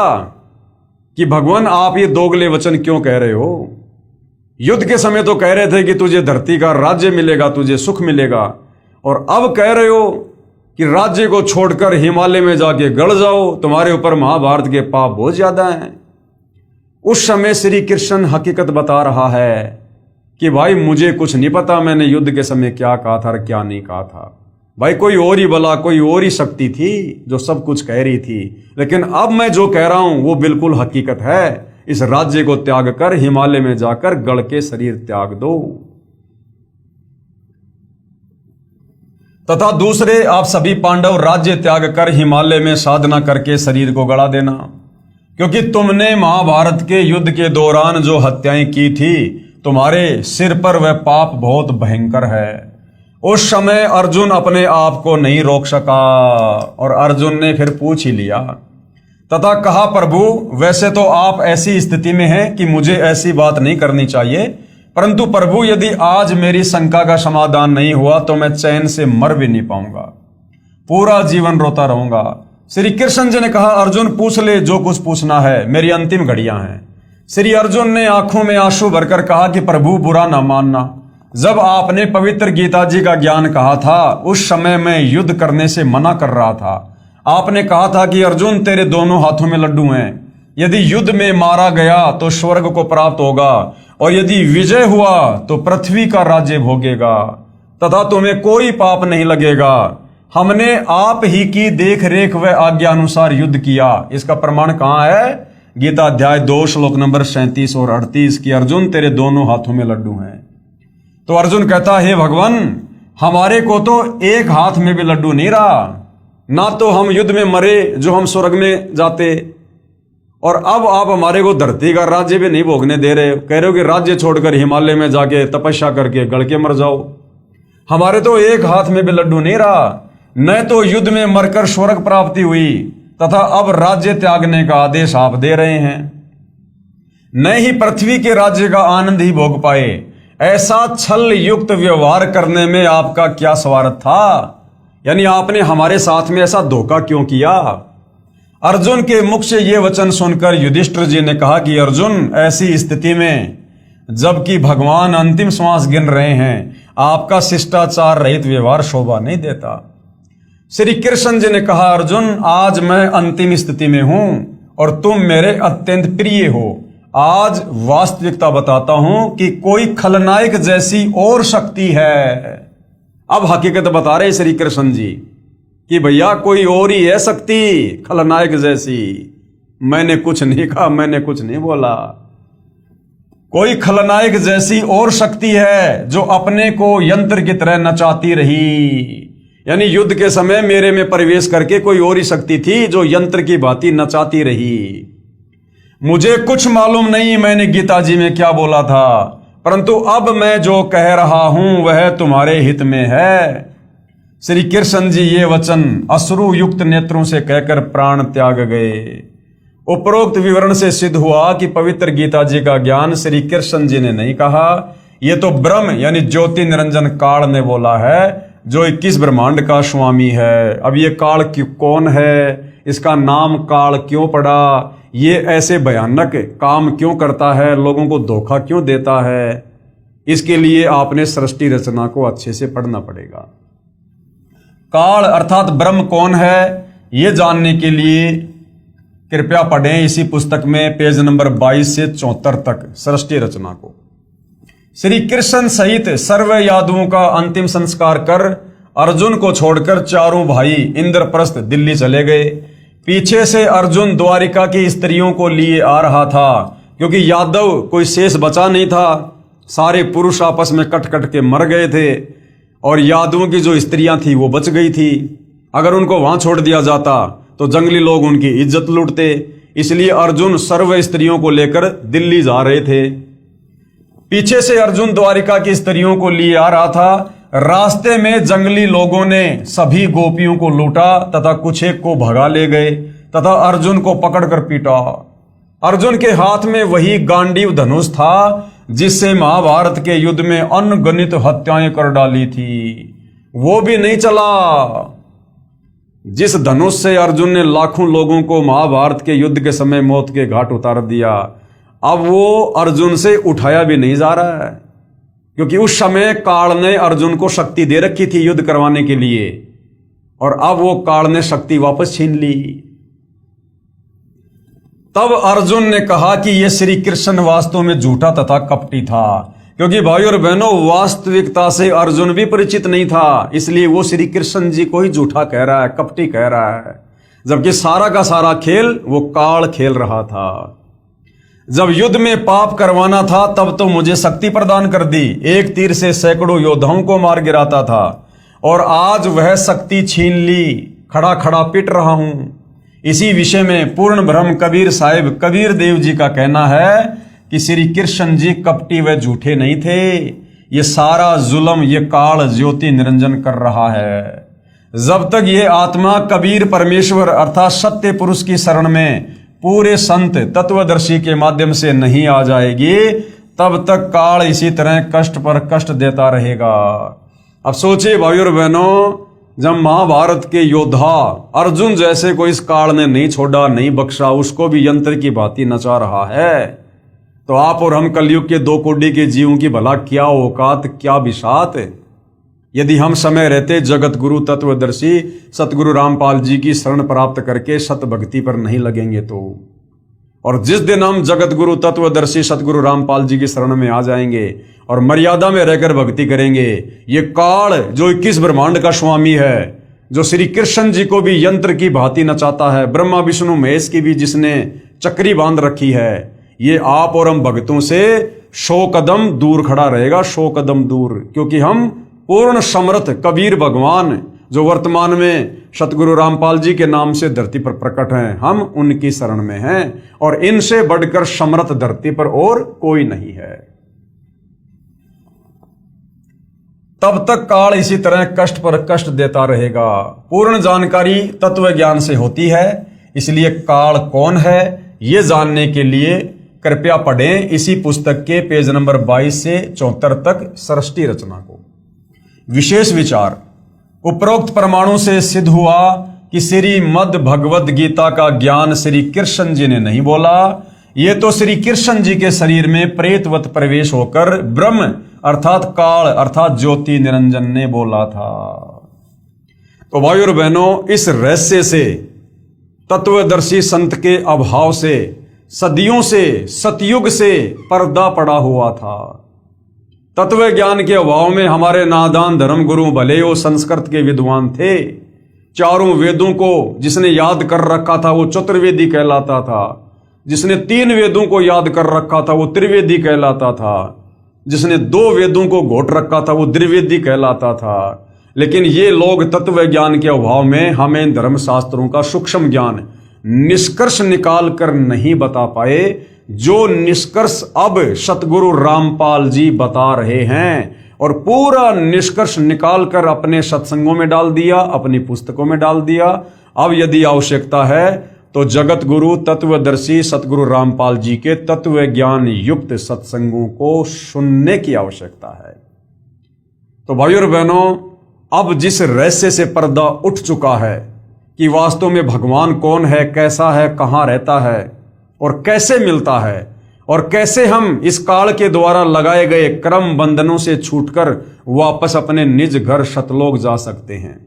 कि भगवान आप ये दोगले वचन क्यों कह रहे हो? युद्ध के समय तो कह रहे थे कि तुझे धरती का राज्य मिलेगा, तुझे सुख मिलेगा, और अब कह रहे हो कि राज्य को छोड़कर हिमालय में जाके गड़ जाओ, तुम्हारे ऊपर महाभारत के पाप बहुत ज्यादा हैं। उस समय श्री कृष्ण हकीकत बता रहा है कि भाई मुझे कुछ नहीं पता मैंने युद्ध के समय क्या कहा था और क्या नहीं कहा था। भाई कोई और ही बला, कोई और ही शक्ति थी जो सब कुछ कह रही थी, लेकिन अब मैं जो कह रहा हूं वो बिल्कुल हकीकत है। इस राज्य को त्याग कर हिमालय में जाकर गड़ के शरीर त्याग दो। तथा दूसरे, आप सभी पांडव राज्य त्याग कर हिमालय में साधना करके शरीर को गड़ा देना, क्योंकि तुमने महाभारत के युद्ध के दौरान जो हत्याएं की थी, तुम्हारे सिर पर वह पाप बहुत भयंकर है। उस समय अर्जुन अपने आप को नहीं रोक सका और अर्जुन ने फिर पूछ ही लिया तथा कहा, प्रभु वैसे तो आप ऐसी स्थिति में हैं कि मुझे ऐसी बात नहीं करनी चाहिए, परंतु प्रभु यदि आज मेरी शंका का समाधान नहीं हुआ तो मैं चैन से मर भी नहीं पाऊंगा, पूरा जीवन रोता रहूंगा। श्री कृष्ण जी ने कहा, अर्जुन पूछ ले जो कुछ पूछना है, मेरी अंतिम घड़ियां हैं। श्री अर्जुन ने आंखों में आंसू भरकर कहा कि प्रभु बुरा ना मानना, जब आपने पवित्र गीता जी का ज्ञान कहा था उस समय मैं युद्ध करने से मना कर रहा था। आपने कहा था कि अर्जुन तेरे दोनों हाथों में लड्डू हैं, यदि युद्ध में मारा गया तो स्वर्ग को प्राप्त होगा और यदि विजय हुआ तो पृथ्वी का राज्य भोगेगा तथा तुम्हें कोई पाप नहीं लगेगा। हमने आप ही की देख रेख व आज्ञा अनुसार युद्ध किया। इसका प्रमाण कहां है? गीता अध्याय 2 श्लोक नंबर 37 और 38 की अर्जुन तेरे दोनों हाथों में लड्डू हैं। तो अर्जुन कहता है, हे भगवान हमारे को तो एक हाथ में भी लड्डू नहीं रहा, ना तो हम युद्ध में मरे जो हम स्वर्ग में जाते, और अब आप हमारे को धरती का राज्य भी नहीं भोगने दे रहे, कह रहे हो कि राज्य छोड़कर हिमालय में जाके तपस्या करके गड़ के मर जाओ। हमारे तो एक हाथ में भी लड्डू नहीं रहा, न तो युद्ध में मरकर स्वर्ग प्राप्ति हुई तथा अब राज्य त्यागने का आदेश आप दे रहे हैं। न ही पृथ्वी के राज्य का आनंद ही भोग पाए। ऐसा छल युक्त व्यवहार करने में आपका क्या स्वार्थ था? यानी आपने हमारे साथ में ऐसा धोखा क्यों किया? अर्जुन के मुख से ये वचन सुनकर युधिष्ठिर जी ने कहा कि अर्जुन, ऐसी स्थिति में जबकि भगवान अंतिम श्वास गिन रहे हैं, आपका शिष्टाचार रहित व्यवहार शोभा नहीं देता। श्री कृष्ण जी ने कहा, अर्जुन, आज मैं अंतिम स्थिति में हूं और तुम मेरे अत्यंत प्रिय हो। आज वास्तविकता बताता हूं कि कोई खलनायक जैसी और शक्ति है। अब हकीकत बता रहे श्री कृष्ण जी कि भैया कोई और ही है शक्ति खलनायक जैसी। मैंने कुछ नहीं कहा, मैंने कुछ नहीं बोला। कोई खलनायक जैसी और शक्ति है जो अपने को यंत्र की तरह नचाती रही। यानी युद्ध के समय मेरे में प्रवेश करके कोई और ही शक्ति थी जो यंत्र की भांति नचाती रही। मुझे कुछ मालूम नहीं मैंने गीता जी में क्या बोला था, परंतु अब मैं जो कह रहा हूं वह तुम्हारे हित में है। श्री कृष्ण जी ये वचन अश्रु युक्त नेत्रों से कहकर प्राण त्याग गए। उपरोक्त विवरण से सिद्ध हुआ कि पवित्र गीता जी का ज्ञान श्री कृष्ण जी ने नहीं कहा, यह तो ब्रह्म यानी ज्योति निरंजन काल ने बोला है, जो 21 ब्रह्मांड का स्वामी है। अब ये काल कौन है, इसका नाम काल क्यों पड़ा, ये ऐसे भयानक काम क्यों करता है, लोगों को धोखा क्यों देता है, इसके लिए आपने सृष्टि रचना को अच्छे से पढ़ना पड़ेगा। काल अर्थात ब्रह्म कौन है, ये जानने के लिए कृपया पढ़ें इसी पुस्तक में पेज नंबर 22 से 74 तक सृष्टि रचना को। श्री कृष्ण सहित सर्व यादवों का अंतिम संस्कार कर अर्जुन को छोड़कर चारों भाई इंद्रप्रस्थ दिल्ली चले गए। पीछे से अर्जुन द्वारिका की स्त्रियों को लिए आ रहा था, क्योंकि यादव कोई शेष बचा नहीं था। सारे पुरुष आपस में कट कट के मर गए थे और यादवों की जो स्त्रियां थी वो बच गई थी। अगर उनको वहां छोड़ दिया जाता तो जंगली लोग उनकी इज्जत लूटते, इसलिए अर्जुन सर्व स्त्रियों को लेकर दिल्ली जा रहे थे। पीछे से अर्जुन द्वारिका की स्त्रियों को लिए आ रहा था। रास्ते में जंगली लोगों ने सभी गोपियों को लूटा तथा कुछ एक को भगा ले गए तथा अर्जुन को पकड़कर पीटा। अर्जुन के हाथ में वही गांडीव धनुष था जिससे महाभारत के युद्ध में अनगणित हत्याएं कर डाली थी, वो भी नहीं चला। जिस धनुष से अर्जुन ने लाखों लोगों को महाभारत के युद्ध के समय मौत के घाट उतार दिया, अब वो अर्जुन से उठाया भी नहीं जा रहा है, क्योंकि उस समय काल ने अर्जुन को शक्ति दे रखी थी युद्ध करवाने के लिए, और अब वो काल ने शक्ति वापस छीन ली। तब अर्जुन ने कहा कि यह श्री कृष्ण वास्तव में झूठा तथा कपटी था, क्योंकि भाई और बहनों वास्तविकता से अर्जुन भी परिचित नहीं था, इसलिए वो श्री कृष्ण जी को ही झूठा कह रहा है, कपटी कह रहा है, जबकि सारा का सारा खेल वो काल खेल रहा था। जब युद्ध में पाप करवाना था तब तो मुझे शक्ति प्रदान कर दी, एक तीर से सैकड़ों योद्धाओं को मार गिराता था, और आज वह शक्ति छीन ली, खड़ा खड़ा पिट रहा हूं। इसी विषय में पूर्ण ब्रह्म कबीर साहिब कबीर देव जी का कहना है कि श्री कृष्ण जी कपटी व झूठे नहीं थे, ये सारा जुल्म ये काल ज्योति निरंजन कर रहा है। जब तक ये आत्मा कबीर परमेश्वर अर्थात सत्य पुरुष की शरण में पूरे संत तत्वदर्शी के माध्यम से नहीं आ जाएगी, तब तक काल इसी तरह कष्ट पर कष्ट देता रहेगा। अब सोचिए भाई और बहनों, जब महाभारत के योद्धा अर्जुन जैसे को इस काल ने नहीं छोड़ा, नहीं बख्शा, उसको भी यंत्र की भांति नचा रहा है, तो आप और हम कलयुग के 2 कोटि के जीवों की भला क्या औकात, क्या बिसात। यदि हम समय रहते जगत गुरु तत्वदर्शी सतगुरु रामपाल जी की शरण प्राप्त करके सत भक्ति पर नहीं लगेंगे तो, और जिस दिन हम जगत गुरु तत्वदर्शी सतगुरु रामपाल जी की शरण में आ जाएंगे और मर्यादा में रहकर भक्ति करेंगे, ये काल जो 21 ब्रह्मांड का स्वामी है, जो श्री कृष्ण जी को भी यंत्र की भांति नचाता है, ब्रह्मा विष्णु महेश की भी जिसने चक्री बांध रखी है, ये आप और हम भक्तों से 100 कदम दूर खड़ा रहेगा, 100 कदम दूर, क्योंकि हम पूर्ण समर्थ कबीर भगवान जो वर्तमान में सतगुरु रामपाल जी के नाम से धरती पर प्रकट हैं, हम उनकी शरण में हैं, और इनसे बढ़कर समर्थ धरती पर और कोई नहीं है। तब तक काल इसी तरह कष्ट पर कष्ट देता रहेगा। पूर्ण जानकारी तत्व ज्ञान से होती है, इसलिए काल कौन है ये जानने के लिए कृपया पढ़ें इसी पुस्तक के पेज नंबर 22 से 74 तक सृष्टि रचना को। विशेष विचार। उपरोक्त प्रमाणों से सिद्ध हुआ कि श्रीमद् भगवद गीता का ज्ञान श्री कृष्ण जी ने नहीं बोला, ये तो श्री कृष्ण जी के शरीर में प्रेतवत प्रवेश होकर ब्रह्म अर्थात काल अर्थात ज्योति निरंजन ने बोला था। तो भाइयों और बहनों, इस रहस्य से, तत्वदर्शी संत के अभाव से, सदियों से, सतयुग से पर्दा पड़ा हुआ था। तत्व ज्ञान के अभाव में हमारे नादान धर्म गुरु भले वो संस्कृत के विद्वान थे, चारों वेदों को जिसने याद कर रखा था वो चतुर्वेदी कहलाता था, जिसने 3 वेदों को याद कर रखा था वो त्रिवेदी कहलाता था, जिसने 2 वेदों को घोट रखा था वो द्विवेदी कहलाता था। लेकिन ये लोग तत्व ज्ञान के अभाव में हमें धर्मशास्त्रों का सूक्ष्म ज्ञान निष्कर्ष निकाल कर नहीं बता पाए, जो निष्कर्ष अब सतगुरु रामपाल जी बता रहे हैं, और पूरा निष्कर्ष निकाल कर अपने सत्संगों में डाल दिया, अपनी पुस्तकों में डाल दिया। अब यदि आवश्यकता है तो जगत गुरु तत्वदर्शी सतगुरु रामपाल जी के तत्व ज्ञान युक्त सत्संगों को सुनने की आवश्यकता है। तो भाइयों और बहनों, अब जिस रहस्य से पर्दा उठ चुका है कि वास्तव में भगवान कौन है, कैसा है, कहाँ रहता है और कैसे मिलता है, और कैसे हम इस काल के द्वारा लगाए गए क्रम बंधनों से छूटकर वापस अपने निज घर सतलोक जा सकते हैं,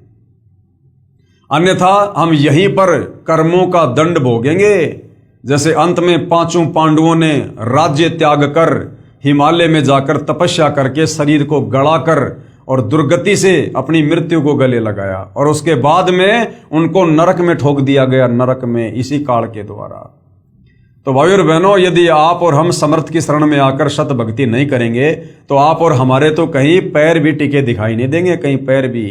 अन्यथा हम यहीं पर कर्मों का दंड भोगेंगे। जैसे अंत में 5 पांडवों ने राज्य त्याग कर हिमालय में जाकर तपस्या करके शरीर को गड़ाकर और दुर्गति से अपनी मृत्यु को गले लगाया, और उसके बाद में उनको नरक में ठोक दिया गया, नरक में इसी काल के द्वारा। तो भाइयों और बहनों, यदि आप और हम समर्थ की शरण में आकर सत भक्ति नहीं करेंगे तो आप और हमारे तो कहीं पैर भी टिके दिखाई नहीं देंगे, कहीं पैर भी,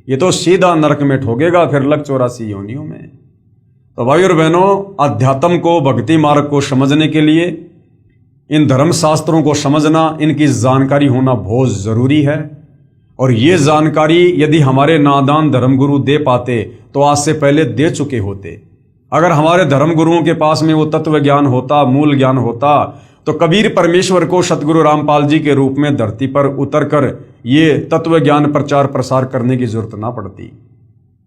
ये तो सीधा नरक में ठोकेगा, फिर लग 84 योनियों में। तो भाइयों और बहनों, अध्यात्म को, भक्ति मार्ग को समझने के लिए इन धर्म शास्त्रों को समझना, इनकी जानकारी होना बहुत जरूरी है। और ये जानकारी यदि हमारे नादान धर्मगुरु दे पाते तो आज से पहले दे चुके होते। अगर हमारे धर्मगुरुओं के पास में वो तत्व ज्ञान होता, मूल ज्ञान होता, तो कबीर परमेश्वर को सतगुरु रामपाल जी के रूप में धरती पर उतरकर ये तत्व ज्ञान प्रचार प्रसार करने की जरूरत ना पड़ती।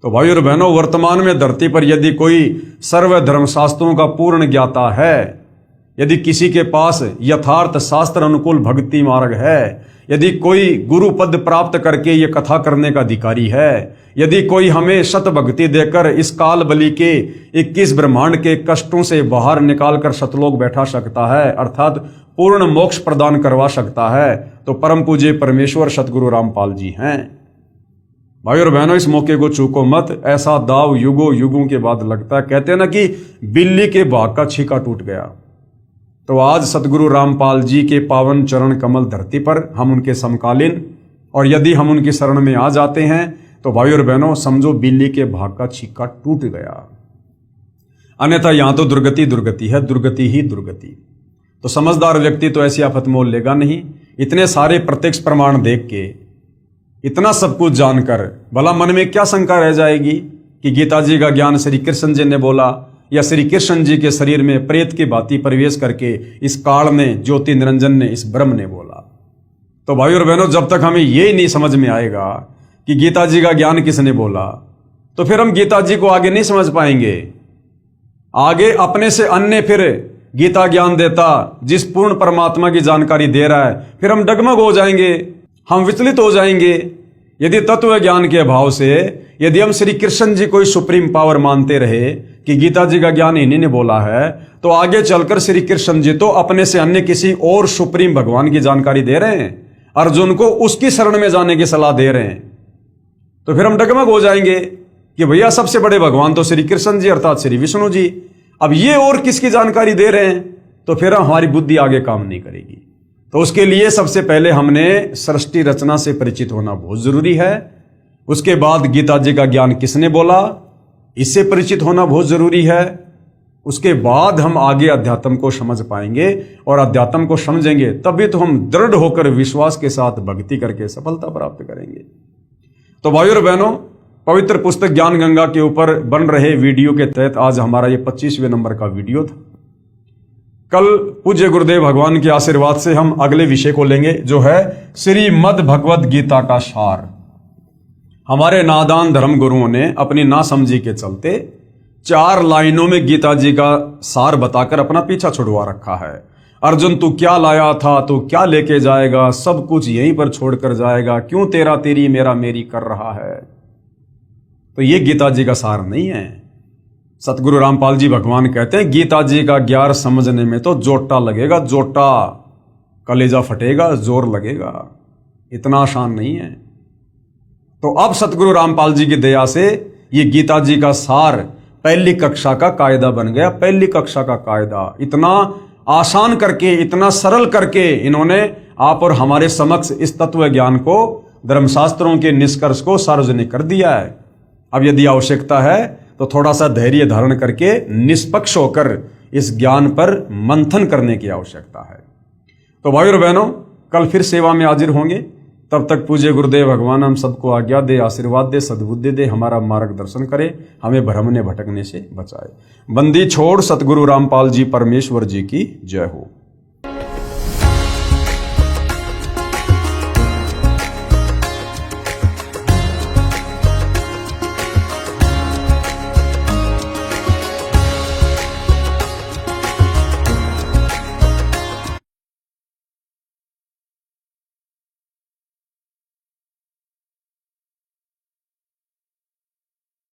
तो भाइयों और बहनों, वर्तमान में धरती पर यदि कोई सर्व धर्मशास्त्रों का पूर्ण ज्ञाता है, यदि किसी के पास यथार्थ शास्त्र अनुकूल भक्ति मार्ग है, यदि कोई गुरु पद प्राप्त करके ये कथा करने का अधिकारी है, यदि कोई हमें सत भक्ति देकर इस काल बलि के 21 ब्रह्मांड के कष्टों से बाहर निकालकर सतलोक बैठा सकता है, अर्थात पूर्ण मोक्ष प्रदान करवा सकता है, तो परम पूज्य परमेश्वर सतगुरु रामपाल जी हैं। भाई और बहनों, इस मौके को चूको मत, ऐसा दाव युगों युगों के बाद लगता है। कहते हैं ना कि बिल्ली के भाग का छीका टूट गया। तो आज सतगुरु रामपाल जी के पावन चरण कमल धरती पर हम उनके समकालीन, और यदि हम उनकी शरण में आ जाते हैं तो भाई और बहनों समझो बिल्ली के भाग का छीका टूट गया, अन्यथा यहां तो दुर्गति दुर्गति है, दुर्गति ही दुर्गति। तो समझदार व्यक्ति तो ऐसी आफत मोल लेगा नहीं। इतने सारे प्रत्यक्ष प्रमाण देख के, इतना सब कुछ जानकर भला मन में क्या शंका रह जाएगी कि गीता जी का ज्ञान श्री कृष्ण जी ने बोला, या श्री कृष्ण जी के शरीर में प्रेत की भांति प्रवेश करके इस काल में ज्योति निरंजन ने, इस ब्रह्म ने बोला। तो भाई और बहनों, जब तक हमें ये नहीं समझ में आएगा कि गीता जी का ज्ञान किसने बोला, तो फिर हम गीता जी को आगे नहीं समझ पाएंगे। आगे अपने से अन्य फिर गीता ज्ञान देता, जिस पूर्ण परमात्मा की जानकारी दे रहा है, फिर हम डगमग हो जाएंगे, हम विचलित हो जाएंगे। यदि तत्व ज्ञान के अभाव से यदि हम श्री कृष्ण जी को सुप्रीम पावर मानते रहे कि गीता जी का ज्ञान इन्हीं ने बोला है, तो आगे चलकर श्री कृष्ण जी तो अपने से अन्य किसी और सुप्रीम भगवान की जानकारी दे रहे हैं, अर्जुन को उसकी शरण में जाने की सलाह दे रहे हैं। तो फिर हम डगमग हो जाएंगे कि भैया सबसे बड़े भगवान तो श्री कृष्ण जी अर्थात श्री विष्णु जी, अब ये और किसकी जानकारी दे रहे हैं, तो फिर हमारी बुद्धि आगे काम नहीं करेगी। तो उसके लिए सबसे पहले हमने सृष्टि रचना से परिचित होना बहुत जरूरी है। उसके बाद गीता जी का ज्ञान किसने बोला, इससे परिचित होना बहुत जरूरी है। उसके बाद हम आगे अध्यात्म को समझ पाएंगे, और अध्यात्म को समझेंगे तभी तो हम दृढ़ होकर विश्वास के साथ भक्ति करके सफलता प्राप्त करेंगे। तो भाइयों और बहनों, पवित्र पुस्तक ज्ञान गंगा के ऊपर बन रहे वीडियो के तहत आज हमारा ये 25वें नंबर का वीडियो था। कल पूज्य गुरुदेव भगवान के आशीर्वाद से हम अगले विषय को लेंगे, जो है श्रीमद् भगवद गीता का सार। हमारे नादान धर्म गुरुओं ने अपनी नासमझी के चलते 4 लाइनों में गीता जी का सार बताकर अपना पीछा छुड़वा रखा है। अर्जुन तू क्या लाया था, तू क्या लेके जाएगा, सब कुछ यहीं पर छोड़कर जाएगा, क्यों तेरा तेरी मेरा मेरी कर रहा है। तो ये गीता जी का सार नहीं है। सतगुरु रामपाल जी भगवान कहते हैं गीता जी का ज्ञान समझने में तो जोटा लगेगा, जोटा, कलेजा फटेगा, जोर लगेगा, इतना आसान नहीं है। तो अब सतगुरु रामपाल जी की दया से ये गीता जी का सार पहली कक्षा का कायदा बन गया। पहली कक्षा का कायदा इतना आसान करके, इतना सरल करके इन्होंने आप और हमारे समक्ष इस तत्व ज्ञान को, धर्मशास्त्रों के निष्कर्ष को सार्वजनिक कर दिया है। अब यदि आवश्यकता है तो थोड़ा सा धैर्य धारण करके निष्पक्ष होकर इस ज्ञान पर मंथन करने की आवश्यकता है। तो भाइयों और बहनों, कल फिर सेवा में हाजिर होंगे। तब तक पूज्य गुरुदेव भगवान हम सबको आज्ञा दे, आशीर्वाद दे, सद्बुद्धि दे, हमारा मार्गदर्शन करे, हमें भ्रमने भटकने से बचाए। बंदी छोड़ सतगुरु रामपाल जी परमेश्वर जी की जय हो।